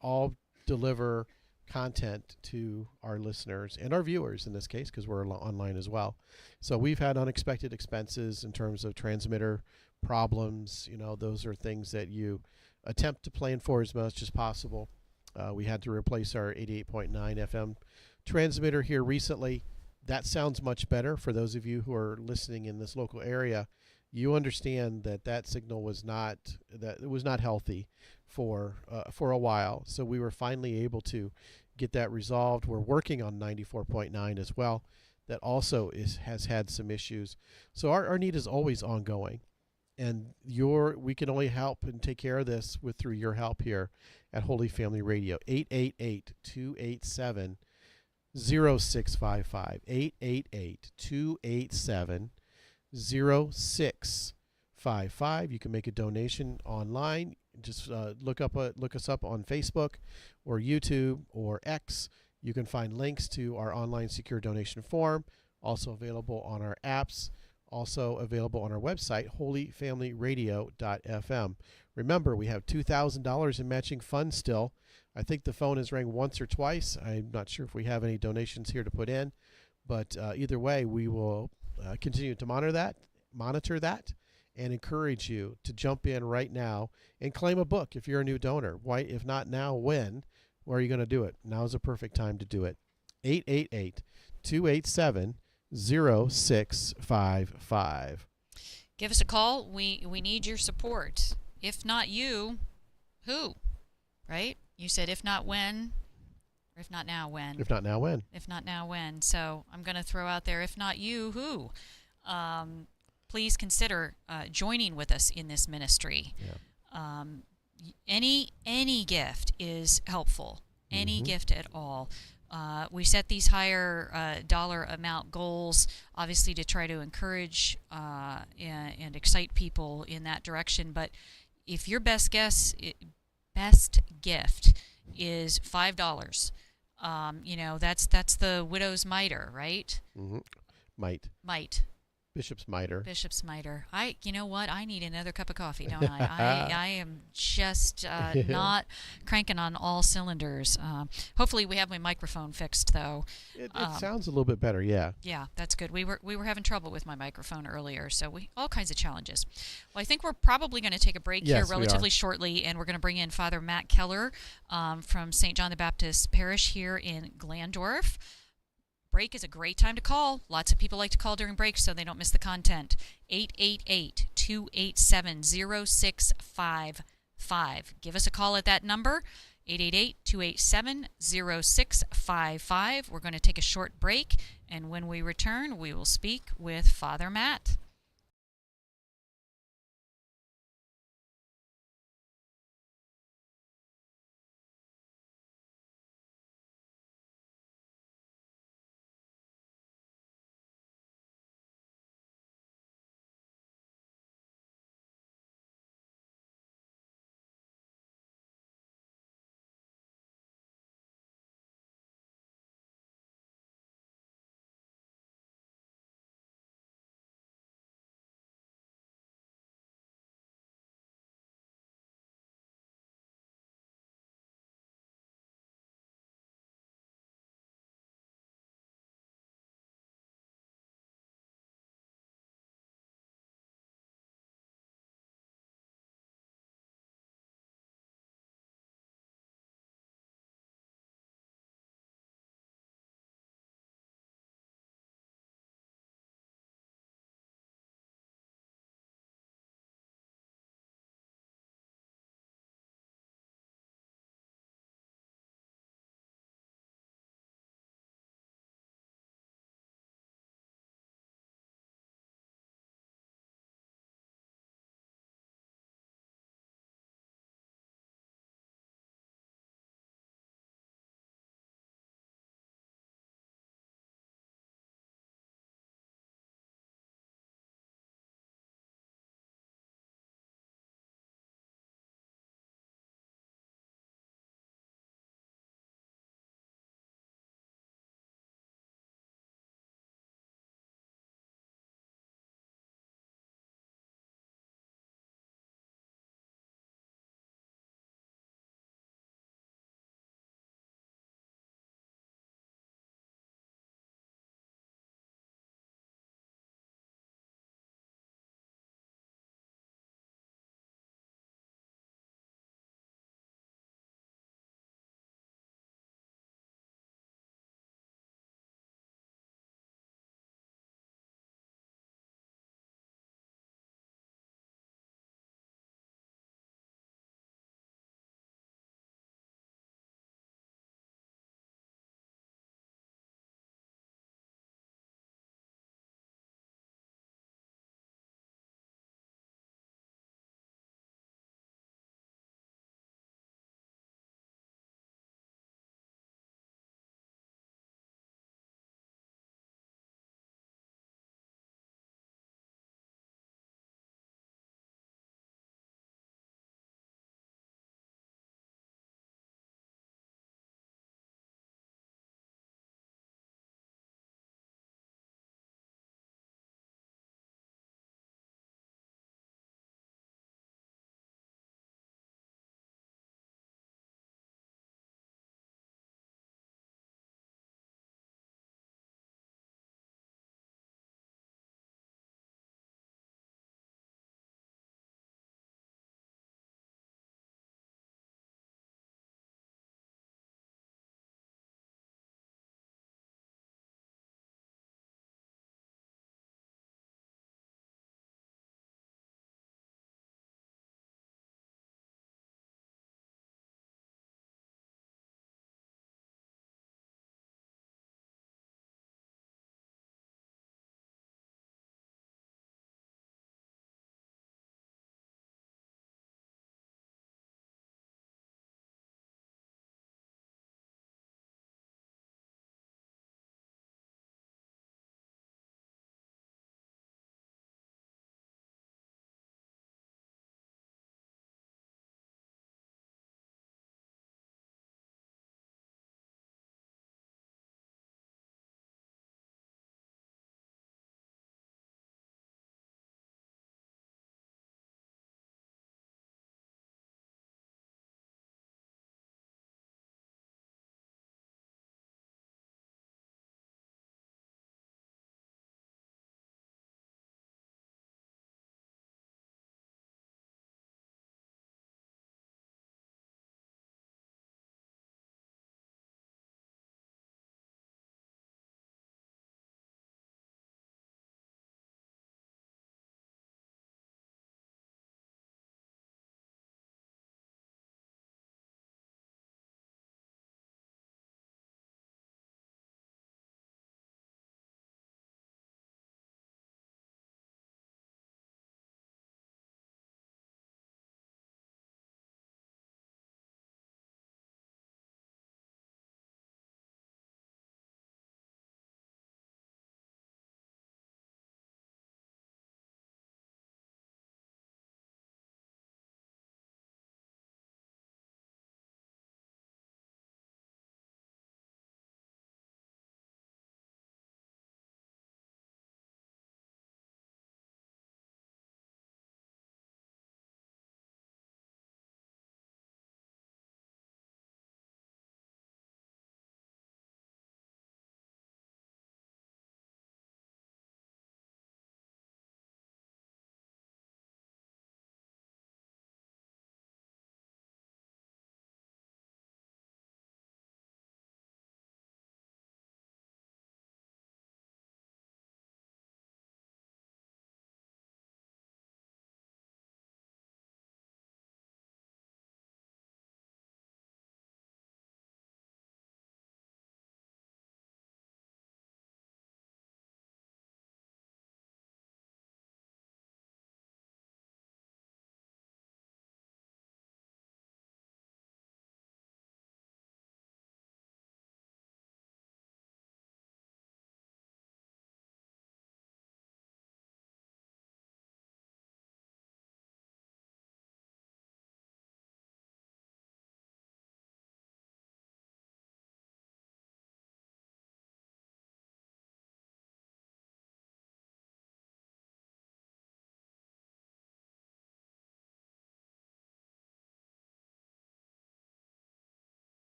all deliver content to our listeners and our viewers in this case, because we're online as well. So we've had unexpected expenses in terms of transmitter problems. You know, those are things that you attempt to plan for as much as possible. We had to replace our 88.9 FM transmitter here recently. That sounds much better for those of you who are listening in this local area. You understand that signal was not healthy for a while. So we were finally able to get that resolved. We're working on 94.9 as well. That also has had some issues. So our need is always ongoing, and we can only help and take care of this through your help here at Holy Family Radio. 888-287-0655. 888-287-0655. You can make a donation online. Just look us up on Facebook or YouTube or X. You can find links to our online secure donation form, also available on our apps, also available on our website, holyfamilyradio.fm. Remember, we have $2,000 in matching funds still. I think the phone has rang once or twice. I'm not sure if we have any donations here to put in, but either way, we will continue to monitor that, and encourage you to jump in right now and claim a book if you're a new donor. Why, if not now, when? Where are you going to do it? Now is a perfect time to do it. 888-287-0655. Give us a call. We need your support. If not you, who? Right? You said if not when, or if not now, when? If not now, when? If not now, when? So I'm going to throw out there, if not you, who? Please consider joining with us in this ministry. Yeah. Any gift is helpful. Any gift at all. We set these higher dollar amount goals, obviously, to try to encourage and excite people in that direction. But if your best gift is $5, that's the widow's miter, right? Mm-hmm. Might. Bishop's miter. You know what? I need another cup of coffee, don't I? I am just not cranking on all cylinders. Hopefully, we have my microphone fixed, though. It sounds a little bit better, yeah. Yeah, that's good. We were having trouble with my microphone earlier, so all kinds of challenges. Well, I think we're probably going to take a break here relatively shortly, and we're going to bring in Father Matt Keller from St. John the Baptist Parish here in Glandorf. Break is a great time to call. Lots of people like to call during breaks so they don't miss the content. 888-287-0655. Give us a call at that number, 888-287-0655. We're going to take a short break, and when we return, we will speak with Father Matt.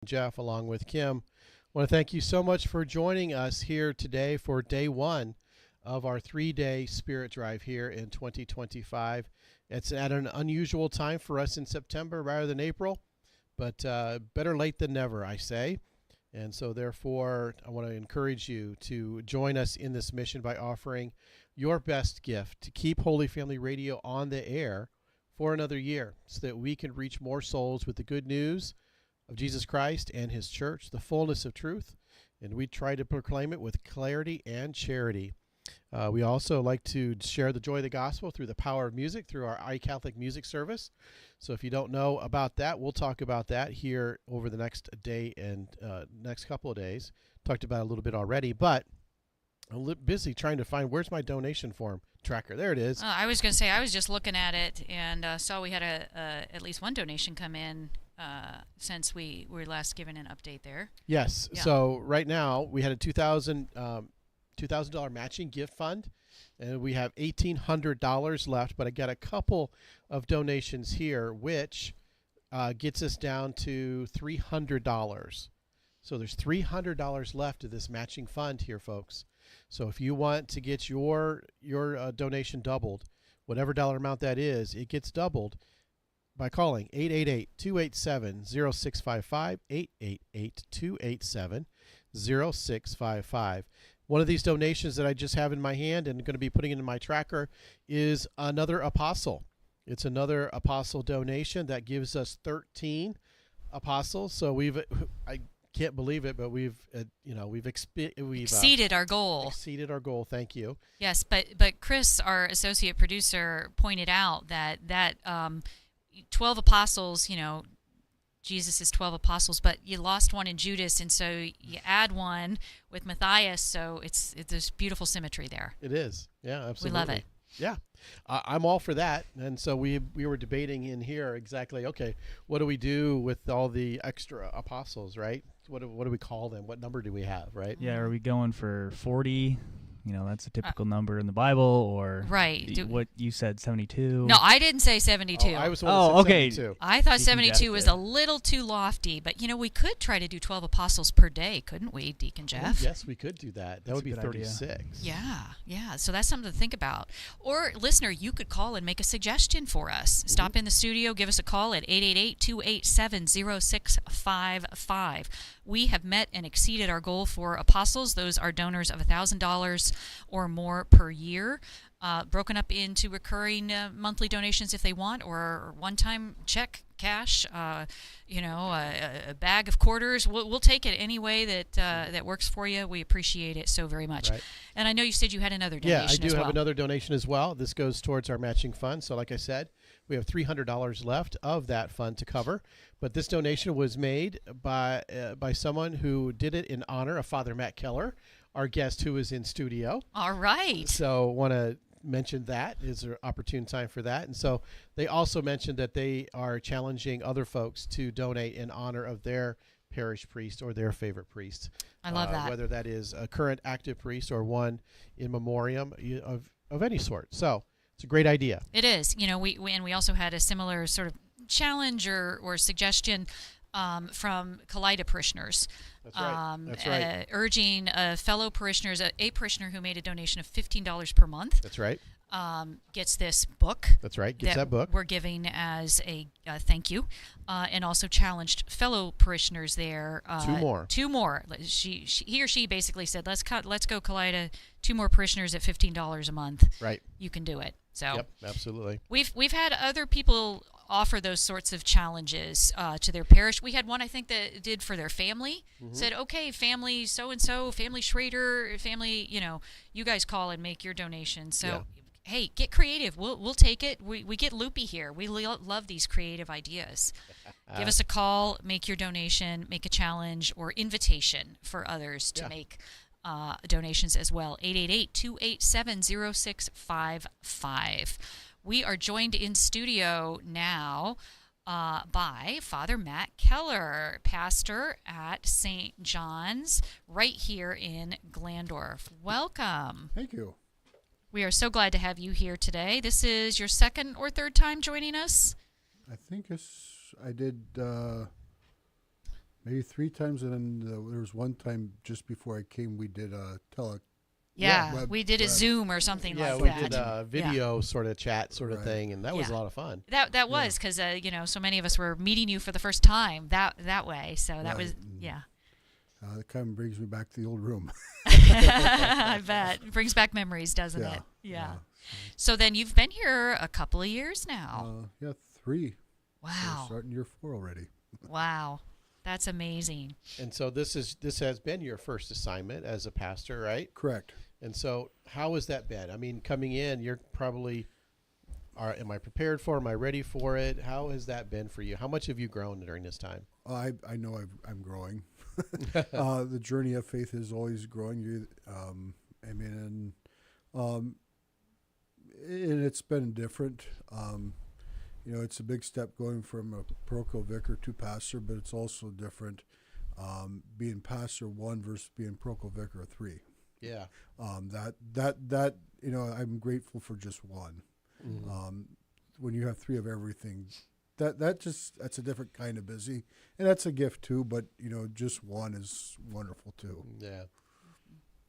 Jeff, along with Kim. I want to thank you so much for joining us here today for day one of our 3-day Spirit Drive here in 2025. It's at an unusual time for us in September rather than April, but better late than never, I say. And so therefore, I want to encourage you to join us in this mission by offering your best gift to keep Holy Family Radio on the air for another year so that we can reach more souls with the good news of Jesus Christ and his church, the fullness of truth, and we try to proclaim it with clarity and charity. We also like to share the joy of the gospel through the power of music, through our iCatholic music service. So if you don't know about that, we'll talk about that here over the next day and next couple of days. Talked about it a little bit already, but I'm busy trying to find where's my donation form tracker. There it is. I was going to say, I was just looking at it and saw we had at least one donation come in since we were last given an update there. Yes. Yeah. So right now we had a $2,000 matching gift fund, and we have $1,800 left. But I got a couple of donations here, which gets us down to $300. So there's $300 left of this matching fund here, folks. So if you want to get your donation doubled, whatever dollar amount that is, it gets doubled by calling 888-287-0655, 888-287-0655. One of these donations that I just have in my hand and going to be putting into my tracker is another apostle. It's another apostle donation that gives us 13 apostles. So I can't believe it, but we've exceeded our goal. Exceeded our goal. Thank you. Yes, but Chris, our associate producer, pointed out that 12 apostles, Jesus is 12 apostles, but you lost one in Judas, and so you add one with Matthias, so it's this beautiful symmetry there. It is. Yeah, absolutely. We love it. Yeah. I'm all for that. And so we were debating in here exactly, okay, what do we do with all the extra apostles, right? What do we call them? What number do we have, right? Yeah, are we going for 40? That's a typical number in the Bible, or right. What you said, 72? No, I didn't say 72. Oh, I was the one that said okay. 72. I thought Deacon 72 Jeff was did. a little too lofty, but we could try to do 12 apostles per day, couldn't we, Deacon Jeff? Oh, yes, we could do that. That That's would be a good idea. 36. Yeah. So that's something to think about. Or, listener, you could call and make a suggestion for us. Stop in the studio, give us a call at 888-287-0655. We have met and exceeded our goal for apostles. Those are donors of $1,000 or more per year, broken up into recurring monthly donations if they want, or one-time check, cash, a bag of quarters. We'll take it any way that works for you. We appreciate it so very much. Right. And I know you said you had another donation Yeah, I do as have well. another donation as well. This goes towards our matching fund. So like I said, we have $300 left of that fund to cover. But this donation was made by someone who did it in honor of Father Matt Keller, our guest who is in studio. All right. So want to mention that is an opportune time for that. And so they also mentioned that they are challenging other folks to donate in honor of their parish priest or their favorite priest. I love that. Whether that is a current active priest or one in memoriam of any sort. So it's a great idea. It is. We also had a similar sort of challenge or suggestion from Kaleida parishioners. That's right. That's right. Urging fellow parishioners, a parishioner who made a donation of $15 per month. That's right. Gets this book. That's right. Gets that book. We're giving as a thank you, and also challenged fellow parishioners there. Two more. He or she basically said, let's go, Kaleida. 2 more parishioners at $15 a month. Right. You can do it. So. Yep. Absolutely. We've had other people offer those sorts of challenges to their parish. We had one, I think, that did for their family. Said, okay, family so-and-so, family Schrader, family, you guys call and make your donation. So, hey, get creative. We'll take it. We get loopy here. We love these creative ideas. Give us a call, make your donation, make a challenge or invitation for others to make donations as well. 888-287-0655. We are joined in studio now by Father Matt Keller, pastor at St. John's right here in Glandorf. Welcome. Thank you. We are so glad to have you here today. This is your second or third time joining us? I think I did maybe 3 times, and then there was one time just before I came, we did a Yeah, web- we did a web. Zoom or something Yeah, like we that. did a video sort of chat sort of Right. thing, and that was a Yeah. lot of fun. That was because so many of us were meeting you for the first time that way. So that Right. was Mm. yeah. That kind of brings me back to the old room. I bet it brings back memories, doesn't Yeah, it? Yeah. yeah. So then you've been here a couple of years now. Yeah, 3. We're Wow. starting year 4 already. Wow. That's amazing. And so this has been your first assignment as a pastor, right? Correct. And so how has that been? I mean, coming in, you're probably, am I prepared for? Am I ready for it? How has that been for you? How much have you grown during this time? I know I'm growing. The journey of faith is always growing. And it's been different. It's a big step going from a parochial vicar to pastor, but it's also different being pastor 1 versus being parochial vicar 3. Yeah. I'm grateful for just 1. Mhm. When you have 3 of everything, that's a different kind of busy, and that's a gift too. But just 1 is wonderful too. Yeah.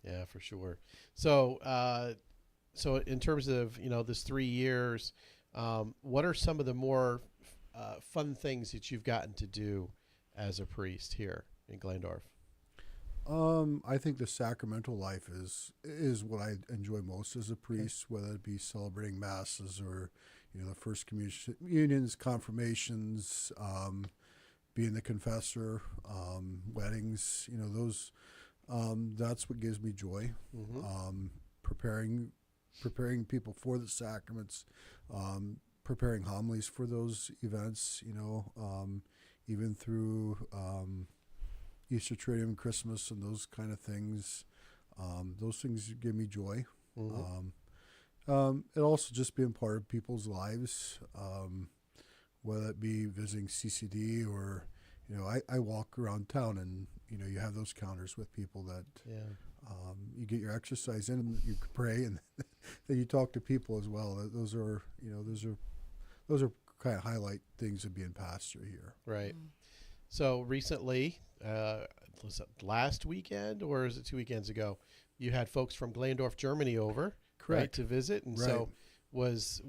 Yeah, for sure. So, so in terms of, this 3 years, what are some of the more fun things that you've gotten to do as a priest here in Glandorf? I think the sacramental life is what I enjoy most as a priest, whether it be celebrating masses or the first communions, confirmations, being the confessor, weddings. Those. That's what gives me joy. Mm-hmm. Preparing people for the sacraments, preparing homilies for those events. Even through Easter Triduum, Christmas, and those kind of things. Those things give me joy. Mm-hmm. It also just being part of people's lives, whether it be visiting CCD or, I walk around town and, you have those counters with people that Yeah. you get your exercise in and you pray and then you talk to people as well. Those are kind of highlight things of being pastor here. Right. So recently, was it last weekend or is it 2 weekends ago? You had folks from Glandorf, Germany over, right, Correct. to visit, and Right. so was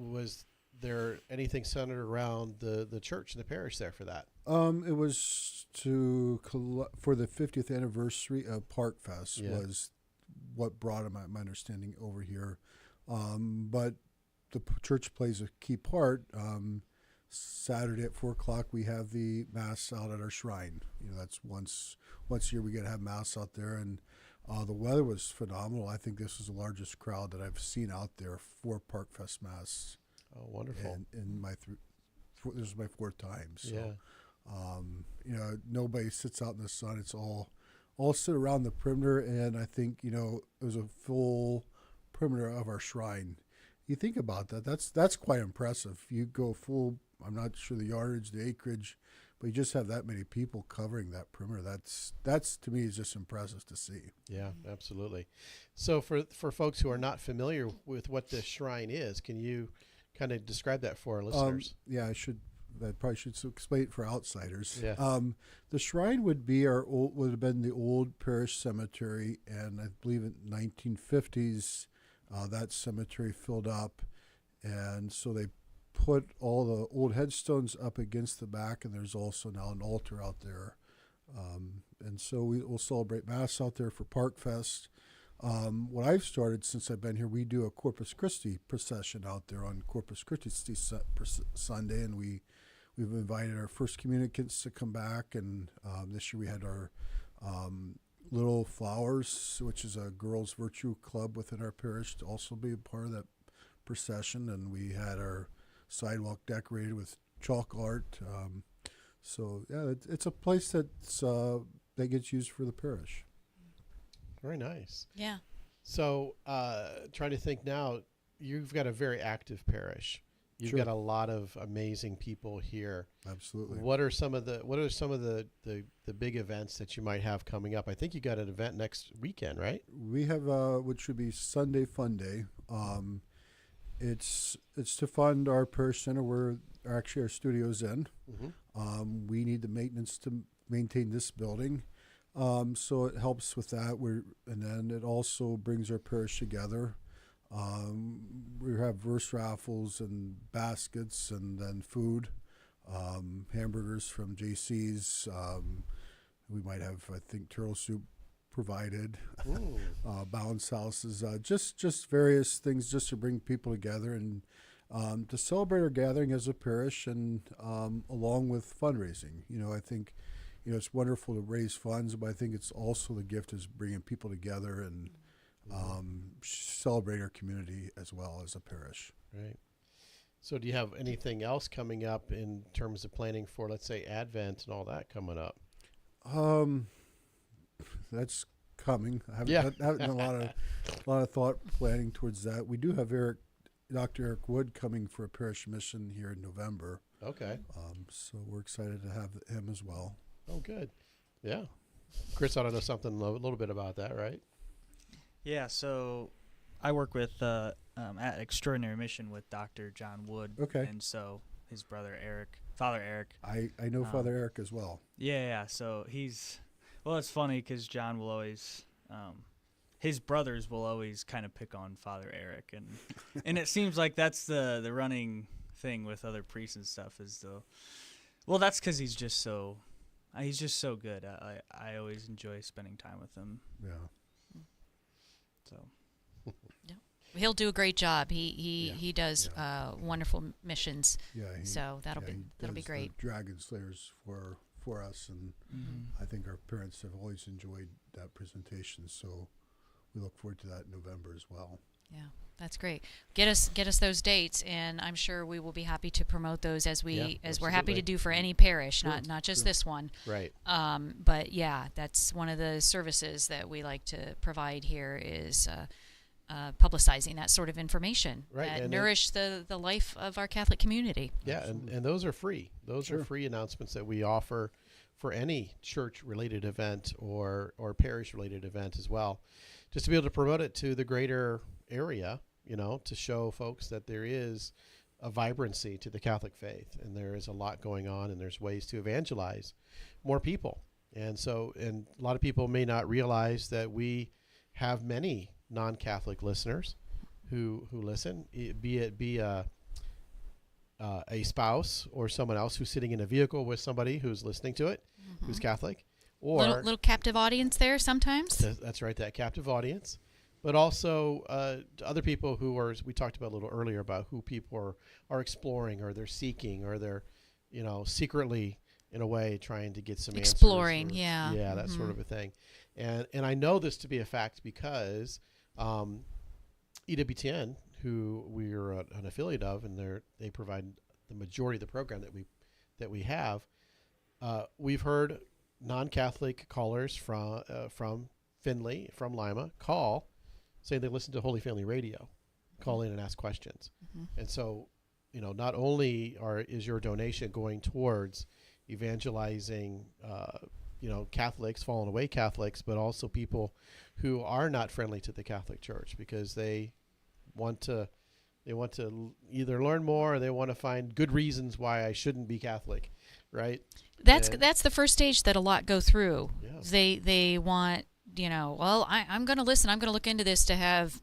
there anything centered around the church and the parish there for that? It was for the 50th anniversary of Park Fest Yeah. was what brought him, my understanding, over here. But the church plays a key part. Saturday at 4:00 we have the mass out at our shrine. That's once a year we get to have mass out there, and the weather was phenomenal. I think this was the largest crowd that I've seen out there for Park Fest mass. Oh, wonderful. And in my this is my 4th time. So. Yeah. Nobody sits out in the sun. It's all sit around the perimeter, and I think it was a full perimeter of our shrine. You think about that. That's quite impressive. You go full. I'm not sure the yardage, the acreage, but you just have that many people covering that perimeter. That's to me is just impressive to see. Yeah, absolutely. So for folks who are not familiar with what this shrine is, can you kind of describe that for our listeners? Yeah, I probably should explain it for outsiders. Yeah. The shrine would have been the old parish cemetery, and I believe in 1950s that cemetery filled up, and so they put all the old headstones up against the back, and there's also now an altar out there, and so we'll celebrate Mass out there for Park Fest. What I've started since I've been here, we do a Corpus Christi procession out there on Corpus Christi Sunday, and we've invited our first communicants to come back, and this year we had our Little Flowers, which is a girls' virtue club within our parish, to also be a part of that procession, and we had our sidewalk decorated with chalk art. So yeah, it's a place that gets used for the parish. Very nice. Yeah. So trying to think now, you've got a very active parish. You've Sure. got a lot of amazing people here. Absolutely. What are some of the big events that you might have coming up? I think you got an event next weekend, right? We have which would be Sunday Fun Day. It's to fund our parish center where are actually our studios in. Mm-hmm. We need the maintenance to maintain this building. So it helps with that. And then it also brings our parish together. We have verse raffles and baskets, and then food, hamburgers from JC's. We might have, I think, turtle soup provided, Ooh. bounce houses, just various things just to bring people together and to celebrate our gathering as a parish, and along with fundraising. I think, it's wonderful to raise funds, but I think it's also the gift is bringing people together and celebrate our community as well as a parish. Right. So do you have anything else coming up in terms of planning for, let's say, Advent and all that coming up? That's coming. I haven't, Yeah. haven't done a lot of thought planning towards that. We do have Dr. Eric Wood coming for a parish mission here in November. Okay. So we're excited to have him as well. Oh, good. Yeah. Chris ought to know something a little bit about that, right? Yeah, so I work with at Extraordinary Mission with Dr. John Wood. Okay. And so his brother Eric, Father Eric. I know Father Eric as well. Yeah. So it's funny because John will always, his brothers will always kind of pick on Father Eric, and it seems like that's the running thing with other priests and stuff that's because he's just so good. I always enjoy spending time with him. Yeah. So. He'll do a great job. He does wonderful missions. Yeah. So that'll he be does great. the Dragon Slayers for us, and I think our parents have always enjoyed that presentation. So we look forward to that in November as well. Yeah, that's great. Get us those dates, and I'm sure we will be happy to promote those as we're happy absolutely. to do for any parish, Sure, not just sure. this one. Right. But yeah, that's one of the services that we like to provide here is publicizing that sort of information Right, that and nourish the life of our Catholic community. Yeah, and those are free. Those are Sure. free announcements that we offer for any church-related event or parish-related event as well, just to be able to promote it to the greater area, to show folks that there is a vibrancy to the Catholic faith, and there is a lot going on, and there's ways to evangelize more people. And a lot of people may not realize that we have many non-Catholic listeners who listen, be a spouse or someone else who's sitting in a vehicle with somebody who's listening to it, who's Catholic, or little captive audience there sometimes. that's right, that captive audience, but also other people who we talked about a little earlier about who people are exploring, or they're seeking, or they're secretly in a way trying to get some Exploring, answers, yeah. that sort of a thing. And I know this to be a fact because EWTN, who we're an affiliate of, and they provide the majority of the program that we have, we've heard non-Catholic callers from Findlay, from Lima, call saying they listen to Holy Family Radio, call in and ask questions. And so, not only is your donation going towards evangelizing, Catholics, fallen away Catholics, but also people who are not friendly to the Catholic Church because they want to either learn more, or they want to find good reasons why I shouldn't be Catholic, right? That's the first stage that a lot go through. Yeah. They want, I'm going to listen. I'm going to look into this to have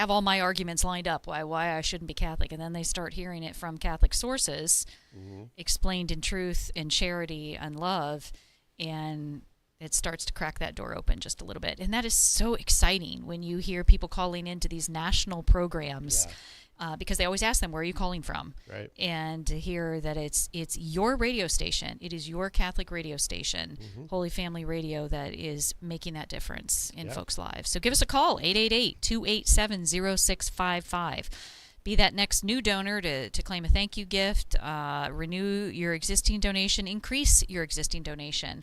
all my arguments lined up why I shouldn't be Catholic, and then they start hearing it from Catholic sources, explained in truth and charity and love, and it starts to crack that door open just a little bit. And that is so exciting when you hear people calling into these national programs. Because they always ask them, where are you calling from? Right. And to hear that it's your radio station, it is your Catholic radio station, Holy Family Radio, that is making that difference in folks' lives. So give us a call, 888-287-0655. Be that next new donor to claim a thank you gift, renew your existing donation, increase your existing donation.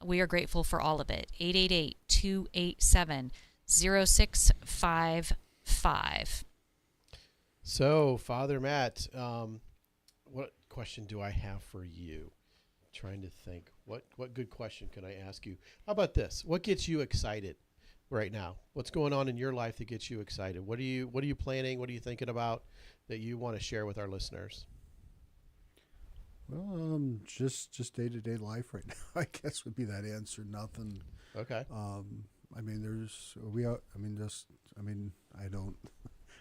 We are grateful for all of it. 888-287-0655. So, Father Matt, what question do I have for you? Trying to think, what good question can I ask you? How about this? What gets you excited right now? What's going on in your life that gets you excited? What are you planning? What are you thinking about that you want to share with our listeners? Well, just day-to-day life right now, I guess would be that answer. Nothing. Okay. I mean, I don't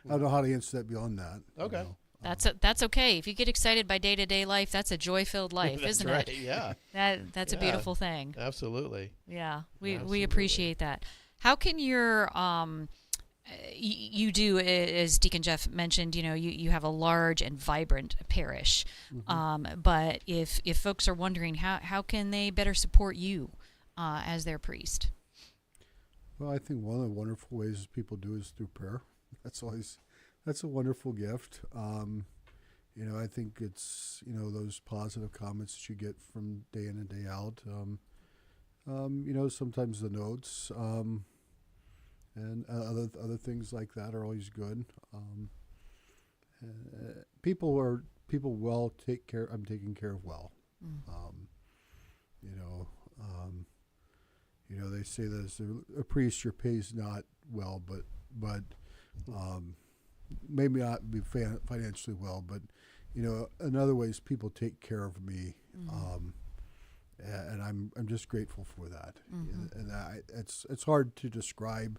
know how to answer that beyond that. Okay. That's okay. If you get excited by day-to-day life, that's a joy-filled life, That's isn't right. it? Yeah. That's a Yeah. beautiful thing. Absolutely. Yeah, we Absolutely. appreciate that. How can your you do, as Deacon Jeff mentioned, you have a large and vibrant parish. But if folks are wondering how can they better support you as their priest? Well, I think one of the wonderful ways people do is through prayer. That's a wonderful gift. I think it's, those positive comments that you get from day in and day out. Sometimes the notes, and other things like that are always good. People well take care. I'm taken care of well. They say that as a priest, your pay is not well, but maybe not be financially well, but in other ways, people take care of me, and I'm just grateful for that. And it's hard to describe,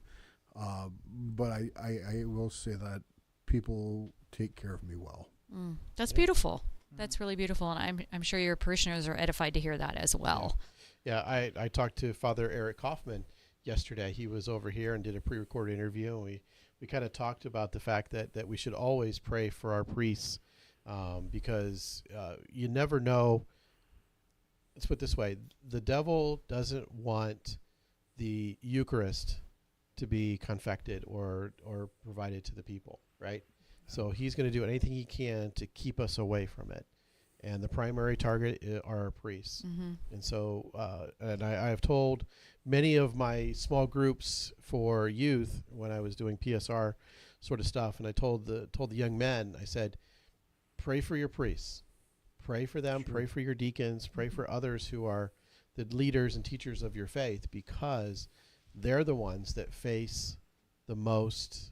but I will say that people take care of me well. That's beautiful. That's really beautiful, and I'm sure your parishioners are edified to hear that as well. Yeah, I talked to Father Eric Kaufman yesterday. He was over here and did a pre-recorded interview, and we kind of talked about the fact that we should always pray for our priests, because you never know. Let's put it this way: the devil doesn't want the Eucharist to be confected or provided to the people, right? So he's going to do anything he can to keep us away from it. And the primary target are our priests. And so, and I have told many of my small groups for youth when I was doing PSR sort of stuff, and I told the young men, I said, pray for your priests, pray for them, pray for your deacons, pray for others who are the leaders and teachers of your faith, because they're the ones that face the most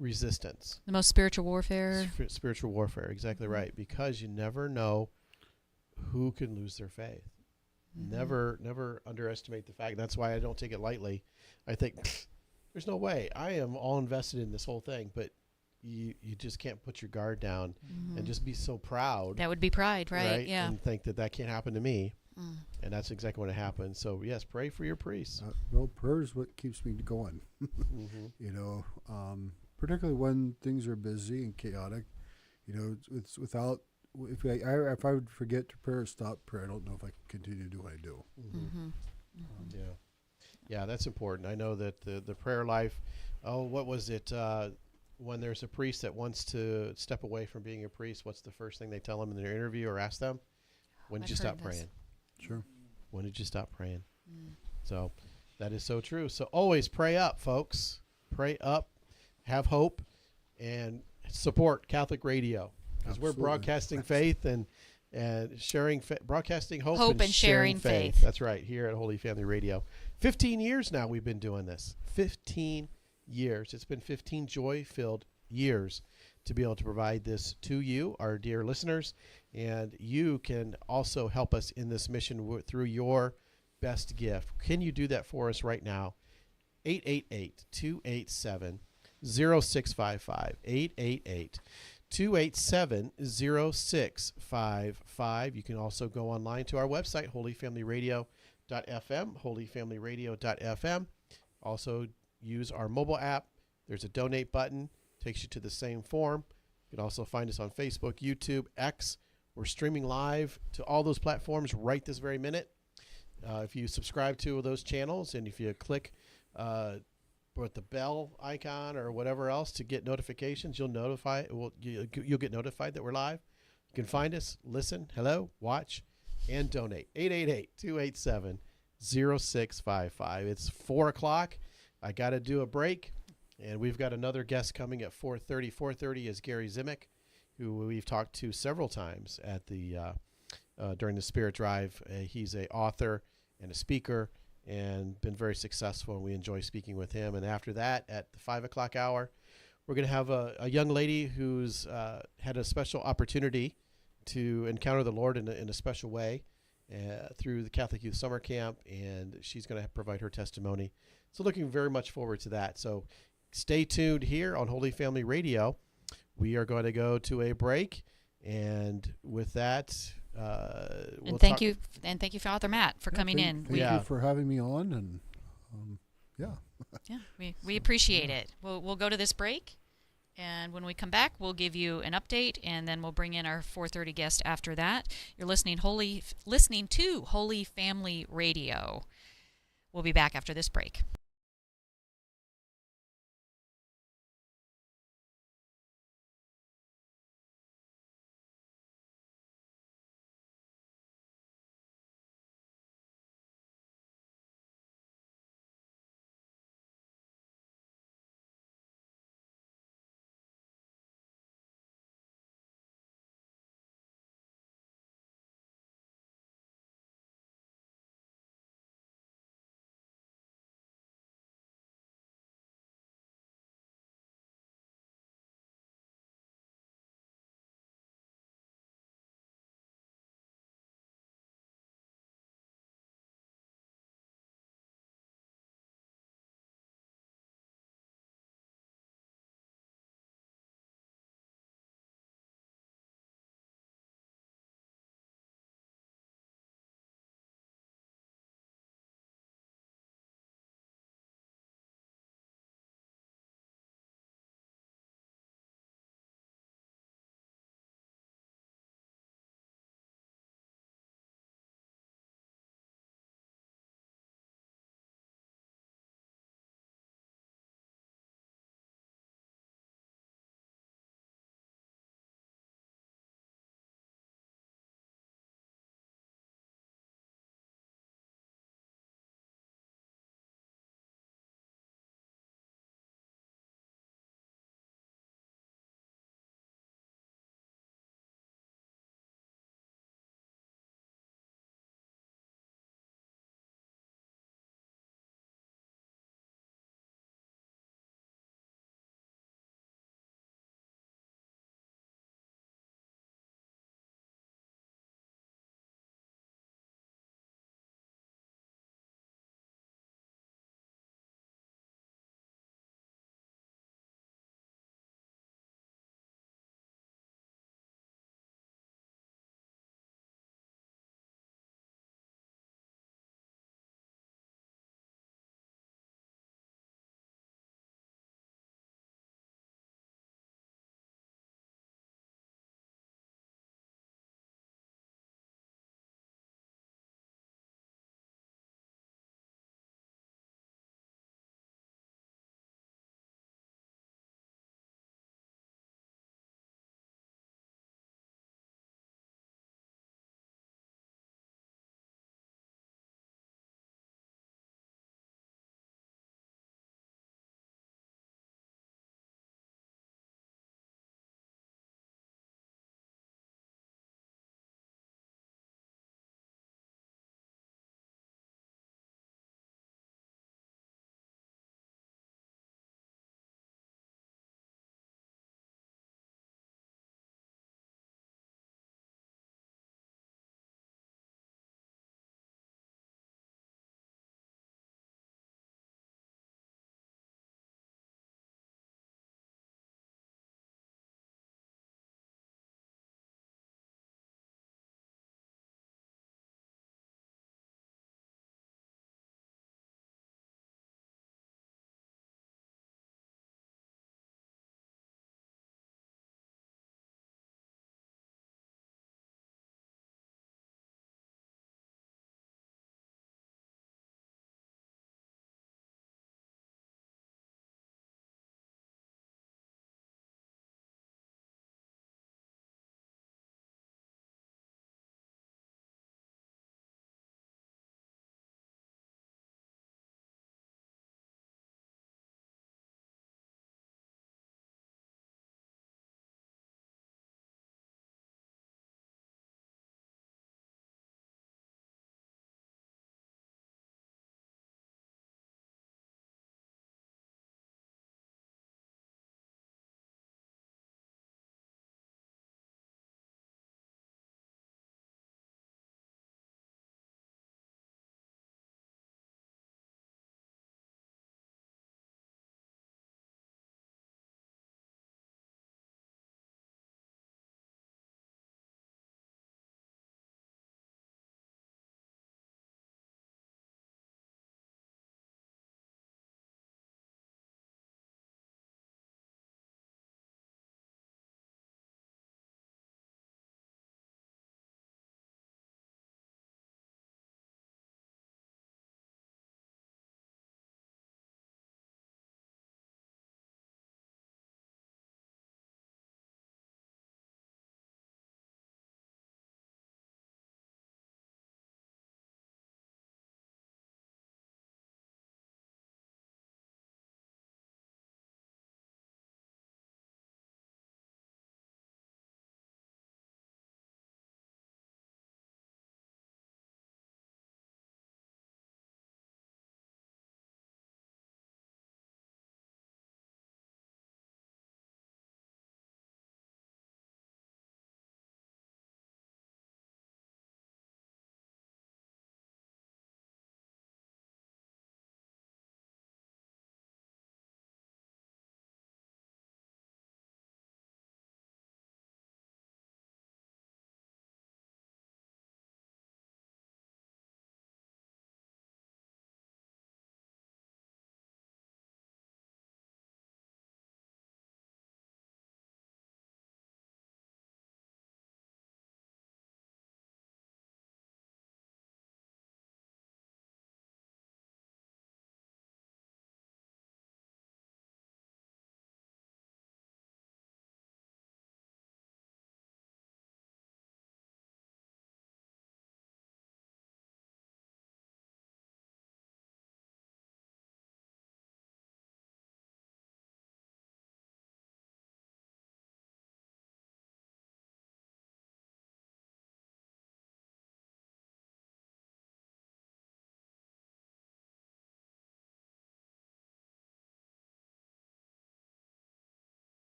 resistance. The most spiritual warfare. Spiritual warfare, exactly right. Because you never know who can lose their faith. Never underestimate the fact. That's why I don't take it lightly. I think there's no way. I am all invested in this whole thing, but you just can't put your guard down and just be so proud. That would be pride, right? Yeah. And think that can't happen to me. And that's exactly what happened. So yes, pray for your priests. Prayer is what keeps me going. Particularly when things are busy and chaotic, it's without, if I would forget to pray or stop prayer, I don't know if I can continue to do what I do. Yeah, that's important. I know that the prayer life, what was it, when there's a priest that wants to step away from being a priest, what's the first thing they tell them in their interview or ask them? When did you stop praying? Sure. When did you stop praying? So that is so true. So always pray up, folks. Pray up. Have hope, and support Catholic radio, because we're broadcasting faith and sharing, broadcasting hope and sharing faith. That's right, here at Holy Family Radio. 15 years now we've been doing this. 15 years. It's been 15 joy-filled years to be able to provide this to you, our dear listeners, and you can also help us in this mission through your best gift. Can you do that for us right now? 888-287 0655 888-287-0655. You can also go online to our website, holyfamilyradio.fm, holyfamilyradio.fm. Also use our mobile app. There's a donate button, takes you to the same form. You can also find us on Facebook, YouTube, X. We're streaming live to all those platforms right this very minute. If you subscribe to those channels, and if you click with the bell icon or whatever else to get notifications, you'll get notified that we're live. You can find us, listen, hello, watch, and donate. 888-287-0655. It's 4 o'clock. I got to do a break, and we've got another guest coming at 4:30. 4:30 is Gary Zimick, who we've talked to several times at the during the Spirit Drive. He's an author and a speaker, and been very successful, and we enjoy speaking with him. And after that, at the 5 o'clock hour, we're going to have a young lady who's had a special opportunity to encounter the Lord in a special way through the Catholic Youth Summer Camp, and she's going to provide her testimony. So looking very much forward to that. So stay tuned here on Holy Family Radio. We are going to go to a break, and with that, And thank you, Father Matt, for coming in. Thank you for having me on, and We appreciate it. We'll go to this break, and when we come back, we'll give you an update, and then we'll bring in our 4:30 guest after that. You're listening to Holy Family Radio. We'll be back after this break.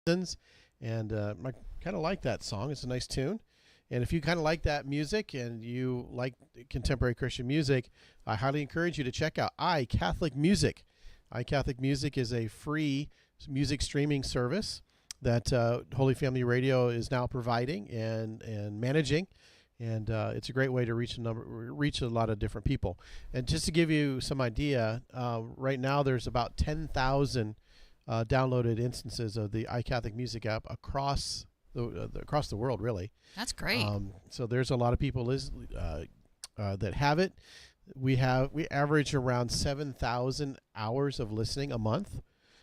And I kind of like that song. It's a nice tune. And if you kind of like that music and you like contemporary Christian music, I highly encourage you to check out iCatholic Music. iCatholic Music is a free music streaming service that Holy Family Radio is now providing and managing. And it's a great way to reach a lot of different people. And just to give you some idea, right now there's about 10,000 downloaded instances of the iCatholic Music app across the world, really. That's great. So there's a lot of people that have it. We average around 7,000 hours of listening a month,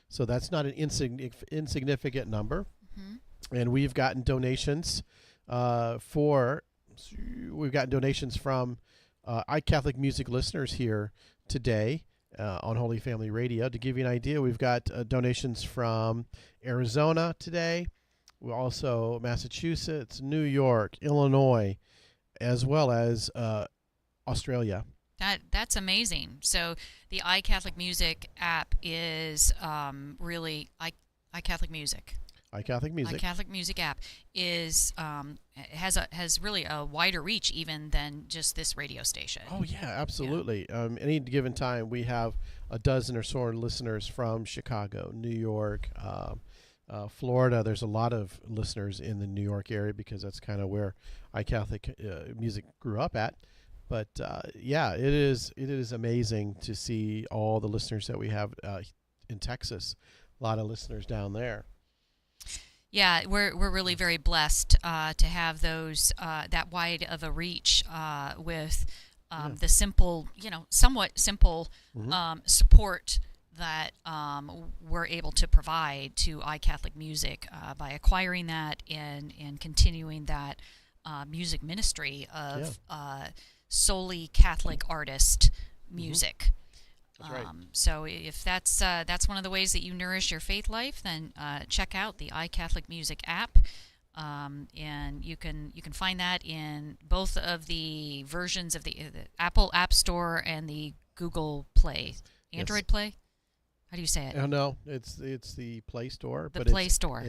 so that's not an insignificant number. Mm-hmm. And we've gotten donations from iCatholic Music listeners here today on Holy Family Radio. To give you an idea, we've got donations from Arizona today. We also Massachusetts, New York, Illinois, as well as Australia. That's amazing. So the iCatholic Music app is really iCatholic Music. iCatholic Music. iCatholic Music app is has really a wider reach even than just this radio station. Oh yeah, absolutely. Any given time, we have a dozen or so listeners from Chicago, New York, Florida. There's a lot of listeners in the New York area because that's kind of where iCatholic Music grew up at. But yeah, it is amazing to see all the listeners that we have in Texas. A lot of listeners down there. Yeah, we're really very blessed to have those that wide of a reach with the simple, somewhat simple support that we're able to provide to iCatholic Music by acquiring that and continuing that music ministry of solely Catholic artist music. That's right. So if that's one of the ways that you nourish your faith life, then check out the iCatholic Music app, and you can find that in both of the versions of the Apple App Store and the Google Play, Android Play. How do you say it? No, it's the Play Store. The Play Store.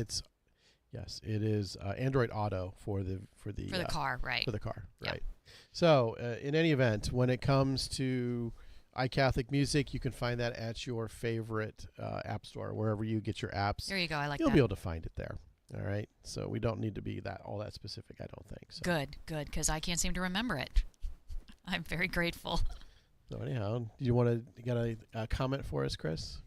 Yes, it is Android Auto for the car, right? For the car, Yep. right. So in any event, when it comes to iCatholic Music, you can find that at your favorite app store, wherever you get your apps. There you go. I like You'll that. be able to find it there. All right. So we don't need to be all that specific, I don't think. So. Good, because I can't seem to remember it. I'm very grateful. So anyhow, do you got a comment for us, Chris?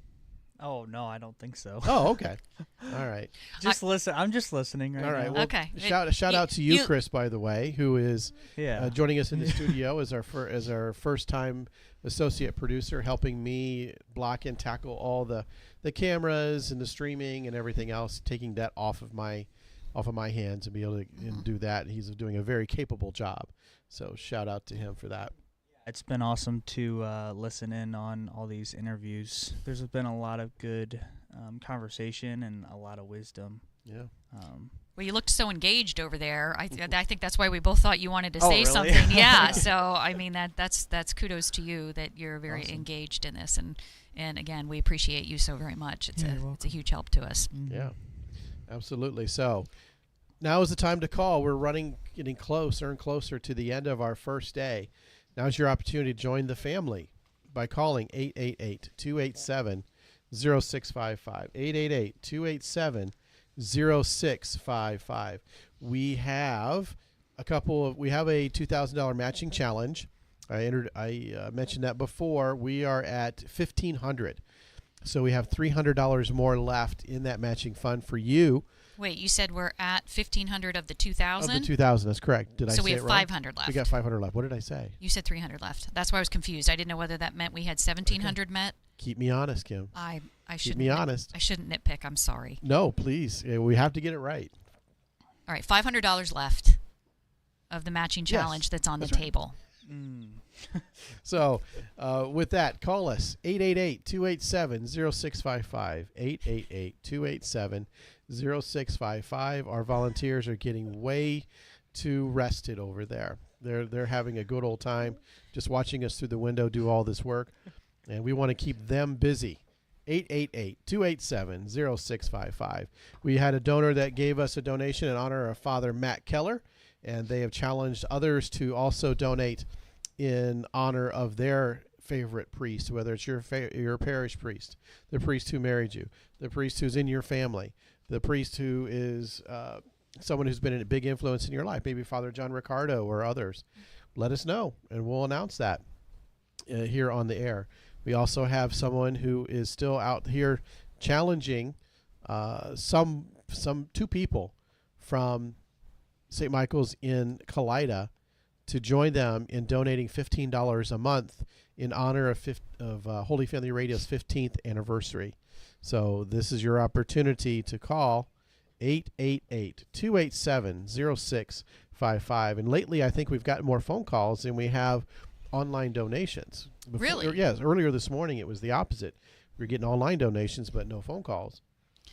Oh no, I don't think so. Oh, okay. All right. Just listen. I'm just listening right All right. now. Well, Okay. Shout out to you, Chris, by the way, who is Yeah. joining us in the studio as our first time associate producer, helping me block and tackle all the cameras and the streaming and everything else, taking that off of my hands and be able to and do that. He's doing a very capable job. So shout out to him for that. It's been awesome to listen in on all these interviews. There's been a lot of good conversation and a lot of wisdom. Yeah. Well, you looked so engaged over there. I think that's why we both thought you wanted to Oh, say really? something. Yeah. So I mean that's kudos to you that you're very Awesome. engaged in this, and again we appreciate you so very much. It's Yeah, you're it's a huge help to us. Yeah. Absolutely. So now is the time to call. We're getting closer and closer to the end of our first day. Now's your opportunity to join the family by calling 888-287-0655. 888-287-0655. We have a $2,000 matching challenge. I mentioned that before. We are at $1,500. So we have $300 more left in that matching fund for you. Wait, you said we're at 1,500 of the 2,000? Of the 2,000, that's correct. Did I say it So we have wrong? 500 left. We got 500 left. What did I say? You said 300 left. That's why I was confused. I didn't know whether that meant we had 1,700 met. Keep me honest, Kim. I Keep shouldn't. me honest. I shouldn't nitpick. I'm sorry. No, please. We have to get it right. All right, $500 left of the matching Yes, challenge that's on the that's right. table. So with that, call us, 888-287-0655, 888-287-0655. Our volunteers are getting way too rested over there. They're having a good old time just watching us through the window do all this work, and we want to keep them busy. 888-287-0655. We had a donor that gave us a donation in honor of Father Matt Keller, and they have challenged others to also donate in honor of their favorite priest, whether it's your parish priest, the priest who married you, the priest who's in your family, the priest who is someone who's been a big influence in your life, maybe Father John Ricardo or others. Let us know, and we'll announce that here on the air. We also have someone who is still out here challenging two people from St. Michael's in Kalida to join them in donating $15 a month in honor of Holy Family Radio's 15th anniversary. So this is your opportunity to call 888-287-0655. And lately, I think we've gotten more phone calls than we have online donations. Really? Yes. Earlier this morning, it was the opposite. We were getting online donations, but no phone calls.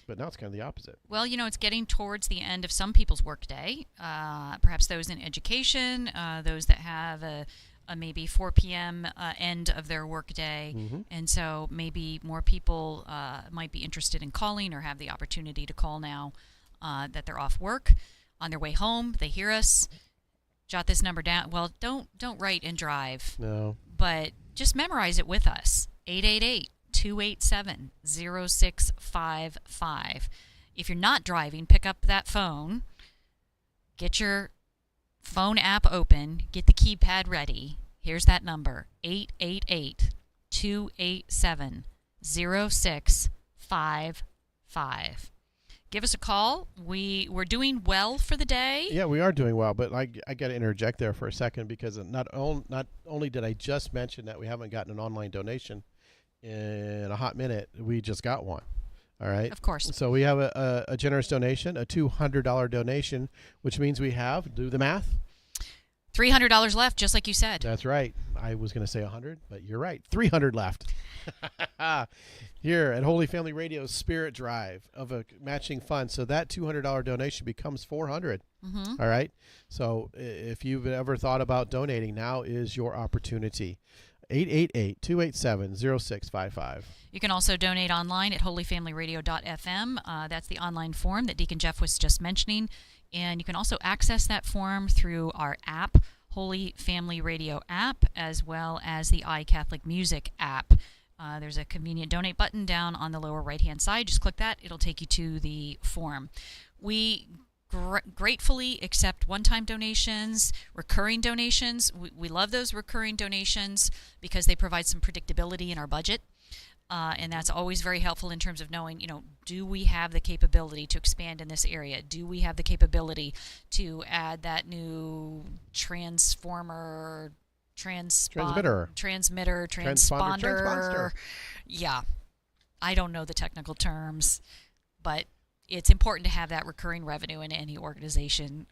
But now it's kind of the opposite. Well, it's getting towards the end of some people's workday. Perhaps those in education, those that have a maybe 4 p.m. End of their workday. Mm-hmm. And so maybe more people might be interested in calling or have the opportunity to call now that they're off work. On their way home, they hear us. Jot this number down. Well, don't write and drive. No. But just memorize it with us. 888-287-0655. If you're not driving, pick up that phone. Get your phone app open. Get the keypad ready. Here's that number. 888-287-0655. Give us a call. We're doing well for the day. Yeah, we are doing well, but I got to interject there for a second because not only did I just mention that we haven't gotten an online donation in a hot minute, we just got one. All right. Of course. So we have a generous donation, a $200 donation, which means we have, do the math. $300 left, just like you said. That's right. I was going to say 100, but you're right. 300 left. Here at Holy Family Radio's Spirit Drive of a matching fund. So that $200 donation becomes $400. Mm-hmm. All right. So if you've ever thought about donating, now is your opportunity. 888-287-0655. You can also donate online at holyfamilyradio.fm. That's the online form that Deacon Jeff was just mentioning. And you can also access that form through our app, Holy Family Radio app, as well as the iCatholic Music app. There's a convenient donate button down on the lower right-hand side. Just click that. It'll take you to the form. We gratefully accept one-time donations, recurring donations. We love those recurring donations because they provide some predictability in our budget. And that's always very helpful in terms of knowing, do we have the capability to expand in this area? Do we have the capability to add that new transmitter, transponder. Yeah. I don't know the technical terms, but it's important to have that recurring revenue in any organization.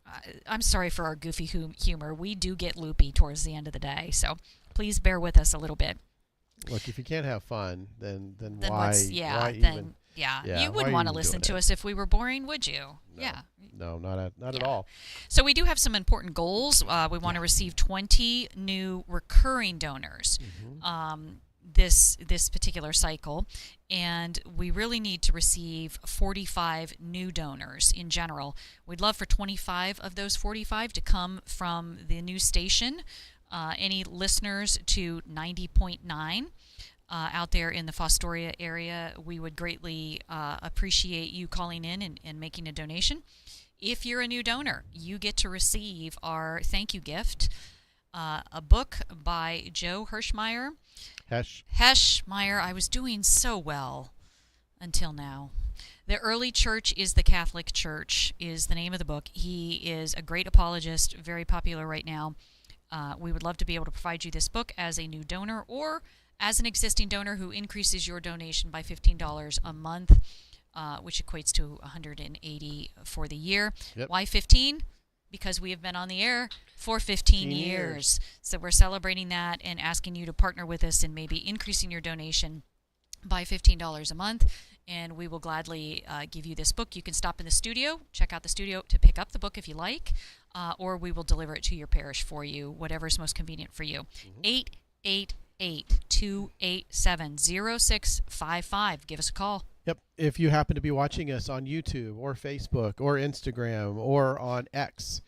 I'm sorry for our goofy humor. We do get loopy towards the end of the day, so please bear with us a little bit. Look, if you can't have fun, then why? Why even? You wouldn't want to listen to us if we were boring, would you? No. Yeah. No, not at all. So we do have some important goals. We want to receive 20 new recurring donors this particular cycle, and we really need to receive 45 new donors in general. We'd love for 25 of those 45 to come from the new station. Any listeners to 90.9 out there in the Fostoria area, we would greatly appreciate you calling in and making a donation. If you're a new donor, you get to receive our thank you gift, a book by Joe Hirschmeyer. Heschmeyer. I was doing so well until now. The Early Church is the Catholic Church is the name of the book. He is a great apologist, very popular right now. We would love to be able to provide you this book as a new donor or as an existing donor who increases your donation by $15 a month, which equates to $180 for the year. Yep. Why 15? Because we have been on the air for 15 years. So we're celebrating that and asking you to partner with us in maybe increasing your donation by $15 a month. And we will gladly give you this book. You can stop in the studio, check out the studio to pick up the book if you like, or we will deliver it to your parish for you, whatever is most convenient for you. 888 888-287-0655. Give us a call. Yep. If you happen to be watching us on YouTube or Facebook or Instagram or on X,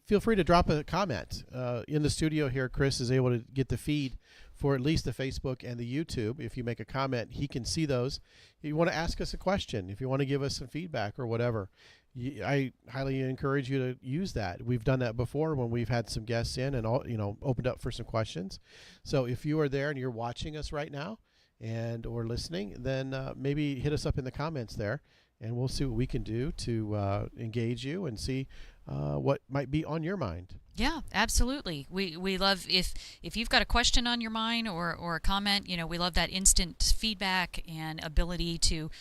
feel free to drop a comment. In the studio here, Chris is able to get the feed for at least the Facebook and the YouTube. If you make a comment, he can see those. If you want to ask us a question, if you want to give us some feedback or whatever, I highly encourage you to use that. We've done that before when we've had some guests in and opened up for some questions. So if you are there and you're watching us right now and or listening, then maybe hit us up in the comments there, and we'll see what we can do to engage you and see what might be on your mind. Yeah, absolutely. We love if you've got a question on your mind or a comment, we love that instant feedback and ability to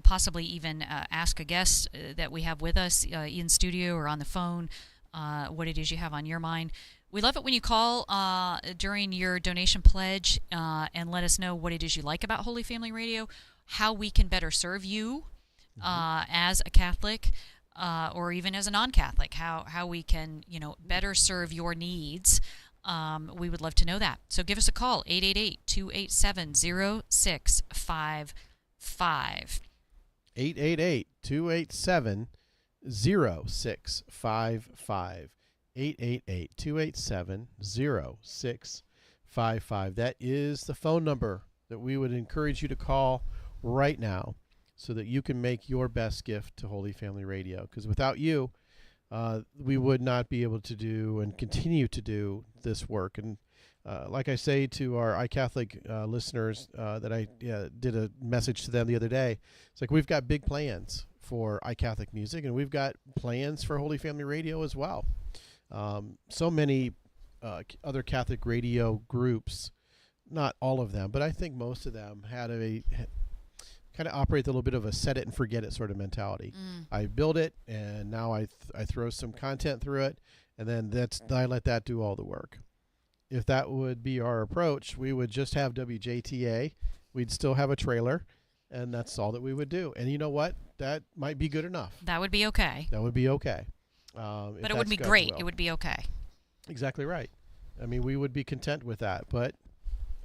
possibly even ask a guest that we have with us in studio or on the phone what it is you have on your mind. We love it when you call during your donation pledge and let us know what it is you like about Holy Family Radio, how we can better serve you as a Catholic or even as a non-Catholic, how we can better serve your needs. We would love to know that. So give us a call, 888-287-0655. 888-287-0655. 888-287-0655. That is the phone number that we would encourage you to call right now so that you can make your best gift to Holy Family Radio. Because without you, we would not be able to do and continue to do this work. And like I say to our iCatholic listeners that I did a message to them the other day, it's like we've got big plans for iCatholic music, and we've got plans for Holy Family Radio as well. So many other Catholic radio groups, not all of them, but I think most of them had kind of operate a little bit of a set it and forget it sort of mentality. I build it, and now I throw some content through it, and then I let that do all the work. If that would be our approach, we would just have WJTA. We'd still have a trailer, and that's all that we would do. And you know what? That might be good enough. That would be okay. That would be okay. But it would be great. It would be okay. Exactly right. I mean, we would be content with that, but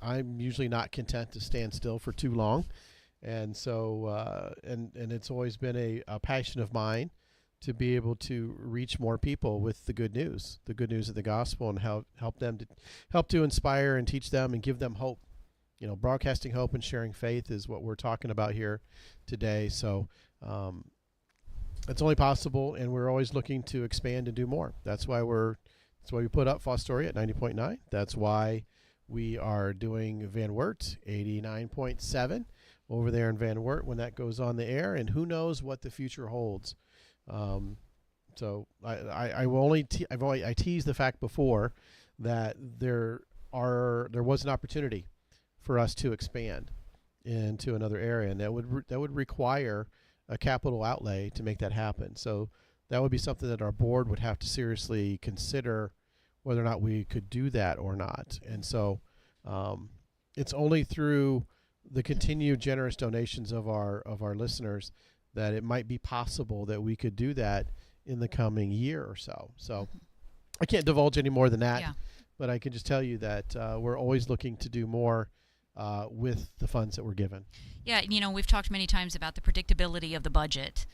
I'm usually not content to stand still for too long. And so, and it's always been a passion of mine to be able to reach more people with the good news of the gospel, and help to inspire and teach them and give them hope. Broadcasting hope and sharing faith is what we're talking about here today. So it's only possible, and we're always looking to expand and do more. That's why we put up Fostoria at 90.9. That's why we are doing Van Wert 89.7 over there in Van Wert when that goes on the air, and who knows what the future holds. So I will only I teased the fact before that there was an opportunity for us to expand into another area, and that would require a capital outlay to make that happen. So that would be something that our board would have to seriously consider whether or not we could do that or not. And so it's only through the continued generous donations of our listeners that it might be possible that we could do that in the coming year or so. So I can't divulge any more than that, but I can just tell you that we're always looking to do more with the funds that we're given. Yeah, we've talked many times about the predictability of the budget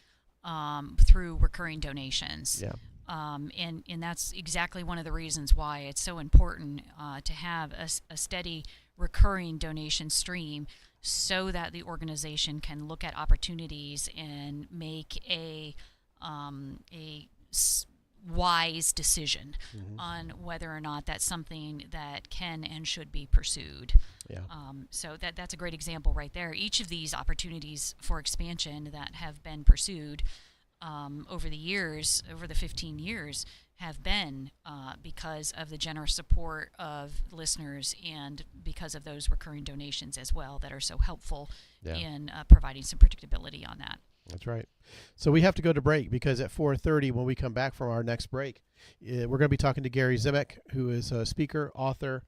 through recurring donations. Yeah. And that's exactly one of the reasons why it's so important to have a steady recurring donation stream, so that the organization can look at opportunities and make a wise decision on whether or not that's something that can and should be pursued. Yeah. So that's a great example right there. Each of these opportunities for expansion that have been pursued over the years, over the 15 years, have been because of the generous support of listeners and because of those recurring donations as well that are so helpful in providing some predictability on that. That's right. So we have to go to break, because at 4:30, when we come back from our next break, we're going to be talking to Gary Zimek, who is a speaker, author,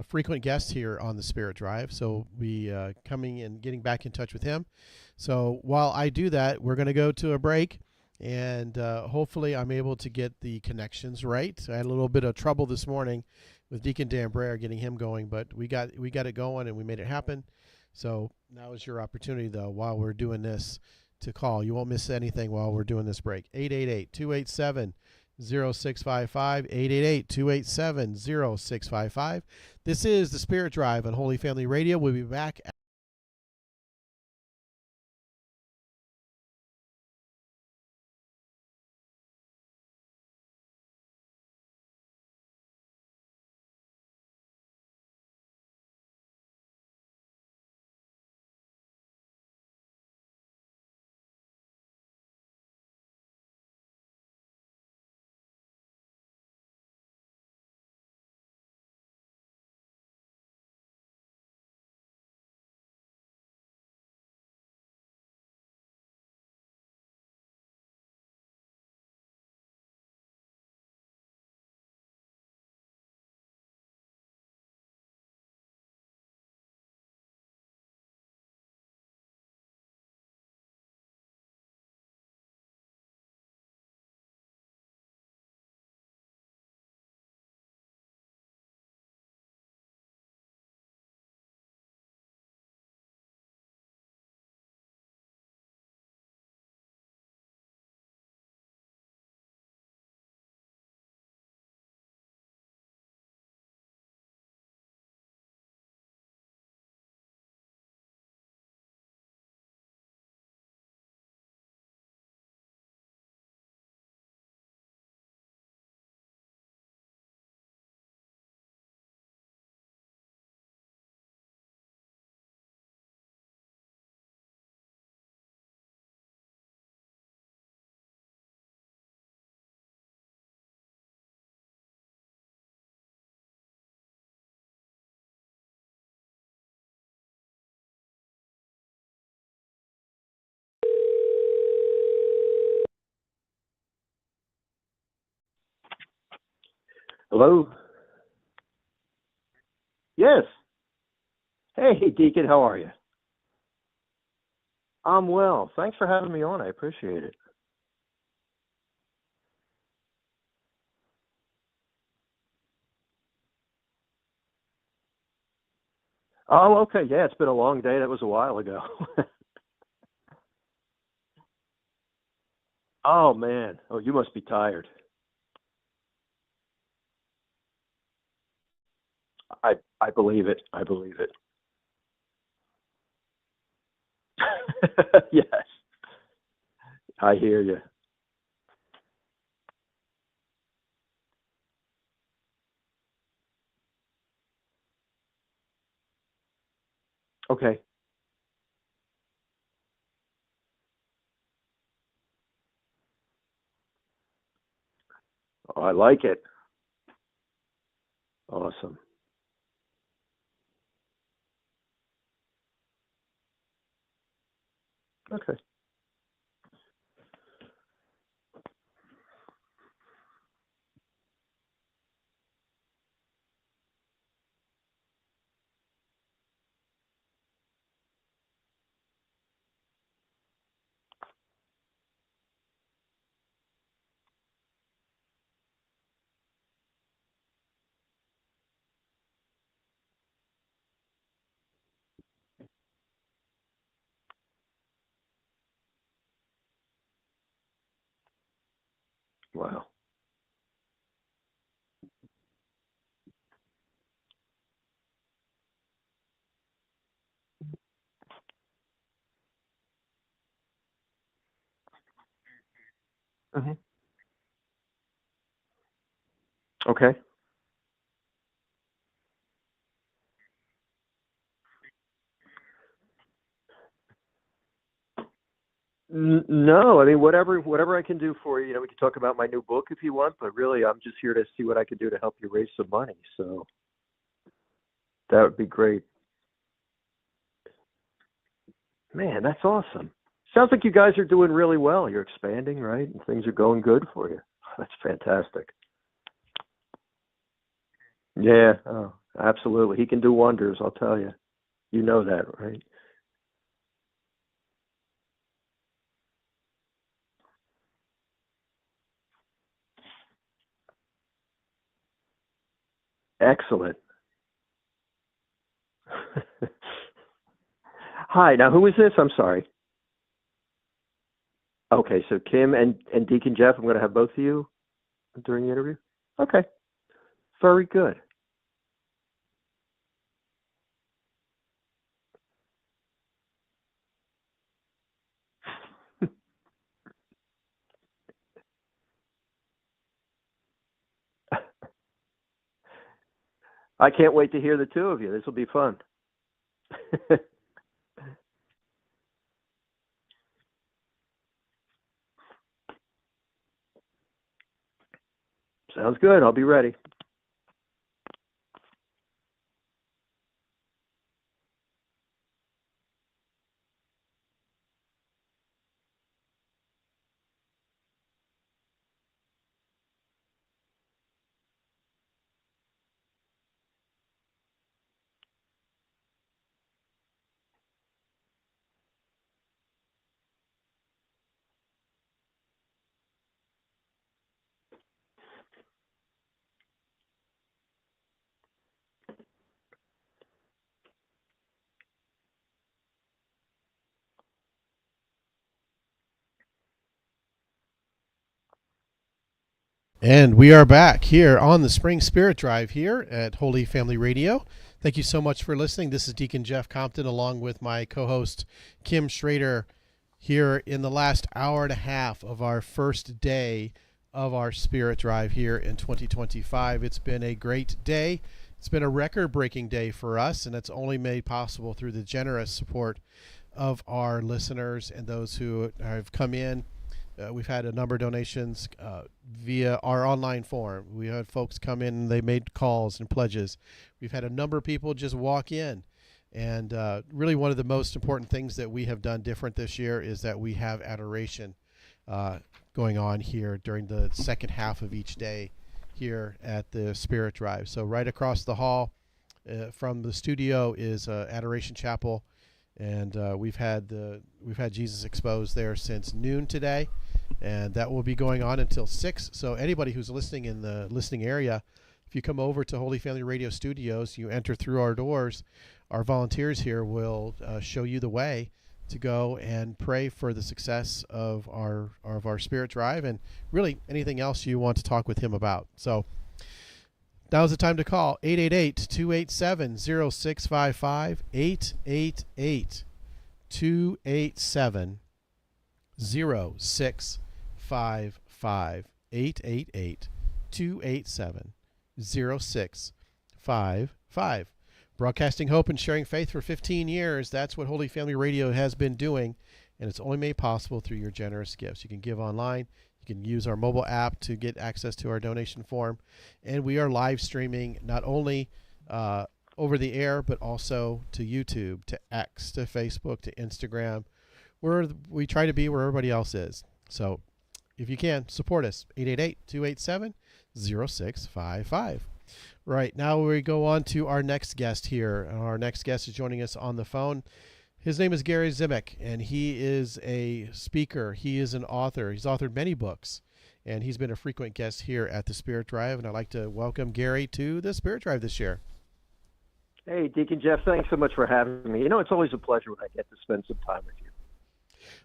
frequent guest here on the Spirit Drive. So we coming and getting back in touch with him. So while I do that, we're going to go to a break. And hopefully I'm able to get the connections right. I had a little bit of trouble this morning with Deacon Dan Brer, getting him going. But we got it going, and we made it happen. So now is your opportunity, though, while we're doing this, to call. You won't miss anything while we're doing this break. 888-287-0655, 888-287-0655. This is the Spirit Drive on Holy Family Radio. We'll be back. Hello? Yes. Hey, Deacon, how are you? I'm well. Thanks for having me on. I appreciate it. Oh, okay. Yeah, it's been a long day. That was a while ago. Oh, man. Oh, you must be tired. I believe it. I believe it. Yes, I hear you. Okay. Oh, I like it. Awesome. Okay. Wow. Hmm. Okay. No, I mean whatever I can do for you. You know, we can talk about my new book if you want, but really, I'm just here to see what I can do to help you raise some money. So that would be great. Man, that's awesome. Sounds like you guys are doing really well. You're expanding, right? And things are going good for you. That's fantastic. Yeah, oh, absolutely. He can do wonders, I'll tell you. You know that, right? Excellent. Hi, now who is this? I'm sorry. Okay, so Kim and Deacon Jeff, I'm going to have both of you during the interview? Okay, very good. I can't wait to hear the two of you. This will be fun. Sounds good. I'll be ready. And we are back here on the Spring Spirit Drive here at Holy Family Radio. Thank you so much for listening. This is Deacon Jeff Compton along with my co-host Kim Schrader here in the last hour and a half of our first day of our Spirit Drive here in 2025. It's been a great day. It's been a record-breaking day for us, and it's only made possible through the generous support of our listeners and those who have come in. We've had a number of donations via our online form. We had folks come in and they made calls and pledges. We've had a number of people just walk in. And really one of the most important things that we have done different this year is that we have adoration going on here during the second half of each day here at the Spirit Drive. So right across the hall from the studio is Adoration Chapel. And we've had Jesus Exposed there since noon today, and that will be going on until 6. So anybody who's listening in the listening area, if you come over to Holy Family Radio Studios, you enter through our doors, our volunteers here will show you the way to go and pray for the success of our Spirit Drive and really anything else you want to talk with him about. So now's the time to call 888-287-0655, 888-287-0655, 888-287-0655. Broadcasting hope and sharing faith for 15 years. That's what Holy Family Radio has been doing, and it's only made possible through your generous gifts. You can give online. You can use our mobile app to get access to our donation form. And we are live streaming not only over the air, but also to YouTube, to X, to Facebook, to Instagram, where we try to be where everybody else is. So if you can, support us, 888-287-0655. Right, now we go on to our next guest here. Our next guest is joining us on the phone. His name is Gary Zimek, and he is a speaker. He is an author. He's authored many books, and he's been a frequent guest here at the Spirit Drive, and I'd like to welcome Gary to the Spirit Drive this year. Hey, Deacon Jeff, thanks so much for having me. You know, it's always a pleasure when I get to spend some time with you.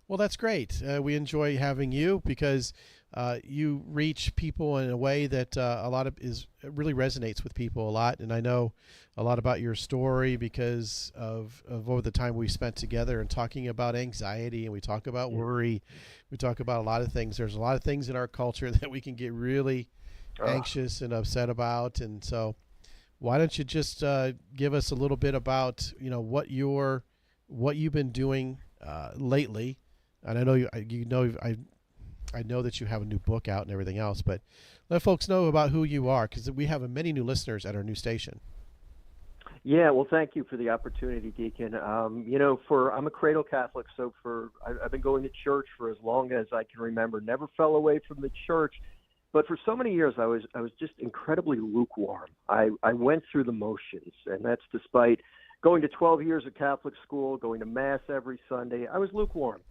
Well, that's great. We enjoy having you because you reach people in a way that really resonates with people a lot. And I know a lot about your story because of over the time we spent together and talking about anxiety, and we talk about worry. We talk about a lot of things. There's a lot of things in our culture that we can get really anxious and upset about. And so why don't you just give us a little bit about, what you've been doing lately. And I know I know that you have a new book out and everything else, but let folks know about who you are, because we have many new listeners at our new station. Yeah, well, thank you for the opportunity, Deacon. I'm a cradle Catholic, so I've been going to church for as long as I can remember. Never fell away from the church, but for so many years I was just incredibly lukewarm. I went through the motions, and that's despite going to 12 years of Catholic school, going to Mass every Sunday. I was lukewarm.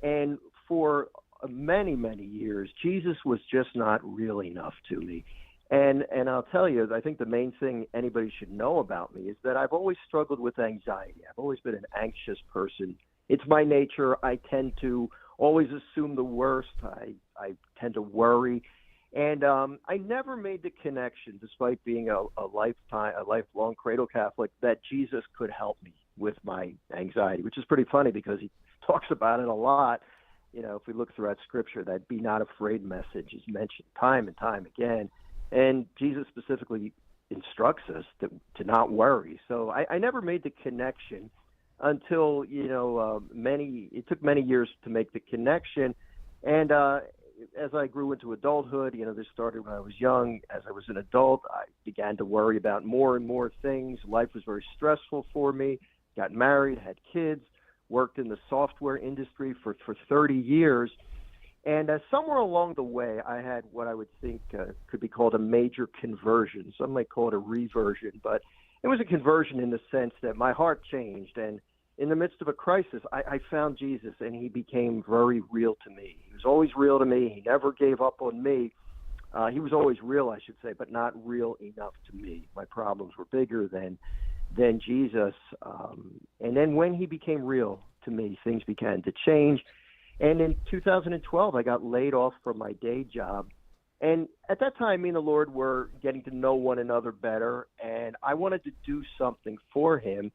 And for many, many years, Jesus was just not real enough to me. And I'll tell you, I think the main thing anybody should know about me is that I've always struggled with anxiety. I've always been an anxious person. It's my nature. I tend to always assume the worst. I tend to worry. And I never made the connection, despite being a lifelong cradle Catholic, that Jesus could help me with my anxiety, which is pretty funny because he talks about it a lot. If we look throughout Scripture, that "be not afraid" message is mentioned time and time again. And Jesus specifically instructs us to not worry. So I never made the connection until, it took many years to make the connection. And as I grew into adulthood, this started when I was young. As I was an adult, I began to worry about more and more things. Life was very stressful for me. Got married, had kids, worked in the software industry for 30 years. And somewhere along the way, I had what I would think could be called a major conversion. Some might call it a reversion, but it was a conversion in the sense that my heart changed. And in the midst of a crisis, I found Jesus, and he became very real to me. He was always real to me. He never gave up on me. He was always real, I should say, but not real enough to me. My problems were bigger than Jesus. And then when he became real to me, things began to change. And in 2012, I got laid off from my day job. And at that time, me and the Lord were getting to know one another better, and I wanted to do something for him.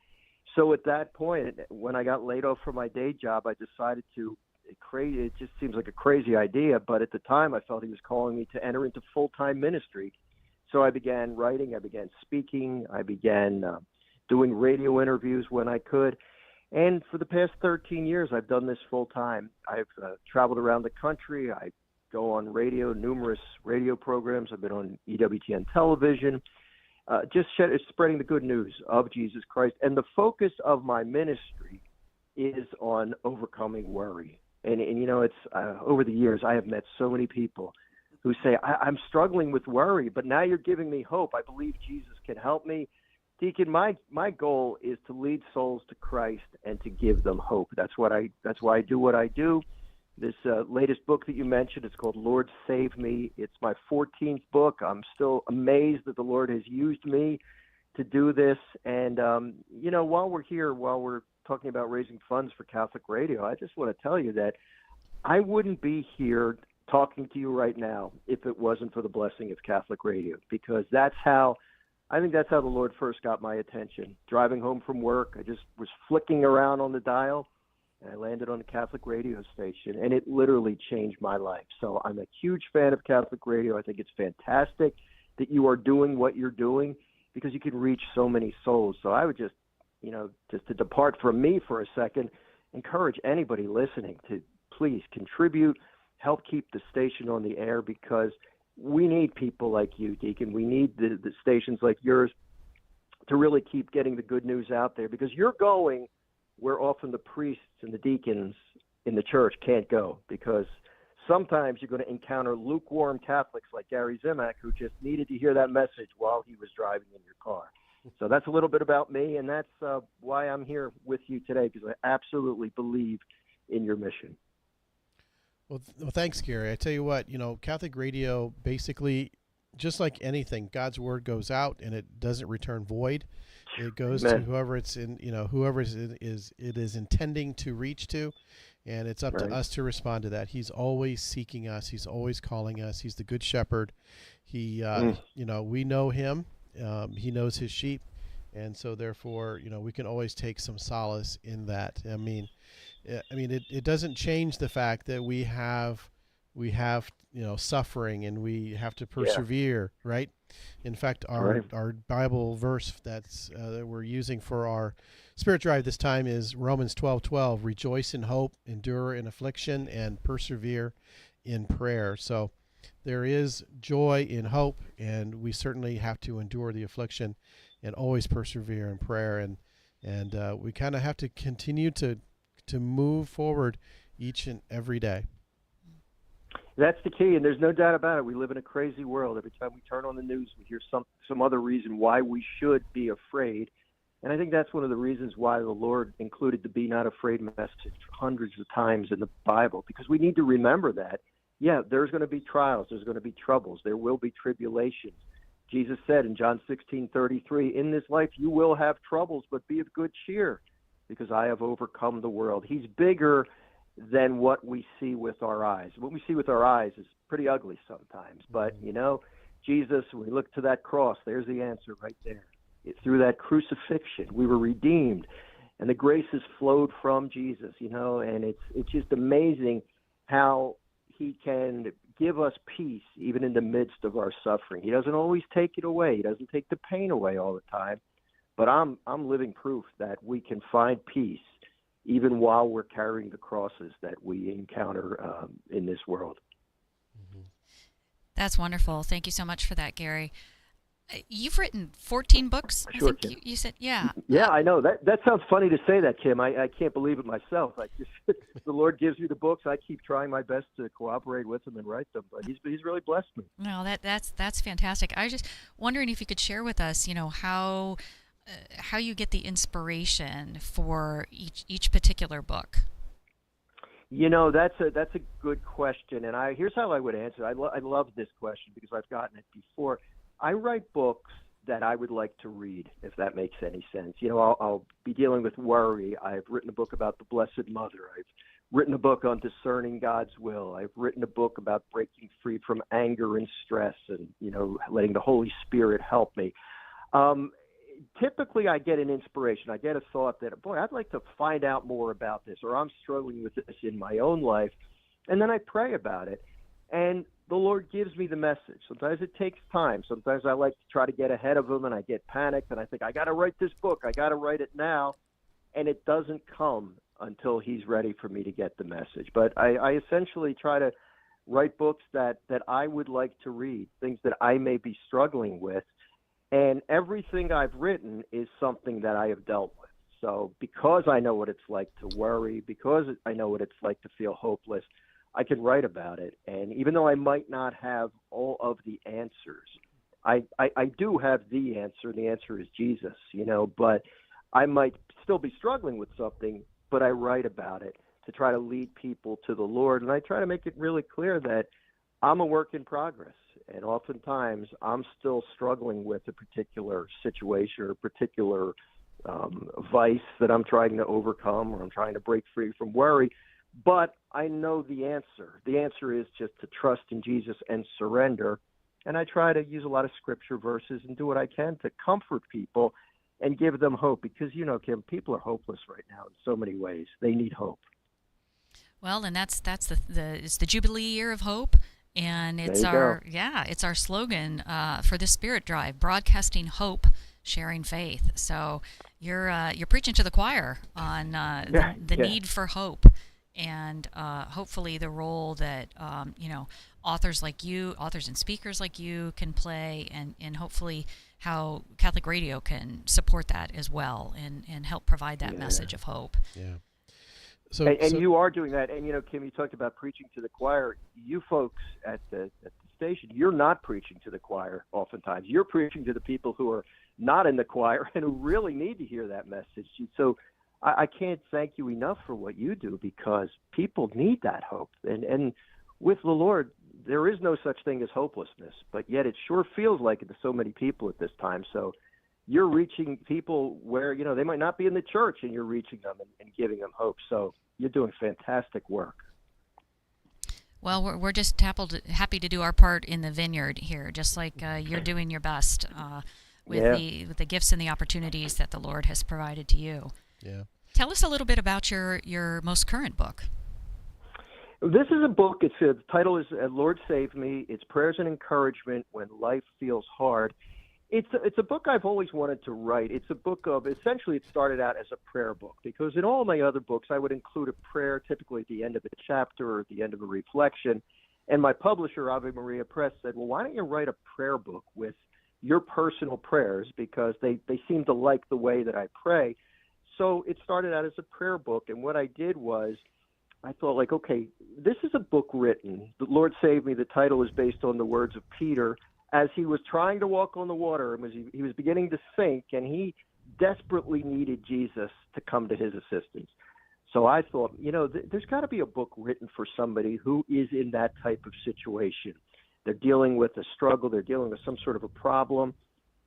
So at that point, when I got laid off from my day job, I decided to create, it just seems like a crazy idea, but at the time I felt he was calling me to enter into full-time ministry. So I began writing, I began speaking, I began doing radio interviews when I could. And for the past 13 years, I've done this full time. I've traveled around the country. I go on radio, numerous radio programs. I've been on EWTN television, spreading the good news of Jesus Christ. And the focus of my ministry is on overcoming worry. And it's over the years, I have met so many people who say, I'm struggling with worry, but now you're giving me hope. I believe Jesus can help me. Deacon, my goal is to lead souls to Christ and to give them hope. That's why I do what I do. This latest book that you mentioned, it's called Lord Save Me. It's my 14th book. I'm still amazed that the Lord has used me to do this. And, while we're talking about raising funds for Catholic Radio, I just want to tell you that I wouldn't be here talking to you right now if it wasn't for the blessing of Catholic Radio, because I think that's how the Lord first got my attention. Driving home from work, I just was flicking around on the dial, and I landed on a Catholic radio station, and it literally changed my life. So I'm a huge fan of Catholic radio. I think it's fantastic that you are doing what you're doing because you can reach so many souls. So I would just to depart from me for a second, encourage anybody listening to please contribute, help keep the station on the air, because we need people like you, Deacon. We need the stations like yours to really keep getting the good news out there, because you're going where often the priests and the deacons in the church can't go, because sometimes you're going to encounter lukewarm Catholics like Gary Zimak, who just needed to hear that message while he was driving in your car. So that's a little bit about me, and that's why I'm here with you today, because I absolutely believe in your mission. Well, thanks, Gary. I tell you what, Catholic radio, basically, just like anything, God's word goes out and it doesn't return void. It goes Amen. to whoever it is intending to reach to, and it's up to us to respond to that. He's always seeking us. He's always calling us. He's the good shepherd. He, we know him. He knows his sheep, and so therefore, we can always take some solace in that. I mean, it doesn't change the fact that we have suffering, and we have to persevere, right? In fact, our Bible verse that we're using for our spirit drive this time is Romans 12:12. Rejoice in hope, endure in affliction, and persevere in prayer. So there is joy in hope, and we certainly have to endure the affliction and always persevere in prayer. And we kind of have to continue to move forward each and every day. That's the key, and there's no doubt about it. We live in a crazy world. Every time we turn on the news, we hear some other reason why we should be afraid. And I think that's one of the reasons why the Lord included the Be Not Afraid message hundreds of times in the Bible, because we need to remember that. yeah, there's going to be trials, there's going to be troubles, there will be tribulations. Jesus said in John 16:33, in this life you will have troubles, but be of good cheer, because I have overcome the world. He's bigger than what we see with our eyes. What we see with our eyes is pretty ugly sometimes, but Jesus, when we look to that cross, there's the answer right there. Through that crucifixion, we were redeemed, and the graces flowed from Jesus, and it's just amazing how he can give us peace even in the midst of our suffering. He doesn't always take it away. He doesn't take the pain away all the time, but I'm living proof that we can find peace even while we're carrying the crosses that we encounter in this world. That's wonderful. Thank you so much for that, Gary. You've written 14 books, I Sure, think Kim. you said. Yeah. Yeah, I know. That sounds funny to say that, Kim. I can't believe it myself. I just the Lord gives me the books. I keep trying my best to cooperate with him and write them, but he's really blessed me. No, that's fantastic. I was just wondering if you could share with us, how you get the inspiration for each particular book. That's a good question, and here's how I would answer. I love this question because I've gotten it before. I write books that I would like to read, if that makes any sense. I'll be dealing with worry. I've written a book about the Blessed Mother. I've written a book on discerning God's will. I've written a book about breaking free from anger and stress and, letting the Holy Spirit help me. Typically, I get an inspiration. I get a thought that, boy, I'd like to find out more about this, or I'm struggling with this in my own life. And then I pray about it. And the Lord gives me the message. Sometimes it takes time. Sometimes I like to try to get ahead of him, and I get panicked, and I think, I got to write this book. I got to write it now. And it doesn't come until he's ready for me to get the message. But I essentially try to write books that I would like to read, things that I may be struggling with. And everything I've written is something that I have dealt with. So because I know what it's like to worry, because I know what it's like to feel hopeless, I can write about it. And even though I might not have all of the answers, I do have the answer. The answer is Jesus, but I might still be struggling with something, but I write about it to try to lead people to the Lord. And I try to make it really clear that I'm a work in progress. And oftentimes I'm still struggling with a particular situation or a particular vice that I'm trying to overcome, or I'm trying to break free from worry. But I know the answer. The answer is just to trust in Jesus and surrender. And I try to use a lot of scripture verses and do what I can to comfort people and give them hope. Because, Kim, people are hopeless right now in so many ways. They need hope. Well, and it's the Jubilee year of hope. And it's it's our slogan for the Spirit Drive: broadcasting hope, sharing faith. So you're preaching to the choir on the need for hope, and hopefully the role that authors and speakers like you can play, and hopefully how Catholic Radio can support that as well, and help provide that message of hope. Yeah. So you are doing that. And, Kim, you talked about preaching to the choir. You folks at the station, you're not preaching to the choir oftentimes. You're preaching to the people who are not in the choir and who really need to hear that message. So I can't thank you enough for what you do, because people need that hope. And with the Lord, there is no such thing as hopelessness, but yet it sure feels like it to so many people at this time. So you're reaching people where, they might not be in the church, and you're reaching them and giving them hope. So you're doing fantastic work. Well, we're just happy to do our part in the vineyard here, just like you're doing your best with the gifts and the opportunities that the Lord has provided to you. Yeah. Tell us a little bit about your most current book. This is a book. The title is Lord Save Me. It's prayers and encouragement when life feels hard. It's a book I've always wanted to write. It's a book essentially it started out as a prayer book, because in all my other books I would include a prayer typically at the end of a chapter or at the end of a reflection. And my publisher, Ave Maria Press, said, well, why don't you write a prayer book with your personal prayers, because they seem to like the way that I pray. So it started out as a prayer book. And what I did was I thought, okay, this is a book written. The Lord Save Me, the title is based on the words of Peter as he was trying to walk on the water, and he was beginning to sink, and he desperately needed Jesus to come to his assistance. So I thought, there's got to be a book written for somebody who is in that type of situation. They're dealing with a struggle, they're dealing with some sort of a problem,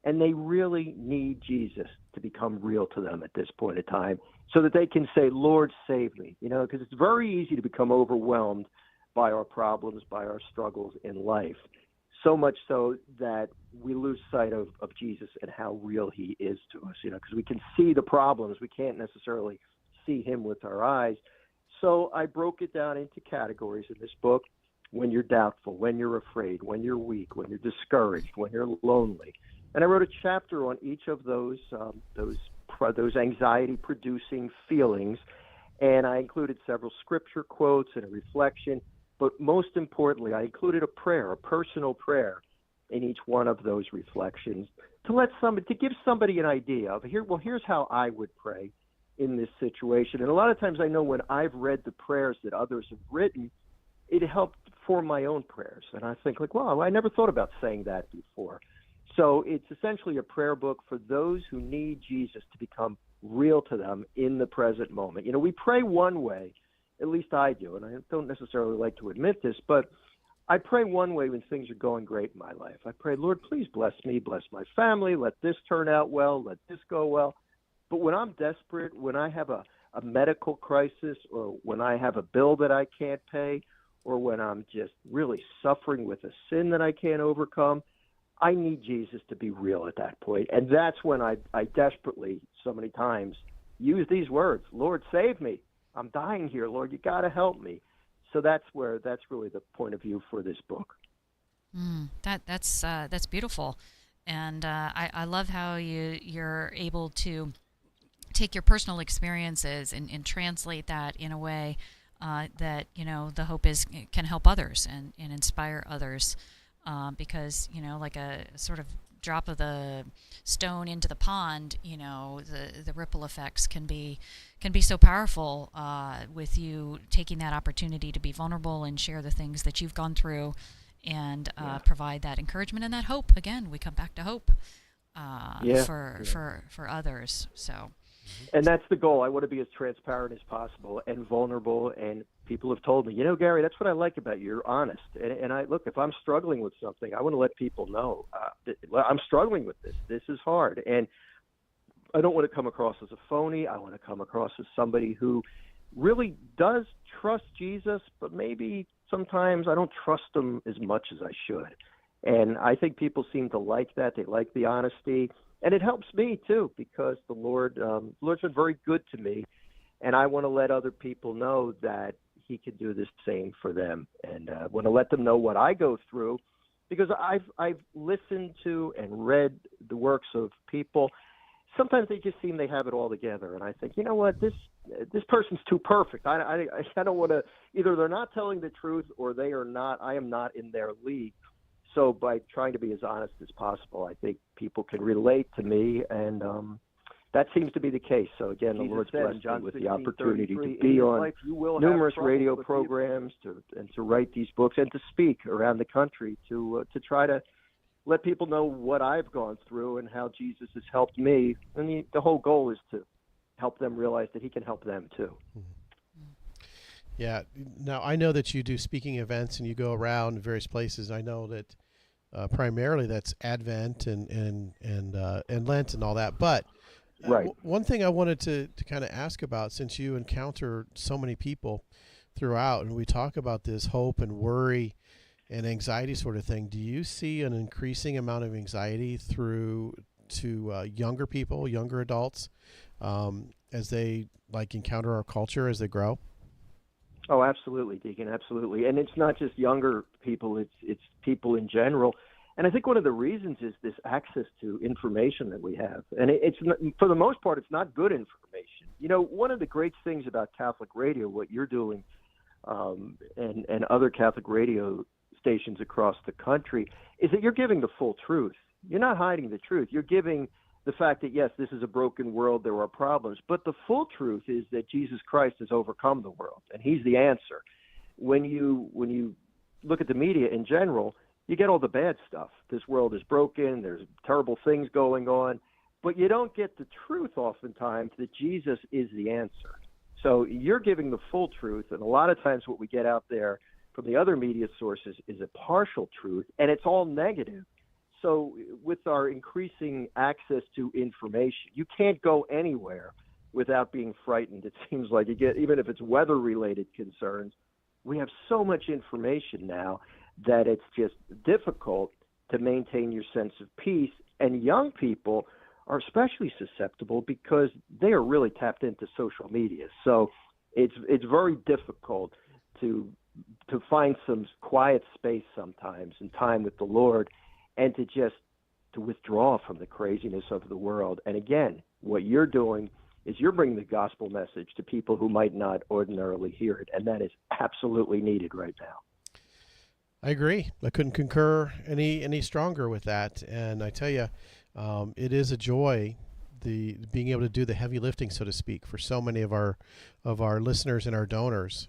and they really need Jesus to become real to them at this point in time so that they can say, Lord, save me. Because it's very easy to become overwhelmed by our problems, by our struggles in life. So much so that we lose sight of Jesus and how real he is to us, because we can see the problems. We can't necessarily see him with our eyes. So I broke it down into categories in this book: when you're doubtful, when you're afraid, when you're weak, when you're discouraged, when you're lonely. And I wrote a chapter on each of those anxiety-producing feelings, and I included several scripture quotes and a reflection. But most importantly, I included a prayer, a personal prayer, in each one of those reflections to give somebody an idea of here's how I would pray in this situation. And a lot of times I know when I've read the prayers that others have written, it helped form my own prayers. And I think wow, I never thought about saying that before. So it's essentially a prayer book for those who need Jesus to become real to them in the present moment. We pray one way, at least I do, and I don't necessarily like to admit this, but I pray one way when things are going great in my life. I pray, Lord, please bless me, bless my family, let this turn out well, let this go well. But when I'm desperate, when I have a medical crisis, or when I have a bill that I can't pay, or when I'm just really suffering with a sin that I can't overcome, I need Jesus to be real at that point. And that's when I desperately, so many times, use these words: Lord, save me. I'm dying here, Lord. You got to help me. So that's really the point of view for this book. That's beautiful, and I love how you're able to take your personal experiences and translate that in a way that the hope can help others and inspire others, because like a sort of drop of the stone into the pond, the ripple effects can be so powerful, with you taking that opportunity to be vulnerable and share the things that you've gone through, and provide that encouragement and that hope. Again, we come back to hope for others. So. And that's the goal. I want to be as transparent as possible and vulnerable. And people have told me, Gary, that's what I like about you. You're honest. And I look, if I'm struggling with something, I want to let people know I'm struggling with this. This is hard. And I don't want to come across as a phony. I want to come across as somebody who really does trust Jesus, but maybe sometimes I don't trust him as much as I should. And I think people seem to like that. They like the honesty. And it helps me, too, because the Lord's been very good to me, and I want to let other people know that he can do the same for them. And I want to let them know what I go through, because I've listened to and read the works of people. Sometimes they just seem they have it all together, and I think, you know what, this person's too perfect. I don't want to – either they're not telling the truth or I am not in their league. So by trying to be as honest as possible, I think people can relate to me, and that seems to be the case. So again, the Lord's blessed me with the opportunity to be on numerous radio programs, to write these books, and to speak around the country to try to let people know what I've gone through and how Jesus has helped me. And the whole goal is to help them realize that he can help them too. Yeah. Now, I know that you do speaking events and you go around various places. I know that primarily that's Advent and Lent and all that. But right. One thing I wanted to kind of ask about, since you encounter so many people throughout, and we talk about this hope and worry and anxiety sort of thing, do you see an increasing amount of anxiety to younger people, younger adults, as they encounter our culture as they grow? Oh, absolutely, Deacon, absolutely. And it's not just younger people, it's people in general. And I think one of the reasons is this access to information that we have. And it's not, for the most part, it's not good information. One of the great things about Catholic radio, what you're doing, and other Catholic radio stations across the country, is that you're giving the full truth. You're not hiding the truth. You're giving the fact that, yes, this is a broken world, there are problems, but the full truth is that Jesus Christ has overcome the world, and he's the answer. When you look at the media in general, you get all the bad stuff. This world is broken, there's terrible things going on, but you don't get the truth oftentimes that Jesus is the answer. So you're giving the full truth, and a lot of times what we get out there from the other media sources is a partial truth, and it's all negative. So with our increasing access to information, you can't go anywhere without being frightened. It seems like you get, even if it's weather-related concerns, we have so much information now that it's just difficult to maintain your sense of peace. And young people are especially susceptible because they are really tapped into social media. So it's very difficult to find some quiet space sometimes and time with the Lord, and to withdraw from the craziness of the world. And again, what you're doing is you're bringing the gospel message to people who might not ordinarily hear it, and that is absolutely needed right now. I agree. I couldn't concur any stronger with that. And I tell you, it is a joy, the being able to do the heavy lifting, so to speak, for so many of our listeners and our donors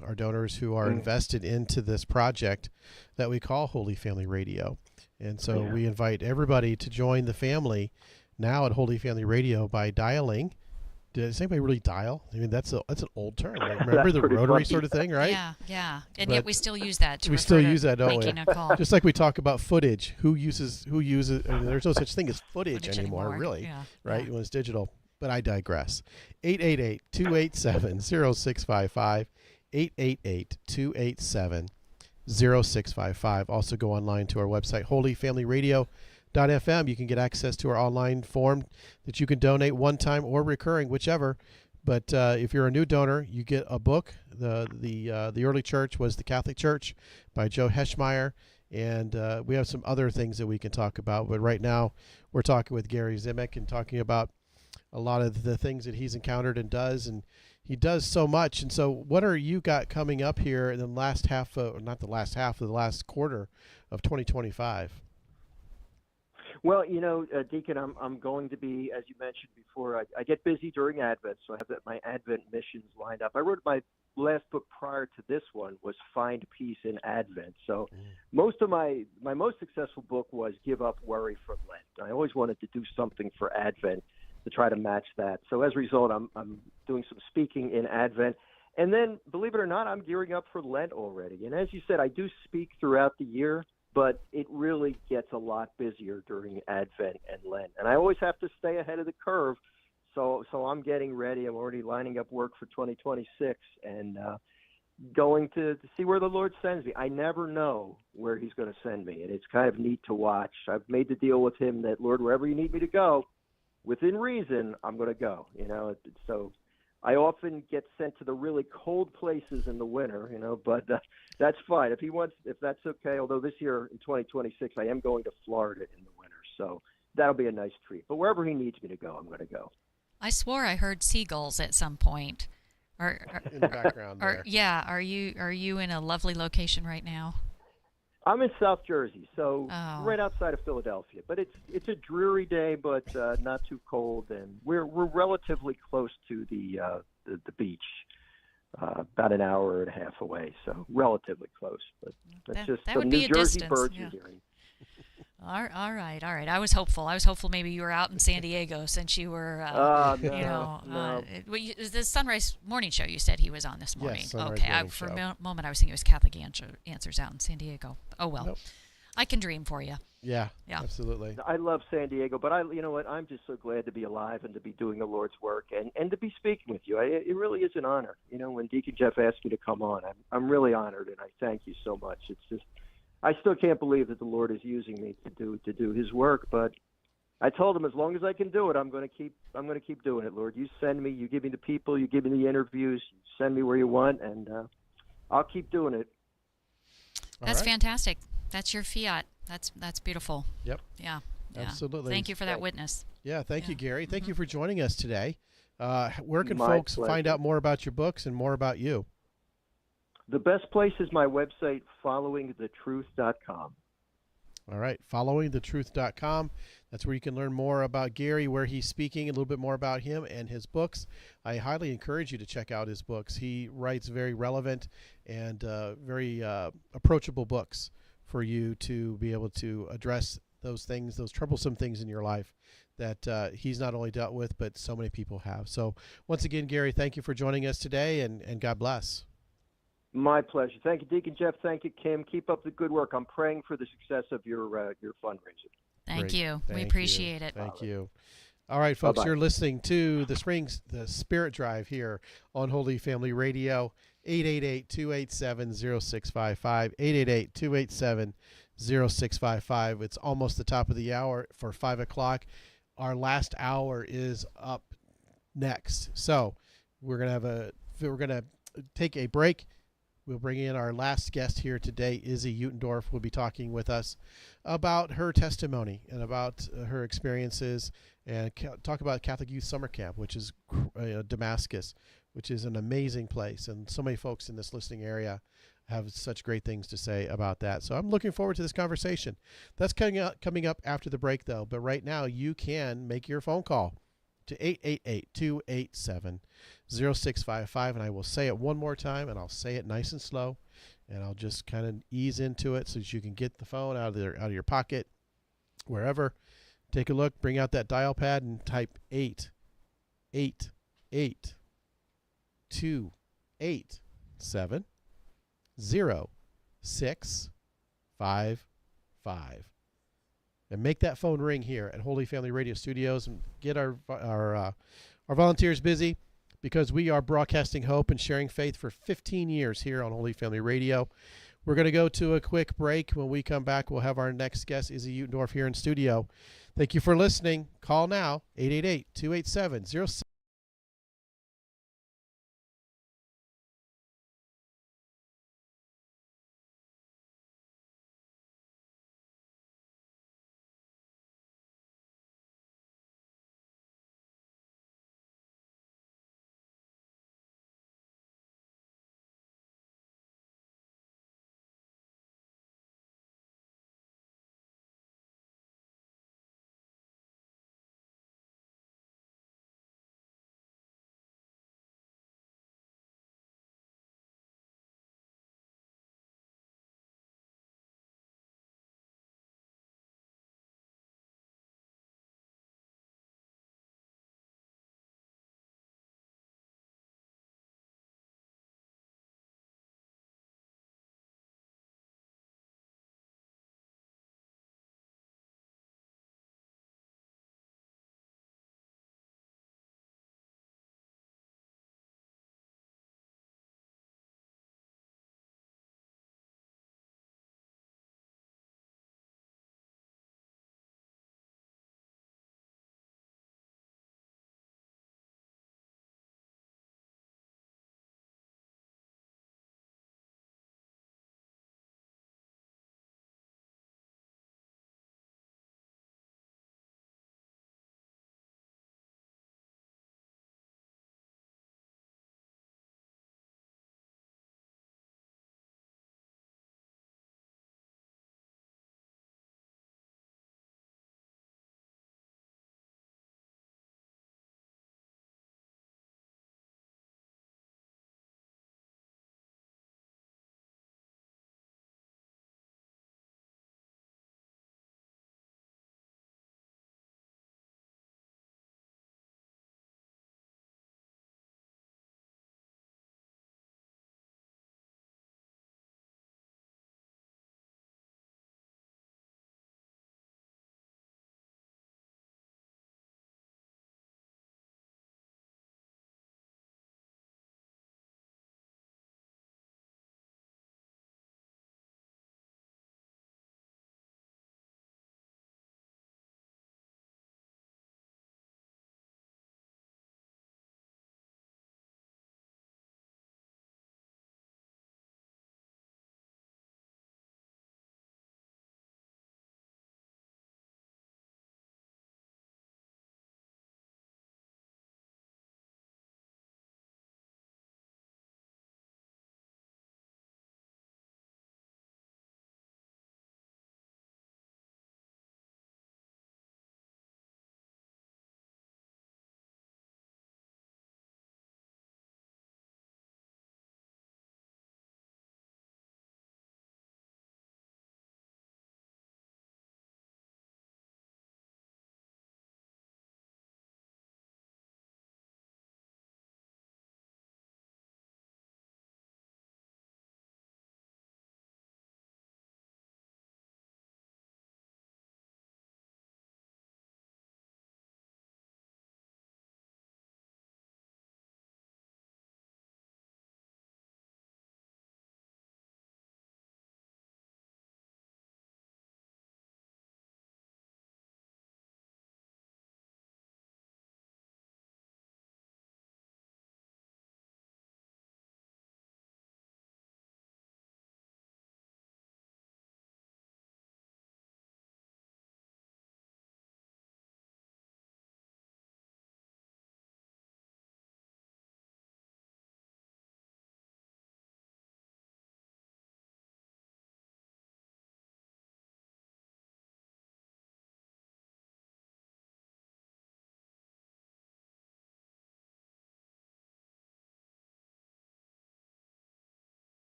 who are invested into this project that we call Holy Family Radio. And so we invite everybody to join the family now at Holy Family Radio by dialing. Does anybody really dial? I mean, that's an old term. Like, remember the rotary sort of thing, right? Yeah. And But yet we still use that. we still use that, don't we? making a call. Just like we talk about footage. Who uses? I mean, there's no such thing as footage anymore, really, Yeah. right? Yeah. When it's digital. But I digress. 888-287-0655. 888-287-0655. Also go online to our website, holyfamilyradio.fm. You can get access to our online form that you can donate one time or recurring, whichever. But if you're a new donor, you get a book. The early church was the Catholic Church by Joe Heschmeyer. And we have some other things that we can talk about. But right now, we're talking with Gary Zimek and talking about a lot of the things that he's encountered and does. And he does so much. And so what are you got coming up here in the last half, not the last half, of the last quarter of 2025? Well, Deacon, I'm going to be, as you mentioned before, I get busy during Advent, so I have my Advent missions lined up. I wrote my last book prior to this one was Find Peace in Advent. So most of my most successful book was Give Up Worry for Lent. I always wanted to do something for Advent to try to match that. So as a result, I'm doing some speaking in Advent. And then, believe it or not, I'm gearing up for Lent already. And as you said, I do speak throughout the year, but it really gets a lot busier during Advent and Lent. And I always have to stay ahead of the curve. So I'm getting ready. I'm already lining up work for 2026 and going to see where the Lord sends me. I never know where he's going to send me, and it's kind of neat to watch. I've made the deal with him that, Lord, wherever you need me to go, within reason, I'm going to go. So I often get sent to the really cold places in the winter, but that's fine. If that's okay, although this year in 2026, I am going to Florida in the winter. So that'll be a nice treat. But wherever he needs me to go, I'm going to go. I swore I heard seagulls at some point. In the background there. Yeah. Are you in a lovely location right now? I'm in South Jersey, so Oh. right outside of Philadelphia. But it's a dreary day, but not too cold, and we're relatively close to the beach, about an hour and a half away, so relatively close. But that's just that some would be New a Jersey distance, birds yeah. you're hearing. All right. I was hopeful. Maybe you were out in San Diego since you were, No. the Sunrise Morning Show you said he was on this morning. Sunrise Okay, Morning for Show. a moment I was thinking it was Catholic Answers out in San Diego. Oh, well. Nope. I can dream for you. Yeah, Yeah. absolutely. I love San Diego, but you know what? I'm just so glad to be alive and to be doing the Lord's work and to be speaking with you. It really is an honor. When Deacon Jeff asked me to come on, I'm really honored, and I thank you so much. It's just, I still can't believe that the Lord is using me to do His work, but I told him as long as I can do it, I'm going to keep doing it. Lord, you send me, you give me the people, you give me the interviews, you send me where you want, and I'll keep doing it. That's All right. fantastic. That's your fiat. That's beautiful. Yep. Yeah. Absolutely. Thank you for that witness. Yeah, thank you, Yeah. Gary. Thank you for joining us today. Where can My folks find pleasure. out more about your books and more about you? The best place is my website, followingthetruth.com. All right, followingthetruth.com. That's where you can learn more about Gary, where he's speaking, a little bit more about him and his books. I highly encourage you to check out his books. He writes very relevant and very approachable books for you to be able to address those things, those troublesome things in your life that he's not only dealt with, but so many people have. So once again, Gary, thank you for joining us today, and God bless. My pleasure. Thank you, Deacon Jeff. Thank you, Kim. Keep up the good work. I'm praying for the success of your fundraiser. Thank Great. you. We Thank appreciate you. it. Thank you. All right, folks, Bye-bye. you're listening to the Spirit Drive here on Holy Family Radio, 888-287-0655, 888-287-0655. It's almost the top of the hour for 5 o'clock. Our last hour is up next. So we're gonna take a break. We'll bring in our last guest here today, Izzy Utendorf. Will be talking with us about her testimony and about her experiences, and talk about Catholic Youth Summer Camp, which is Damascus, which is an amazing place. And so many folks in this listening area have such great things to say about that. So I'm looking forward to this conversation. That's coming up after the break, though. But right now, you can make your phone call to 888-287-0655, and I will say it one more time, and I'll say it nice and slow, and I'll just kind of ease into it so that you can get the phone out of your pocket, wherever. Take a look, bring out that dial pad, and type 888-287-0655. And make that phone ring here at Holy Family Radio Studios, and get our volunteers busy, because we are broadcasting hope and sharing faith for 15 years here on Holy Family Radio. We're going to go to a quick break. When we come back, we'll have our next guest, Izzy Utendorf, here in studio. Thank you for listening. Call now, 888-287-0655.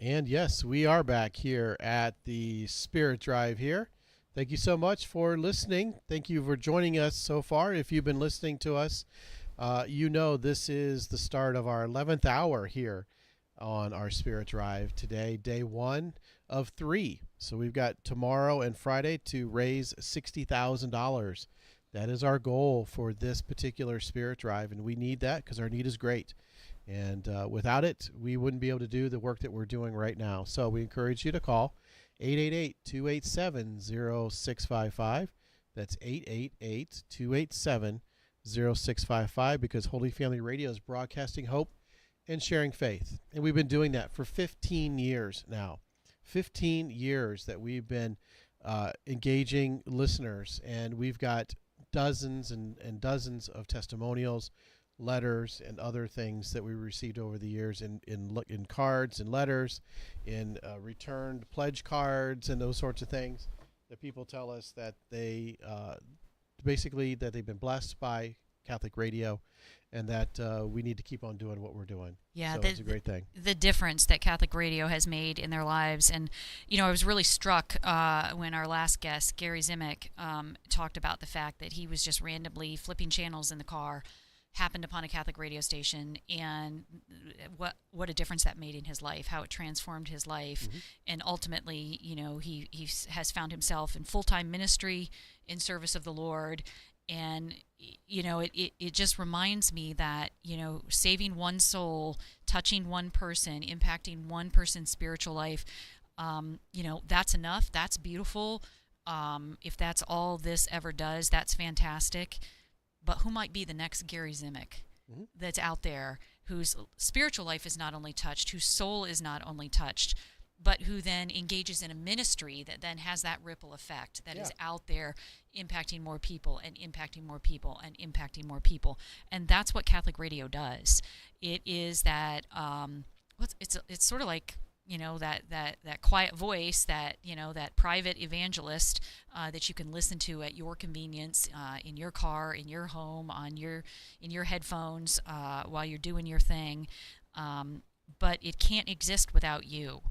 And yes, we are back here at the Spirit Drive here. Thank you so much for listening. Thank you for joining us so far. If you've been listening to us, you know this is the start of our 11th hour here on our Spirit Drive today, day 1 of 3. So we've got tomorrow and Friday to raise $60,000. That is our goal for this particular Spirit Drive, and we need that because our need is great. And without it, we wouldn't be able to do the work that we're doing right now. So we encourage you to call 888-287-0655. That's 888-287-0655 because Holy Family Radio is broadcasting hope and sharing faith. And we've been doing that for 15 years now. 15 years that we've been engaging listeners, and we've got dozens and dozens of testimonials, letters, and other things that we received over the years in cards and letters, in returned pledge cards and those sorts of things that people tell us that they basically that they've been blessed by Catholic Radio, and that we need to keep on doing what we're doing. Yeah, so it's a great thing. The difference that Catholic Radio has made in their lives. And, you know, I was really struck when our last guest, Gary Zimek, talked about the fact that he was just randomly flipping channels in the car, happened upon a Catholic radio station, and what a difference that made in his life, how it transformed his life. Mm-hmm. And ultimately, you know, he has found himself in full-time ministry in service of the Lord. And, you know, it just reminds me that, you know, saving one soul, touching one person, impacting one person's spiritual life, you know, that's enough. That's beautiful. If that's all this ever does, that's fantastic. But who might be the next Gary Zimek that's out there whose spiritual life is not only touched, whose soul is not only touched, but who then engages in a ministry that then has that ripple effect that is out there impacting more people and impacting more people and impacting more people. And that's what Catholic Radio does. It is that, it's sort of like, you know, that quiet voice, that, you know, that private evangelist that you can listen to at your convenience, in your car, in your home, in your headphones, while you're doing your thing. But it can't exist without you.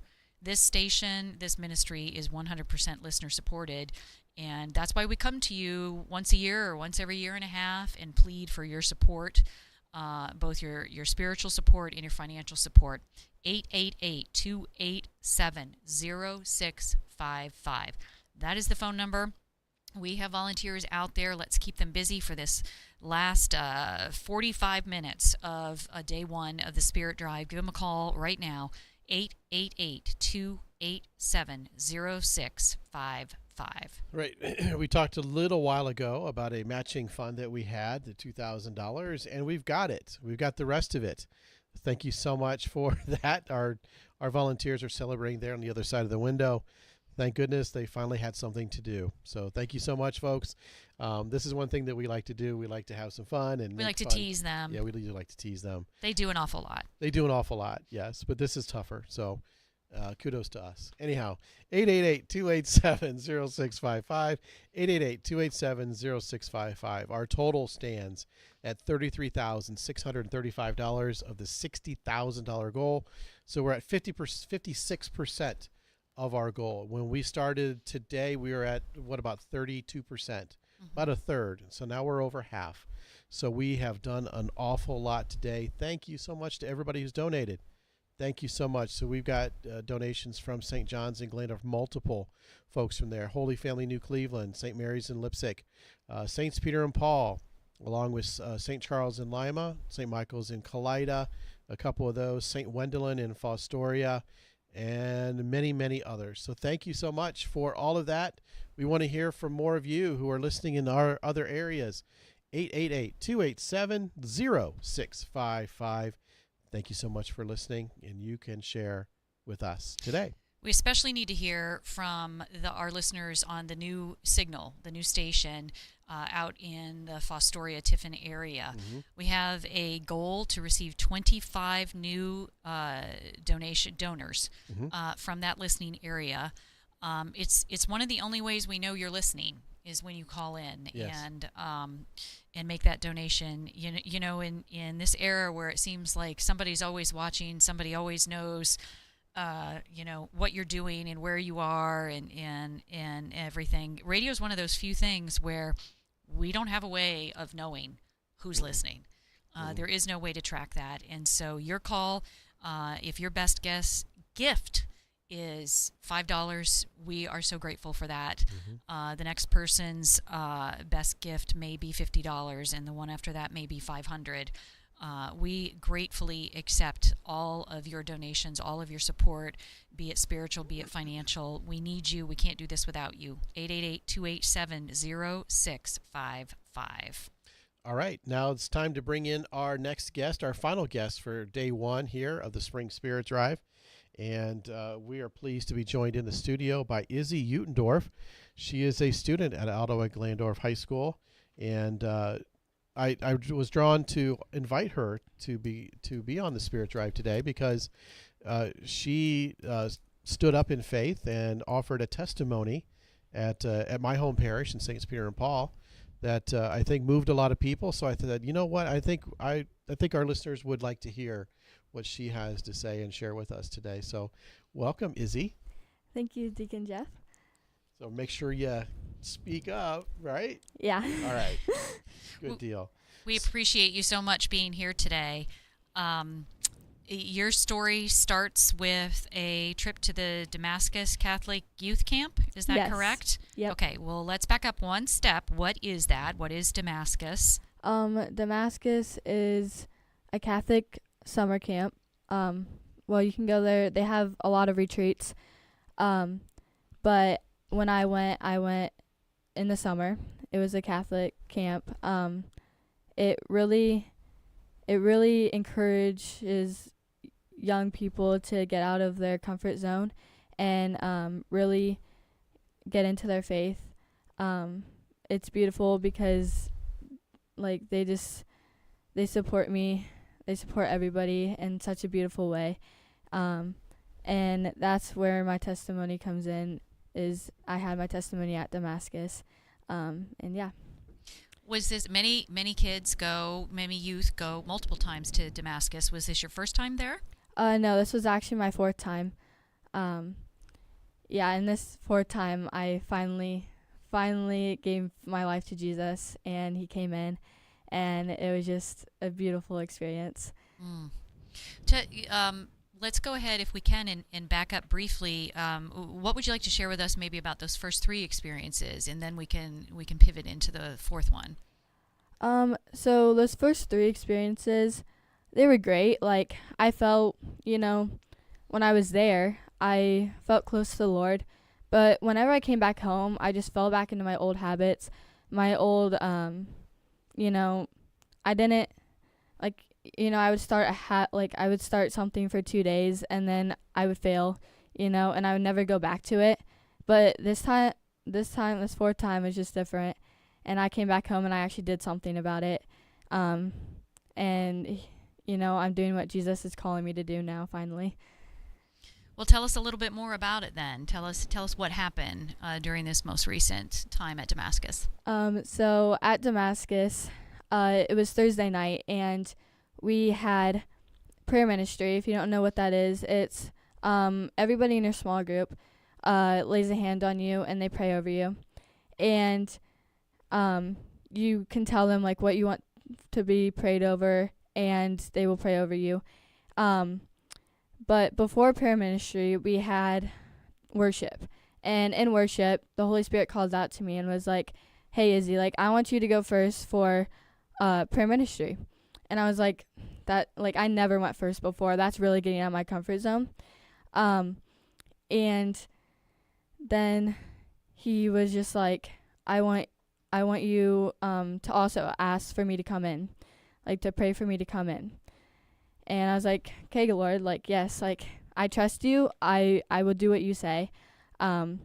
This station, this ministry is 100% listener supported, and that's why we come to you once a year or once every year and a half and plead for your support, both your spiritual support and your financial support. 888-287-0655. That is the phone number. We have volunteers out there. Let's keep them busy for this last 45 minutes of day 1 of the Spirit Drive. Give them a call right now. 888-287-0655. Right. We talked a little while ago about a matching fund that we had, the $2,000, and we've got it. We've got the rest of it. Thank you so much for that. Our volunteers are celebrating there on the other side of the window. Thank goodness they finally had something to do. So thank you so much, folks. This is one thing that we like to do. We like to have some fun. And we like to fun. tease them. Yeah, we do like to tease them. They do an awful lot. They do an awful lot, yes. But this is tougher. So kudos to us. Anyhow, 888-287-0655. 888-287-0655. Our total stands at $33,635 of the $60,000 goal. So we're at 56% of our goal. When we started today, we were at about 32%, about a third. So now we're over half. So we have done an awful lot today. Thank you so much to everybody who's donated. Thank you so much. So we've got donations from St. John's in Glandorf, multiple folks from there. Holy Family New Cleveland, St. Mary's in Leipzig, Saints Peter and Paul, along with St. Charles in Lima, St. Michael's in Calida, a couple of those, St. Wendelin in Fostoria, and many, many others. So thank you so much for all of that. We want to hear from more of you who are listening in our other areas. 888-287-0655. Thank you so much for listening, and you can share with us today. We especially need to hear from our listeners on the new signal, the new station out in the Fostoria, Tiffin area. Mm-hmm. We have a goal to receive 25 new donors from that listening area. It's one of the only ways we know you're listening is when you call in and make that donation. You know, in this era where it seems like somebody's always watching, somebody always knows, what you're doing and where you are and everything. Radio is one of those few things where we don't have a way of knowing who's listening. There is no way to track that. And so your call, if your best guess gift is $5, we are so grateful for that. The next person's best gift may be $50, and the one after that may be $500. We gratefully accept all of your donations, all of your support, be it spiritual, be it financial. We need you. We can't do this without you. 888-287-0655. All right, now it's time to bring in our next guest, our final guest for day one here of the Spring Spirit Drive. And we are pleased to be joined in the studio by Izzy Utendorf. She is a student at Aldo Glandorf High School, and I was drawn to invite her to be on the Spirit Drive today because she stood up in faith and offered a testimony at my home parish in St. Peter and Paul that I think moved a lot of people. So I thought, you know what, I think our listeners would like to hear what she has to say and share with us today. So welcome, Izzy. Thank you, Deacon Jeff. So make sure you speak up, right? Yeah. All right. Good deal. We appreciate you so much being here today. Your story starts with a trip to the Damascus Catholic Youth Camp. Is that Yes. correct? Yep. Okay, well, let's back up one step. What is that? What is Damascus? Damascus is a Catholic summer camp. Well, you can go there. They have a lot of retreats. But when I went in the summer. It was a Catholic camp. It really encourages young people to get out of their comfort zone and really get into their faith. It's beautiful because like they support me. They support everybody in such a beautiful way. And that's where my testimony comes in, is I had my testimony at Damascus. And yeah. Was this many kids go, many youth go multiple times to Damascus? Was this your first time there? No, this was actually my fourth time. Yeah, and this fourth time I finally gave my life to Jesus, and he came in, and it was just a beautiful experience. Let's go ahead, if we can, and back up briefly. What would you like to share with us maybe about those first three experiences, and then we can pivot into the fourth one? So those first three experiences, they were great. Like, I felt, when I was there, I felt close to the Lord. But whenever I came back home, I just fell back into my old habits, my old, I didn't, I would start I would start something for 2 days and then I would fail, and I would never go back to it. But this fourth time was just different. And I came back home and I actually did something about it. And, I'm doing what Jesus is calling me to do now, finally. Well, tell us a little bit more about it then. Tell us what happened during this most recent time at Damascus. So at Damascus, it was Thursday night, and we had prayer ministry. If you don't know what that is, it's everybody in your small group lays a hand on you and they pray over you. And you can tell them what you want to be prayed over, and they will pray over you. But before prayer ministry, we had worship. And in worship, the Holy Spirit called out to me and was like, "Hey, Izzy, I want you to go first for prayer ministry." And I was like, I never went first before. That's really getting out of my comfort zone. And then he was just like, I want you to also ask for me to come in, to pray for me to come in. And I was like, "Okay, Lord, yes, I trust you. I will do what you say." And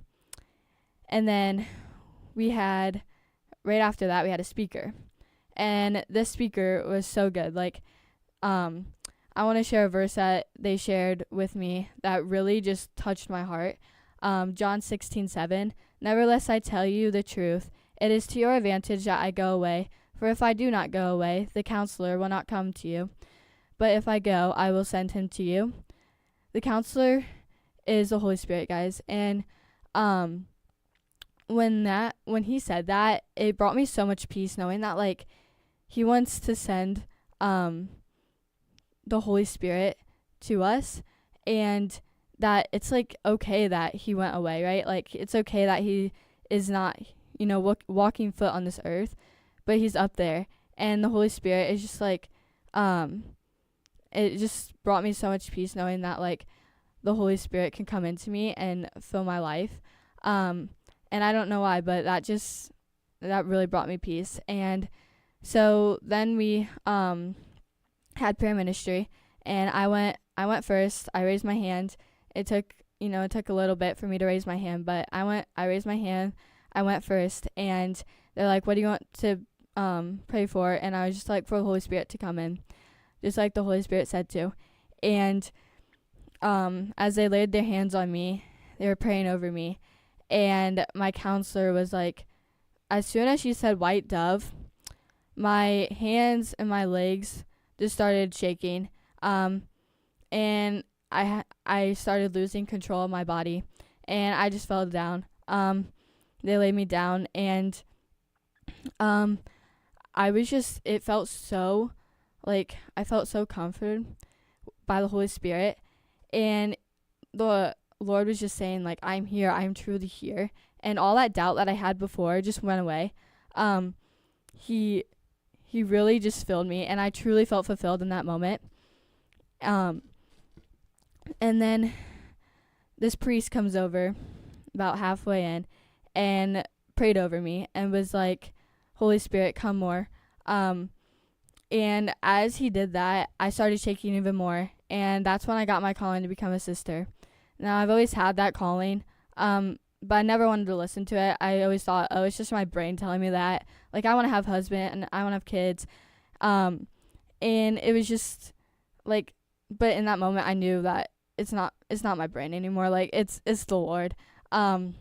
then right after that, we had a speaker. And this speaker was so good. I want to share a verse that they shared with me that really just touched my heart. John 16:7. "Nevertheless, I tell you the truth. It is to your advantage that I go away. For if I do not go away, the Counselor will not come to you. But if I go, I will send him to you. The Counselor is the Holy Spirit, guys. And when he said that, it brought me so much peace knowing that like he wants to send the Holy Spirit to us, and that it's like okay that he went away, right? Like it's okay that he is not, walking foot on this earth, but he's up there. And the Holy Spirit is just like it just brought me so much peace knowing that like the Holy Spirit can come into me and fill my life. And I don't know why, but that really brought me peace. And so then we had prayer ministry, and I went first. I raised my hand. It took a little bit for me to raise my hand, but I raised my hand. I went first, and they're like, "What do you want to pray for?" And I was just like, for the Holy Spirit to come in, just like the Holy Spirit said to. And as they laid their hands on me, they were praying over me, and my counselor was like, as soon as she said white dove, my hands and my legs just started shaking, and I started losing control of my body, and I just fell down. They laid me down, and it felt so, like, I felt so comforted by the Holy Spirit, and the Lord was just saying, like, I'm here, I'm truly here, and all that doubt that I had before just went away. He really just filled me, and I truly felt fulfilled in that moment. And then this priest comes over about halfway in and prayed over me and was like, Holy Spirit, come more. And as he did that, I started shaking even more, and that's when I got my calling to become a sister. Now, I've always had that calling, but I never wanted to listen to it. I always thought, oh, it's just my brain telling me that. Like, I want to have a husband, and I want to have kids. And it was just, like, but in that moment, I knew that it's not my brain anymore. Like, it's the Lord. And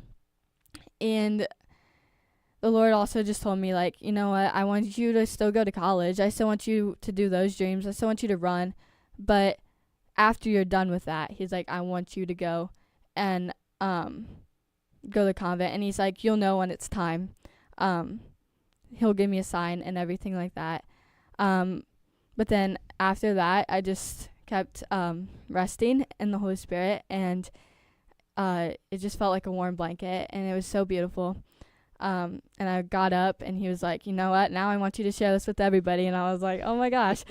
the Lord also just told me, like, you know what, I want you to still go to college. I still want you to do those dreams. I still want you to run. But after you're done with that, he's like, I want you to go and go to the convent. And he's like, you'll know when it's time. He'll give me a sign and everything like that. But then after that, I just kept resting in the Holy Spirit, and it just felt like a warm blanket, and it was so beautiful. And I got up, and he was like, you know what, now I want you to share this with everybody. And I was like, oh my gosh.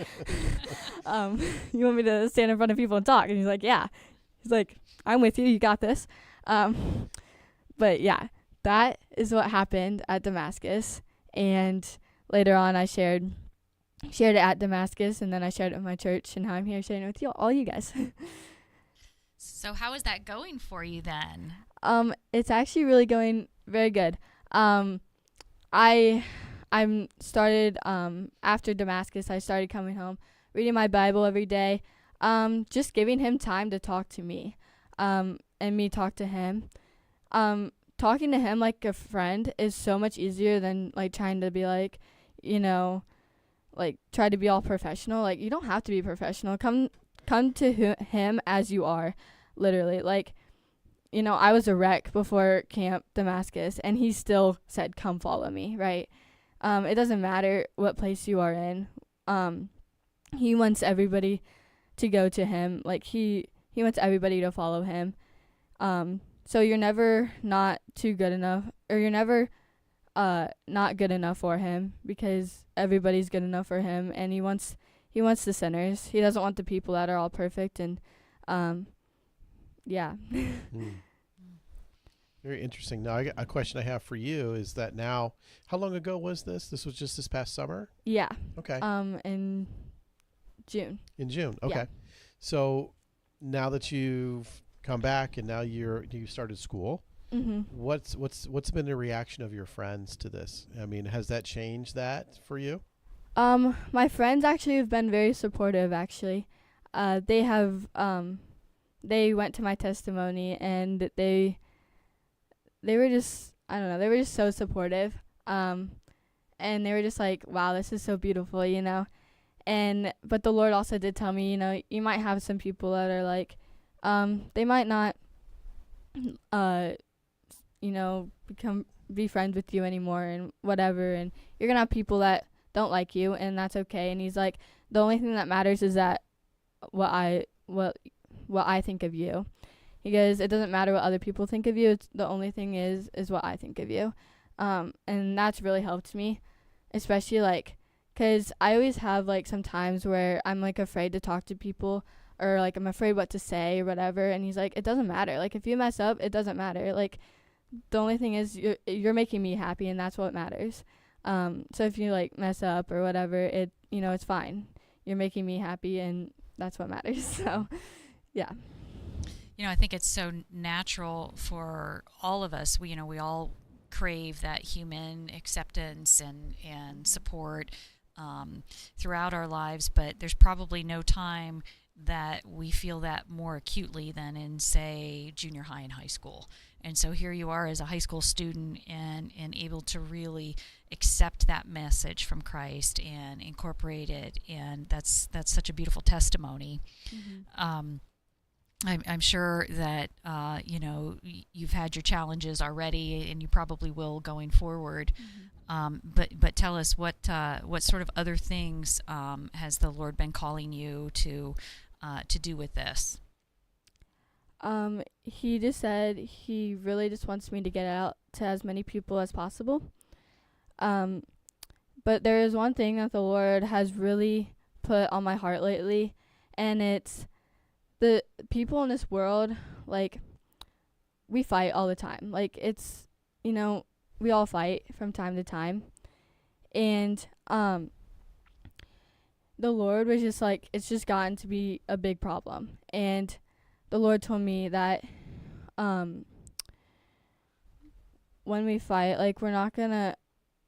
You want me to stand in front of people and talk? And he's like, yeah. He's like, I'm with you, you got this. But yeah, that is what happened at Damascus. And later on, I shared it at Damascus, and then I shared it with my church, and now I'm here sharing it with all you guys. So how is that going for you then? It's actually really going very good. I'm started after Damascus, I started coming home, reading my Bible every day, just giving him time to talk to me, and me talk to him. Talking to him like a friend is so much easier than like trying to be like, like try to be all professional. Like, you don't have to be professional. Come to him as you are, literally. Like, I was a wreck before Camp Damascus, and he still said, come follow me, right? It doesn't matter what place you are in. He wants everybody to go to him. Like, he wants everybody to follow him. So you're never not too good enough, or you're never not good enough for him, because everybody's good enough for him, and he wants the sinners. He doesn't want the people that are all perfect. And yeah. Very interesting. Now, a question I have for you is that now, how long ago was this? This was just this past summer? Yeah. Okay. In June. In June. Okay. Yeah. So now that you've come back and now you started school, mm-hmm. what's been the reaction of your friends to this? I mean, has that changed that for you? My friends actually have been very supportive, actually. They have, they went to my testimony, and they were just, I don't know, they were just so supportive. And they were just like, wow, this is so beautiful, but the Lord also did tell me, you might have some people that are like, they might not be friends with you anymore and whatever, and you're gonna have people that don't like you, and that's okay. And he's like, the only thing that matters is that what I think of you. He goes, it doesn't matter what other people think of you. It's the only thing is what I think of you. And that's really helped me, especially like, cause I always have like some times where I'm like afraid to talk to people, or like I'm afraid what to say or whatever. And he's like, it doesn't matter. Like if you mess up, it doesn't matter. Like the only thing is you're making me happy, and that's what matters. So if you like mess up or whatever, it's fine. You're making me happy, and that's what matters. So, yeah. I think it's so natural for all of us. We all crave that human acceptance and support throughout our lives, but there's probably no time that we feel that more acutely than in, say, junior high and high school. And so here you are as a high school student and able to really accept that message from Christ and incorporate it, and that's such a beautiful testimony. Mm-hmm. I'm sure that you've had your challenges already, and you probably will going forward. Mm-hmm. But tell us what sort of other things has the Lord been calling you to do with this? He just said he really just wants me to get out to as many people as possible. But there is one thing that the Lord has really put on my heart lately, and it's the people in this world. Like, we fight all the time. Like, it's, we all fight from time to time. And the Lord was just like, it's just gotten to be a big problem. And the Lord told me that when we fight, like, we're not gonna,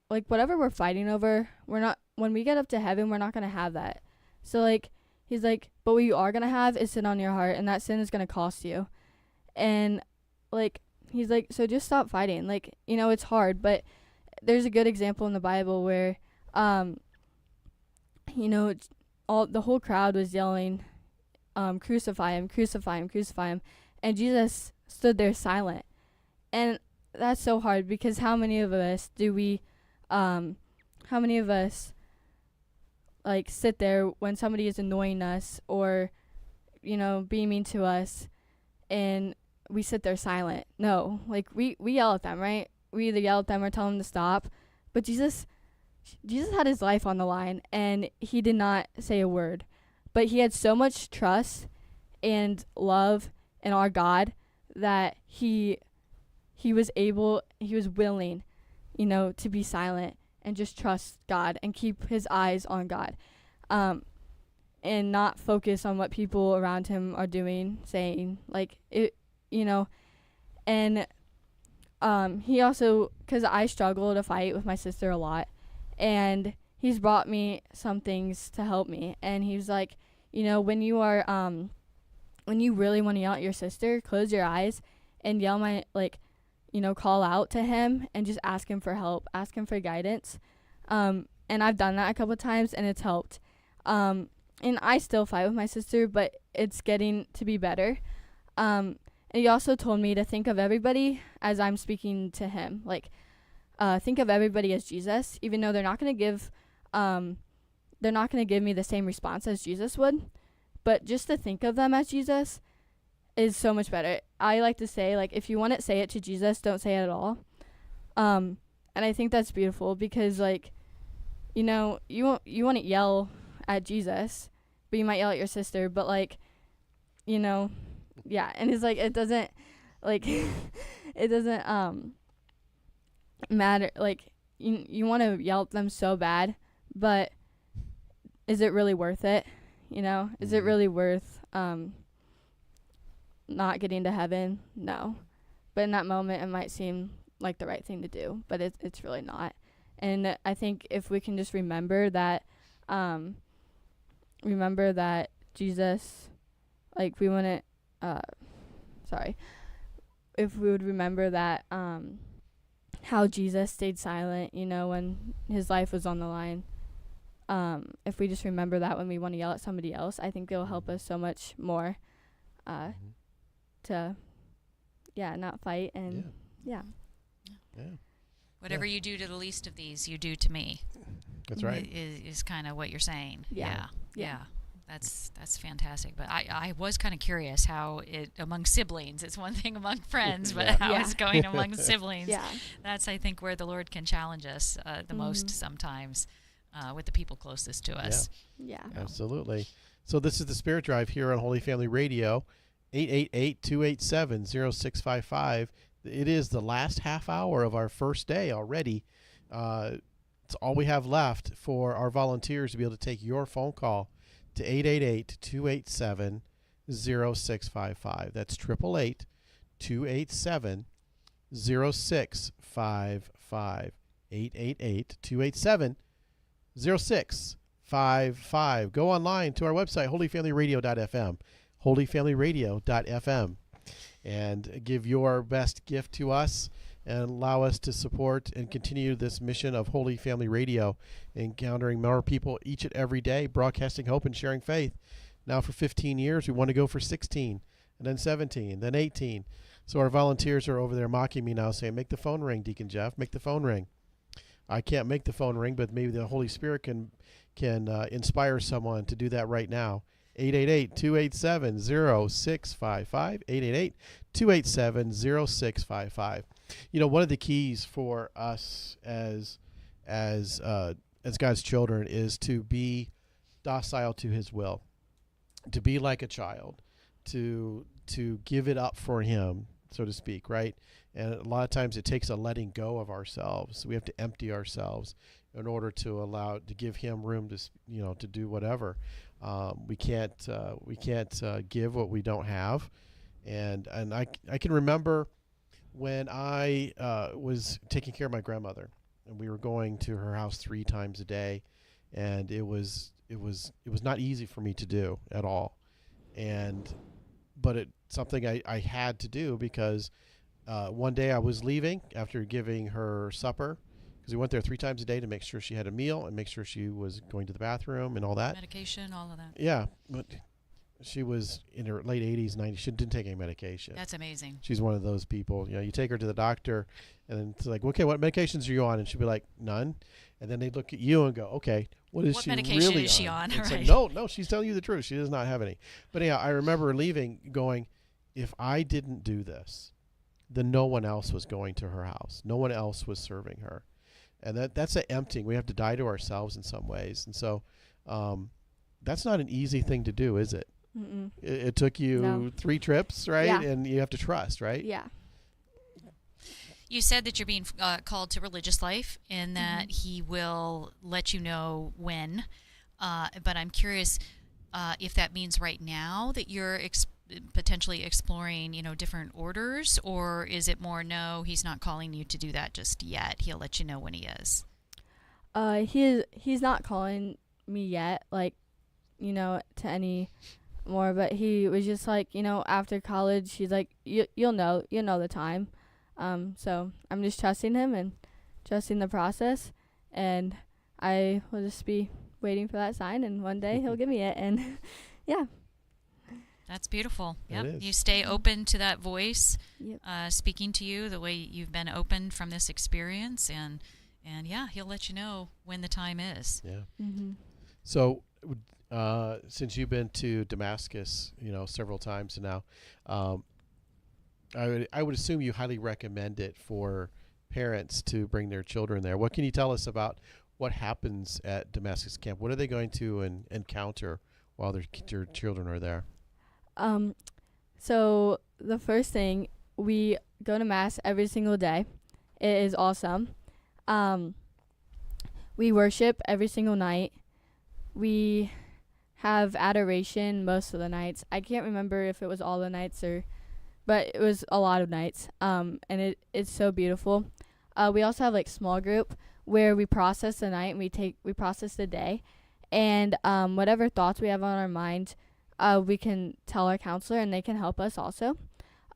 like, whatever we're fighting over, when we get up to heaven, we're not gonna have that. So, like, he's like, but what you are gonna have is sin on your heart, and that sin is gonna cost you. And, like, he's like, so just stop fighting. Like, it's hard, but there's a good example in the Bible where, the whole crowd was yelling, crucify him, crucify him, crucify him. And Jesus stood there silent. And that's so hard, because how many of us like sit there when somebody is annoying us or, being mean to us, and we sit there silent? No, like we yell at them, right? We either yell at them or tell them to stop. But Jesus had his life on the line, and he did not say a word. But he had so much trust and love in our God that he was willing, to be silent and just trust God and keep his eyes on God, and not focus on what people around him are doing, saying, like, it, and he also, because I struggle to fight with my sister a lot, and he's brought me some things to help me. And he was like, when you are, when you really want to yell at your sister, close your eyes and yell call out to him and just ask him for help, ask him for guidance. And I've done that a couple of times, and it's helped. And I still fight with my sister, but it's getting to be better. And he also told me to think of everybody as I'm speaking to him. Like, think of everybody as Jesus, even though they're not going to give me the same response as Jesus would. But just to think of them as Jesus is so much better. I like to say, like, if you want to say it to Jesus, don't say it at all. And I think that's beautiful, because, like, you want to yell at Jesus, but you might yell at your sister. But, like, yeah. And it's like, it doesn't, like, it doesn't matter. Like, you want to yell at them so bad, but is it really worth it? Is it really worth not getting to heaven? No. But in that moment, it might seem like the right thing to do, but it's really not. And I think if we can just remember that Jesus, like, if we would remember that how Jesus stayed silent, when his life was on the line. If we just remember that when we want to yell at somebody else, I think it'll help us so much more to not fight, and yeah. Whatever you do to the least of these, you do to me. That's right. Is kind of what you're saying. Yeah. Yeah. That's fantastic. But I was kind of curious how it among siblings. It's one thing among friends, but how it's going among siblings. Yeah. That's, I think, where the Lord can challenge us the most sometimes with the people closest to us. Yeah. Absolutely. So this is the Spirit Drive here on Holy Family Radio, 888-287-0655. It is the last half hour of our first day already. It's all we have left for our volunteers to be able to take your phone call to 888-287-0655. That's 888-287-0655. 888-287-0655. Go online to our website, holyfamilyradio.fm, holyfamilyradio.fm, and give your best gift to us and allow us to support and continue this mission of Holy Family Radio, encountering more people each and every day, broadcasting hope and sharing faith. Now for 15 years, we want to go for 16, and then 17, then 18. So our volunteers are over there mocking me now, saying, make the phone ring, Deacon Jeff, make the phone ring. I can't make the phone ring, but maybe the Holy Spirit can inspire someone to do that right now. 888-287-0655, 888-287-0655. You know, one of the keys for us as God's children is to be docile to His will, to be like a child, to give it up for Him, so to speak, right? And a lot of times it takes a letting go of ourselves. We have to empty ourselves in order to give Him room to to do whatever. We can't give what we don't have, and I can remember when I was taking care of my grandmother, and we were going to her house 3 times a day, and it was not easy for me to do at all, but it's something I had to do because one day I was leaving after giving her supper, because we went there 3 times a day to make sure she had a meal and make sure she was going to the bathroom and all that. Medication, all of that. Yeah, but she was in her late 80s, 90s. She didn't take any medication. That's amazing. She's one of those people. You take her to the doctor, and then it's like, okay, what medications are you on? And she'll be like, none. And then they look at you and go, okay, what she medication really is she on? It's Right. like, no, she's telling you the truth. She does not have any. But yeah, I remember leaving going, if I didn't do this, then no one else was going to her house. No one else was serving her. And that's an emptying. We have to die to ourselves in some ways. And so that's not an easy thing to do, is it? Mm-mm. It took you 3 trips, right? Yeah. And you have to trust, right? Yeah. You said that you're being called to religious life and that He will let you know when. But I'm curious if that means right now that you're potentially exploring, different orders, or is it more no, He's not calling you to do that just yet. He'll let you know when He is. He's not calling me yet, to any more, but He was just like, after college, He's like, you'll know the time. So I'm just trusting Him and trusting the process, and I will just be waiting for that sign, and one day He'll give me it, and yeah. That's beautiful. It Yep. is. You stay open to that voice Yep. speaking to you the way you've been open from this experience, and yeah, He'll let you know when the time is. Yeah. Mm-hmm. So since you've been to Damascus, several times now, I would assume you highly recommend it for parents to bring their children there. What can you tell us about what happens at Damascus Camp? What are they going to encounter while their children are there? So the first thing, we go to Mass every single day. It is awesome. We worship every single night. We have adoration most of the nights. I can't remember if it was all the nights but it was a lot of nights. And it's so beautiful. We also have small group where we process the night and we process the day, and whatever thoughts we have on our mind, we can tell our counselor and they can help us also.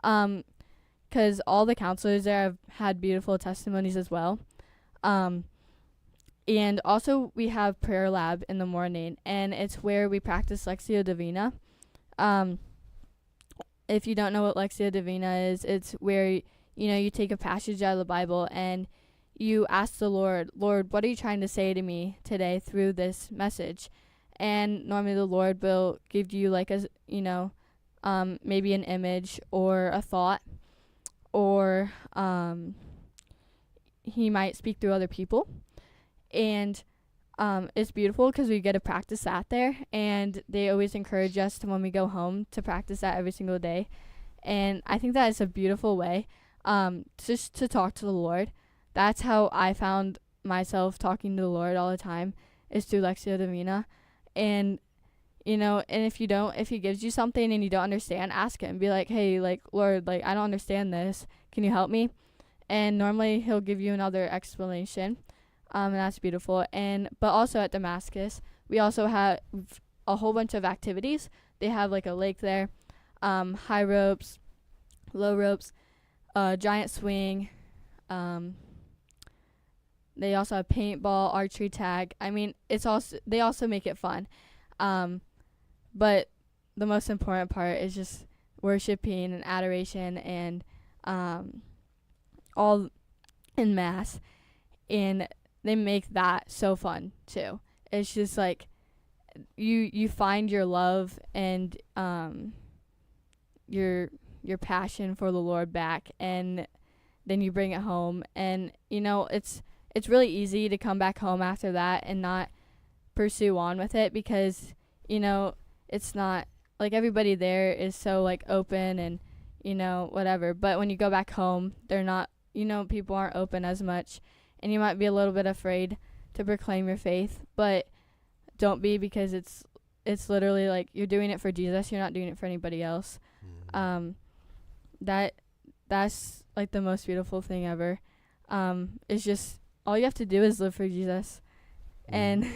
'Cause all the counselors there have had beautiful testimonies as well. And also we have prayer lab in the morning, and it's where we practice Lectio Divina. if you don't know what Lectio Divina is, it's where, you take a passage out of the Bible and you ask the Lord, what are you trying to say to me today through this message? And normally the Lord will give you like maybe an image or a thought, or he might speak through other people. And it's beautiful because we get to practice that there. And they always encourage us to, when we go home, to practice that every single day. And I think that is a beautiful way just to talk to the Lord. That's how I found myself talking to the Lord all the time, is through Lectio Divina. And and if he gives you something and you don't understand, ask him. Be like, hey, like, Lord, like, I don't understand this. Can you help me? And normally he'll give you another explanation. And that's beautiful. But also at Damascus, we also have a whole bunch of activities. They have like a lake there, high ropes, low ropes, giant swing. They also have paintball, archery, tag. I mean, they also make it fun. But the most important part is just worshiping and adoration and all in Mass. And they make that so fun too. It's just like you find your love and your passion for the Lord back, and then you bring it home. And it's really easy to come back home after that and not pursue on with it, because it's not like everybody there is so like open and whatever. But when you go back home, they're not, people aren't open as much, and you might be a little bit afraid to proclaim your faith. But don't be, because it's literally like you're doing it for Jesus. You're not doing it for anybody else. That's like the most beautiful thing ever. It's just all you have to do is live for Jesus, and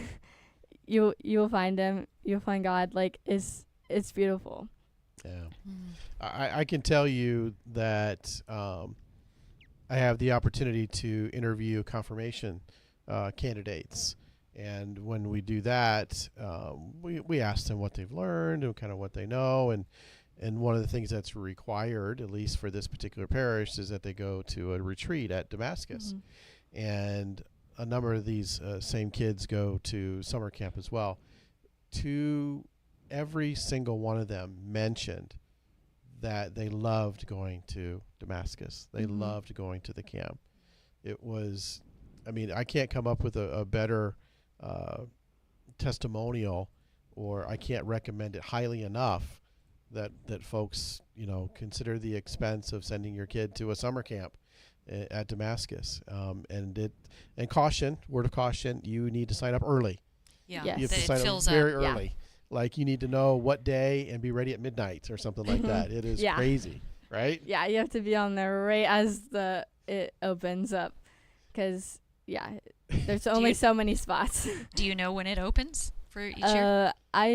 you will find him. You'll find God. Like it's beautiful. Yeah. I can tell you that I have the opportunity to interview confirmation candidates. And when we do that, we ask them what they've learned and kind of what they know. And one of the things that's required, at least for this particular parish, is that they go to a retreat at Damascus. And a number of these same kids go to summer camp as well. Every single one of them mentioned that they loved going to Damascus. They loved going to the camp. It was, I can't come up with a better testimonial, or I can't recommend it highly enough that folks, consider the expense of sending your kid to a summer camp at Damascus. And caution, word of caution, you need to sign up early. Yeah, Yes. You have to it sign fills up very up. early. Like, you need to know what day and be ready at midnight or something like that. It is crazy, right? Yeah, you have to be on there right as it opens up, because there's only so many spots. Do you know when it opens for each year? I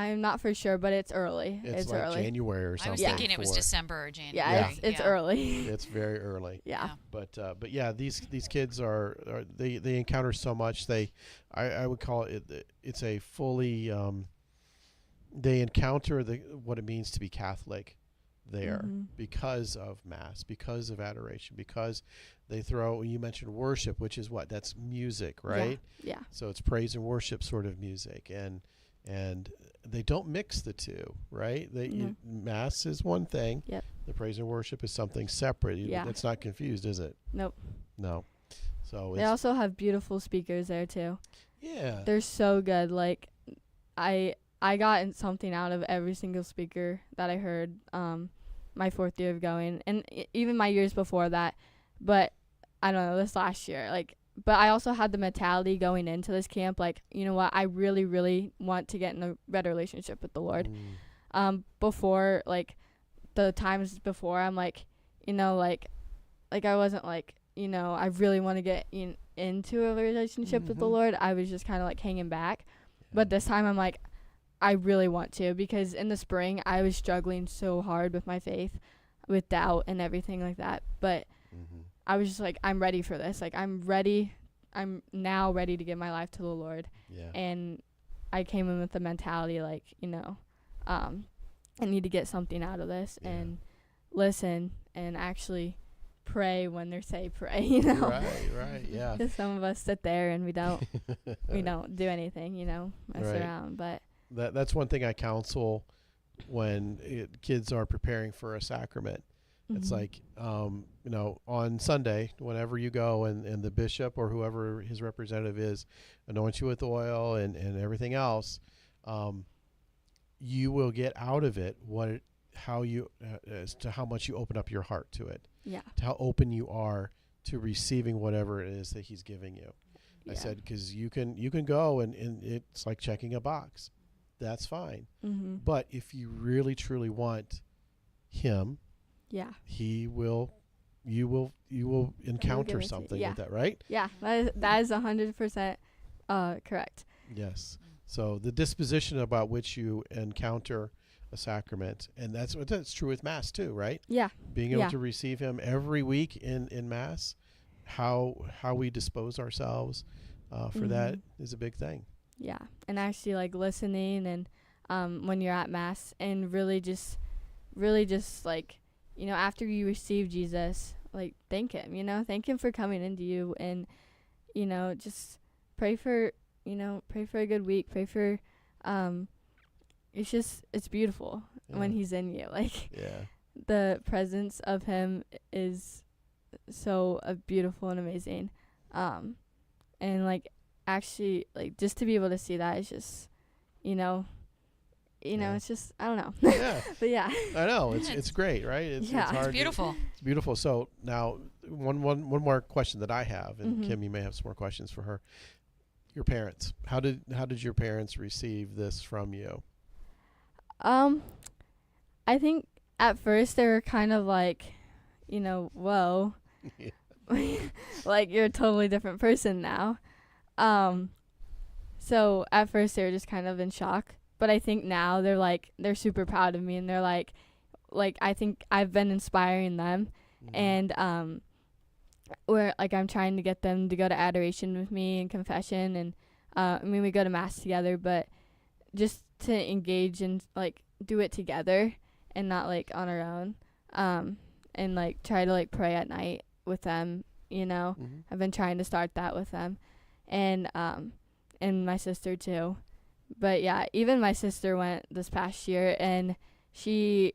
am not for sure, but it's early. It's like early. January or something. I was thinking it was December or January. Yeah, it's early. It's very early. Yeah. But yeah, these kids they encounter so much. I would call it's a fully they encounter what it means to be Catholic there, because of Mass, because of adoration, because they you mentioned worship, which is that's music, right? Yeah. So it's praise and worship sort of music, and they don't mix the two, right? Mass is one thing. Yep. The praise and worship is something separate. It's not confused, is it? Nope. No. So they also have beautiful speakers there too. Yeah. They're so good. Like I got something out of every single speaker that I heard my 4th year of going, and even my years before that. But I don't know, this last year, but I also had the mentality going into this camp, like, you know what, I really, really want to get in a better relationship with the Lord. Before, the times before, I'm I wasn't I really want to get into a relationship with the Lord. I was just kind of hanging back. But this time I'm I really want to, because in the spring I was struggling so hard with my faith, with doubt and everything like that. But I was just I'm ready for this. I'm ready. I'm now ready to give my life to the Lord. Yeah. And I came in with the mentality I need to get something out of this Yeah. and listen and actually pray when they say pray, you know. Right, yeah. 'Cause some of us sit there and we don't do anything, you know, mess Right. around. But That's one thing I counsel when kids are preparing for a sacrament. It's mhm. like, on Sunday, whenever you go and the bishop or whoever his representative is anoints you with oil and everything else, you will get out of it as to how much you open up your heart to it, Yeah. to how open you are to receiving whatever it is that he's giving you. I Yeah. said, because you can go and it's like checking a box. That's fine. Mhm. But if you really truly want him, Yeah. you will encounter give it to you. something Yeah. with that, right? Yeah. That is 100% correct. Yes. So the disposition about which you encounter a sacrament, and that's true with Mass too, right? Yeah. Being able Yeah. to receive him every week in Mass, how we dispose ourselves for that Mhm. is a big thing. Yeah. And actually like listening and when you're at Mass and really just like, you know, after you receive Jesus, like thank him for coming into you, and, you know, just pray for a good week, pray for, it's beautiful when Yeah. he's in you. Like Yeah. the presence of him is so beautiful and amazing. And like actually like just to be able to see that is just, Yeah. it's just, I don't know. Yeah. But yeah. I know it's great, right? It's Yeah. hard It's to- beautiful. It's beautiful. So now one more question that I have, and Mhm. Kim, you may have some more questions for her. Your parents. How did your parents receive this from you? I think at first they were kind of like, whoa. Like you're a totally different person now. So at first they were just kind of in shock, but I think now they're super proud of me, and they're like I think I've been inspiring them, and where like I'm trying to get them to go to adoration with me and confession, and we go to Mass together, but just to engage and like do it together and not like on our own, and like try to like pray at night with them. Mhm. I've been trying to start that with them, and my sister too. But yeah, even my sister went this past year, and she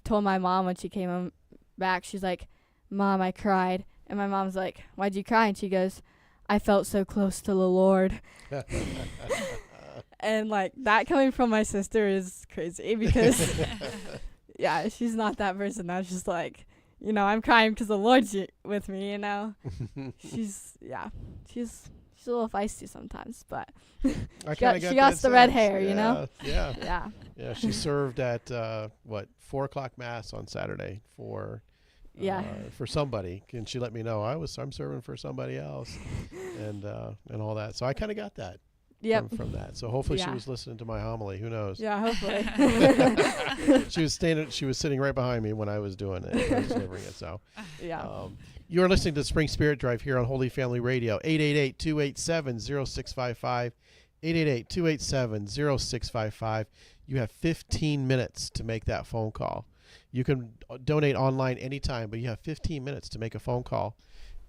told my mom when she came back, she's like, "Mom, I cried." And my mom's like, "Why'd you cry?" And she goes, "I felt so close to the Lord." And like that coming from my sister is crazy because yeah, she's not that person that's just like, I'm crying because the Lord's with me, She's a little feisty sometimes, but I she got kinda that the red sense. hair, Yeah. Yeah. Yeah, she served at 4:00 Mass on Saturday for somebody, and she let me know I'm serving for somebody else, and all that. So I kind of got that Yep. from that. So hopefully she Yeah. was listening to my homily. Who knows? Yeah, hopefully. She was sitting right behind me when I was doing it, I was delivering it. So Yeah. you're listening to Spring Spirit Drive here on Holy Family Radio. 888-287-0655. 888-287-0655. You have 15 minutes to make that phone call. You can donate online anytime, but you have 15 minutes to make a phone call.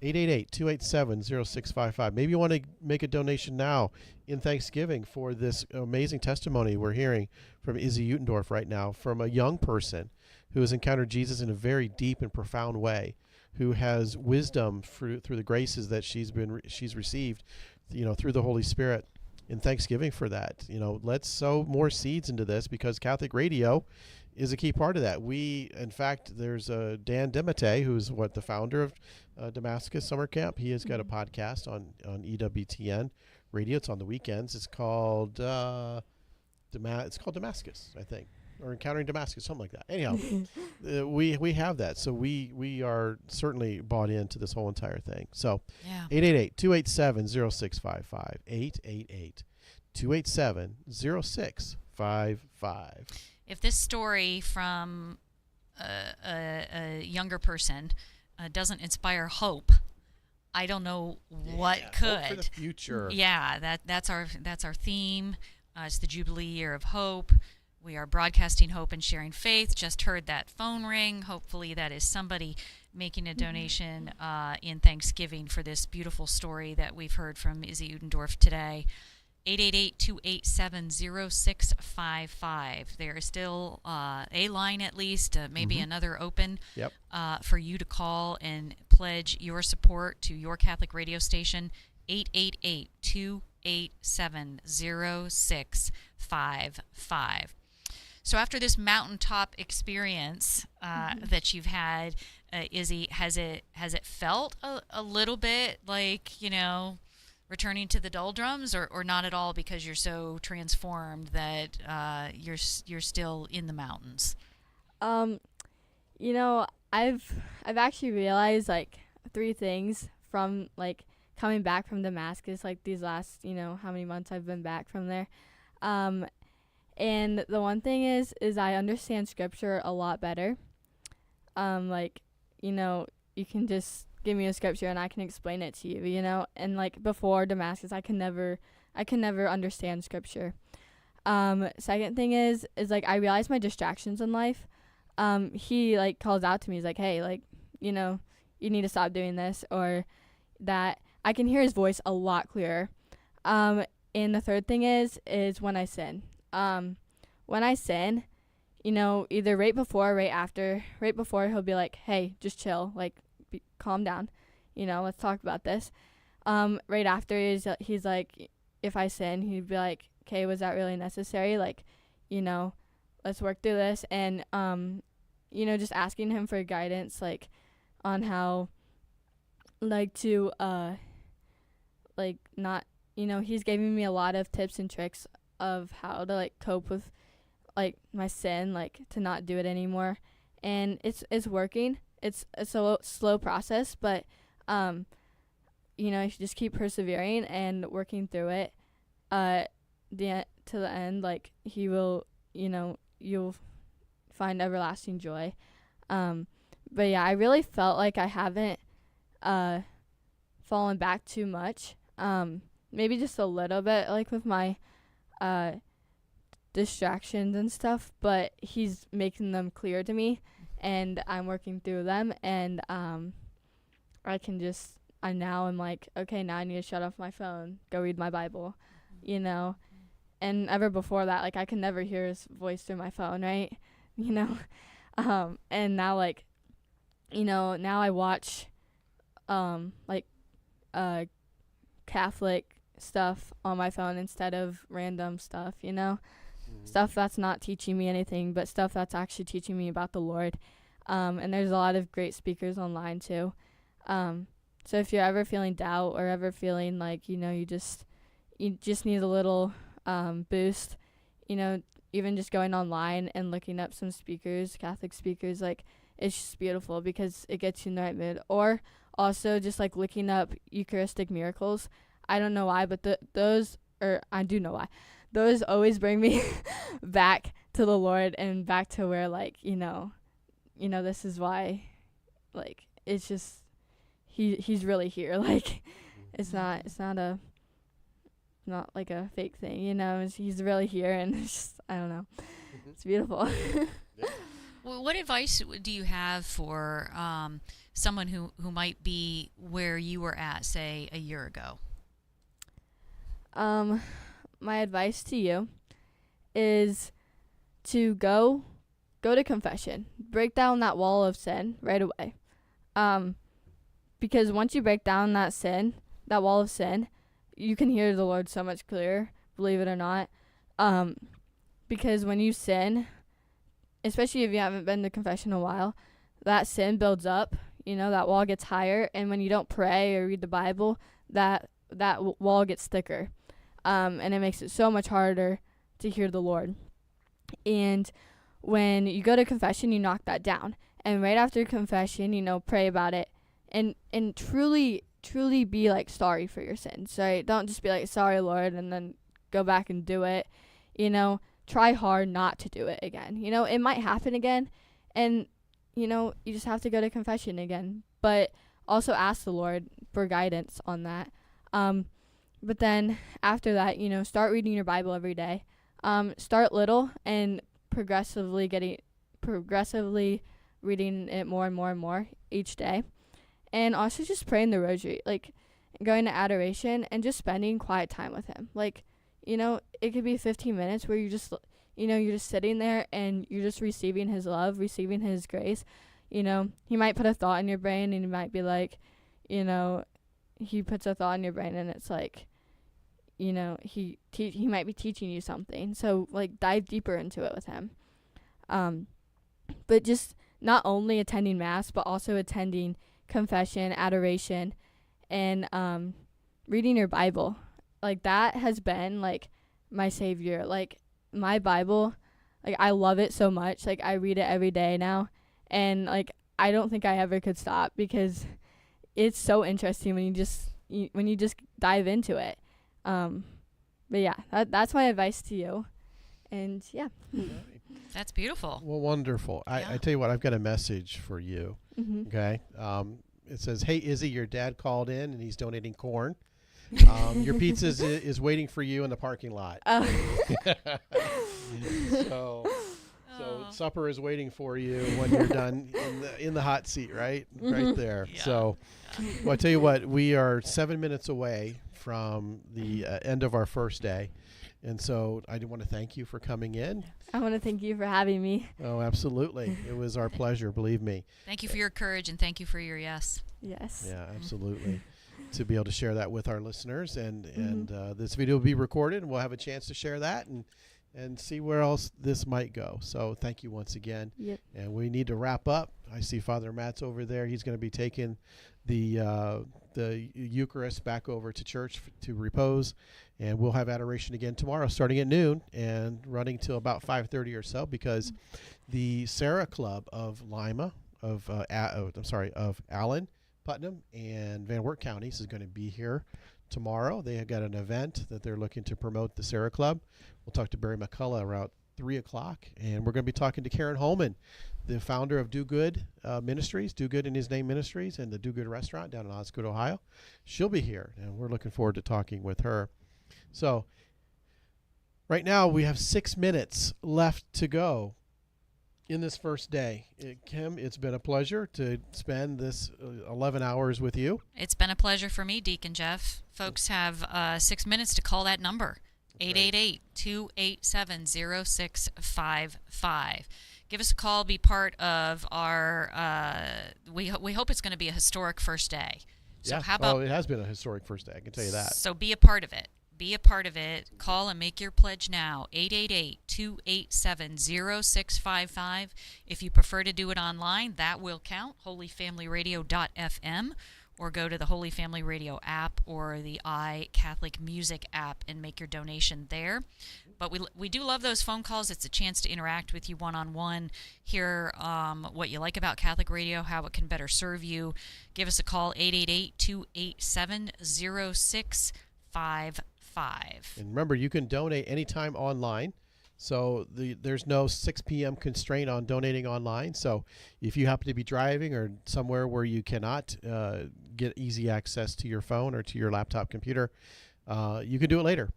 888-287-0655. Maybe you want to make a donation now in Thanksgiving for this amazing testimony we're hearing from Izzy Utendorf right now, from a young person who has encountered Jesus in a very deep and profound way, who has wisdom through the graces that she's received, through the Holy Spirit. In Thanksgiving for that, let's sow more seeds into this, because Catholic radio is a key part of that. In fact, there's Dan DeMatte, who's the founder of Damascus Summer Camp. He has got a podcast on EWTN radio. It's on the weekends. It's called Damascus, I think, or Encountering Damascus, something like that. Anyhow, we have that, so we are certainly bought into this whole entire thing. So Yeah. 888-287-0655. 888-287-0655. If this story from a younger person doesn't inspire hope, I don't know what Yeah, could. hope for the future. Yeah, that's our theme. It's the Jubilee Year of Hope. We are broadcasting hope and sharing faith. Just heard that phone ring. Hopefully that is somebody making a donation in Thanksgiving for this beautiful story that we've heard from Izzy Udendorf today. 888-287-0655. There is still a line at least, maybe another open for you to call and pledge your support to your Catholic radio station. 888-287-0655. So after this mountaintop experience that you've had, Izzy, has it felt a little bit like, returning to the doldrums, or not at all, because you're so transformed that you're still in the mountains? I've actually realized like 3 things from like coming back from Damascus, like these last how many months I've been back from there. And the one thing is I understand scripture a lot better. You can just give me a scripture and I can explain it to you, and like before Damascus, I can never understand scripture. Second thing is like I realize my distractions in life. He like calls out to me. He's like, hey, like, you need to stop doing this, or that. I can hear his voice a lot clearer. And the third thing is when I sin. When I sin, either right before or right after. Right before, he'll be like, hey, just chill, like, calm down, let's talk about this. Right after, he's like, if I sin, he'd be like, okay, was that really necessary? Like, let's work through this. And, just asking him for guidance, like, on how, like, to, like, not, he's giving me a lot of tips and tricks of how to, like, cope with, like, my sin, like, to not do it anymore. And it's working. It's a slow process, but, you should just keep persevering and working through it. To the end, like, he will, you'll find everlasting joy. But yeah, I really felt like I haven't, fallen back too much. Maybe just a little bit, like, with my, distractions and stuff, but he's making them clear to me, and I'm working through them, and I'm like, okay, now I need to shut off my phone, go read my Bible, and ever before that, like, I can never hear his voice through my phone, right? And now, like, now I watch Catholic stuff on my phone instead of random stuff, stuff that's not teaching me anything, but stuff that's actually teaching me about the Lord. And there's a lot of great speakers online too. So if you're ever feeling doubt or ever feeling like, you just need a little boost, even just going online and looking up some speakers, Catholic speakers, like, it's just beautiful because it gets you in the right mood. Or also just like looking up Eucharistic miracles. I don't know why, but I do know why. Those always bring me back to the Lord and back to where, like, this is why, like, it's just, he's really here. Like, it's not like a fake thing, he's really here, and it's just, I don't know. It's beautiful. Well, what advice do you have for someone who might be where you were at, say, a year ago? My advice to you is to go to confession. Break down that wall of sin right away. Because once you break down that wall of sin, you can hear the Lord so much clearer, believe it or not. Because when you sin, especially if you haven't been to confession in a while, that sin builds up, that wall gets higher, and when you don't pray or read the Bible, that wall gets thicker. And it makes it so much harder to hear the Lord. And when you go to confession, you knock that down. And right after confession, pray about it and truly be like sorry for your sins. Right? Don't just be like, sorry, Lord, and then go back and do it. Try hard not to do it again. It might happen again, and you just have to go to confession again. But also ask the Lord for guidance on that. But then after that, start reading your Bible every day. Start little and progressively reading it more and more and more each day. And also just praying the rosary, like going to adoration and just spending quiet time with him. Like, it could be 15 minutes where you're just sitting there and you're just receiving his love, receiving his grace. He might put a thought in your brain and he might be like, he puts a thought in your brain and it's like, he might be teaching you something. So, like, dive deeper into it with him. But just not only attending Mass, but also attending confession, adoration, and reading your Bible. Like, that has been, like, my savior. Like, my Bible, like, I love it so much. Like, I read it every day now. And, like, I don't think I ever could stop because it's so interesting when you just dive into it. But yeah, that's my advice to you. And yeah. That's beautiful. Well, wonderful. Yeah. I tell you what, I've got a message for you. Mm-hmm. Okay. It says, "Hey, Izzy, your dad called in and he's donating corn. Your pizza is waiting for you in the parking lot." So supper is waiting for you when you're done in the hot seat, right? Right there. Yeah. So, well, I tell you what, we are 7 minutes away from the end of our first day. And so I do want to thank you for coming in. I want to thank you for having me. Oh, absolutely. It was our pleasure, believe me. Thank you for your courage and thank you for your yes. Yes. Yeah, absolutely. To be able to share that with our listeners. And this video will be recorded and we'll have a chance to share that and see where else this might go. So thank you once again. Yep. And we need to wrap up. I see Father Matt's over there. He's going to be taking the Eucharist back over to church to repose. And we'll have adoration again tomorrow starting at noon and running till about 5:30 or so because the Sarah Club of Lima, of Allen, Putnam, and Van Wert counties is going to be here tomorrow. They have got an event that they're looking to promote, the Sarah Club. We'll talk to Barry McCullough around 3 o'clock, and we're going to be talking to Karen Holman, the founder of Do Good Ministries, Do Good in His Name Ministries, and the Do Good Restaurant down in Osgood, Ohio. She'll be here, and we're looking forward to talking with her. So right now we have 6 minutes left to go in this first day. Kim, it's been a pleasure to spend this 11 hours with you. It's been a pleasure for me, Deacon Jeff. Folks have 6 minutes to call that number, 888-287-0655. Give us a call, be part of our, we hope it's going to be a historic first day. So yeah. how about, it has been a historic first day, I can tell you that. So be a part of it. Be a part of it. Call and make your pledge now, 888-287-0655. If you prefer to do it online, that will count, holyfamilyradio.fm, or go to the Holy Family Radio app or the iCatholic Music app and make your donation there. But we do love those phone calls. It's a chance to interact with you one-on-one, hear what you like about Catholic Radio, how it can better serve you. Give us a call, 888-287-0655. And remember, you can donate anytime online. So there's no 6 p.m. constraint on donating online. So if you happen to be driving or somewhere where you cannot get easy access to your phone or to your laptop computer, you can do it later,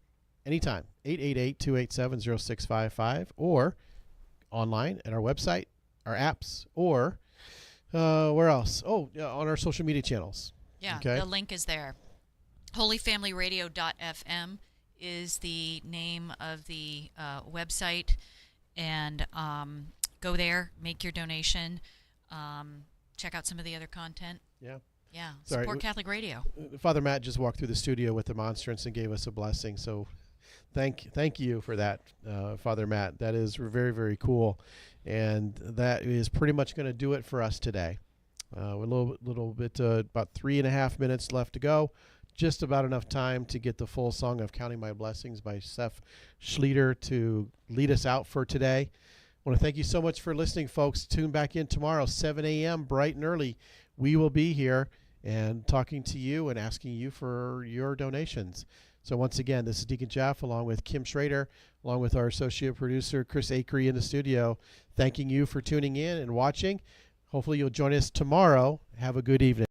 anytime, 888-287-0655, or online at our website, our apps, or where else? Oh, on our social media channels. Yeah, okay. The link is there. holyfamilyradio.fm is the name of the website, and go there, make your donation, check out some of the other content. Yeah. Yeah, Sorry. support Catholic Radio. Father Matt just walked through the studio with the monstrance and gave us a blessing, so thank you for that, Father Matt. That is very, very cool, and that is pretty much going to do it for us today. A little bit, about 3.5 minutes left to go. Just about enough time to get the full song of Counting My Blessings by Seth Schlieder to lead us out for today. I want to thank you so much for listening, folks. Tune back in tomorrow, 7 a.m., bright and early. We will be here and talking to you and asking you for your donations. So once again, this is Deacon Jeff along with Kim Schrader, along with our associate producer, Chris Acree in the studio, thanking you for tuning in and watching. Hopefully you'll join us tomorrow. Have a good evening.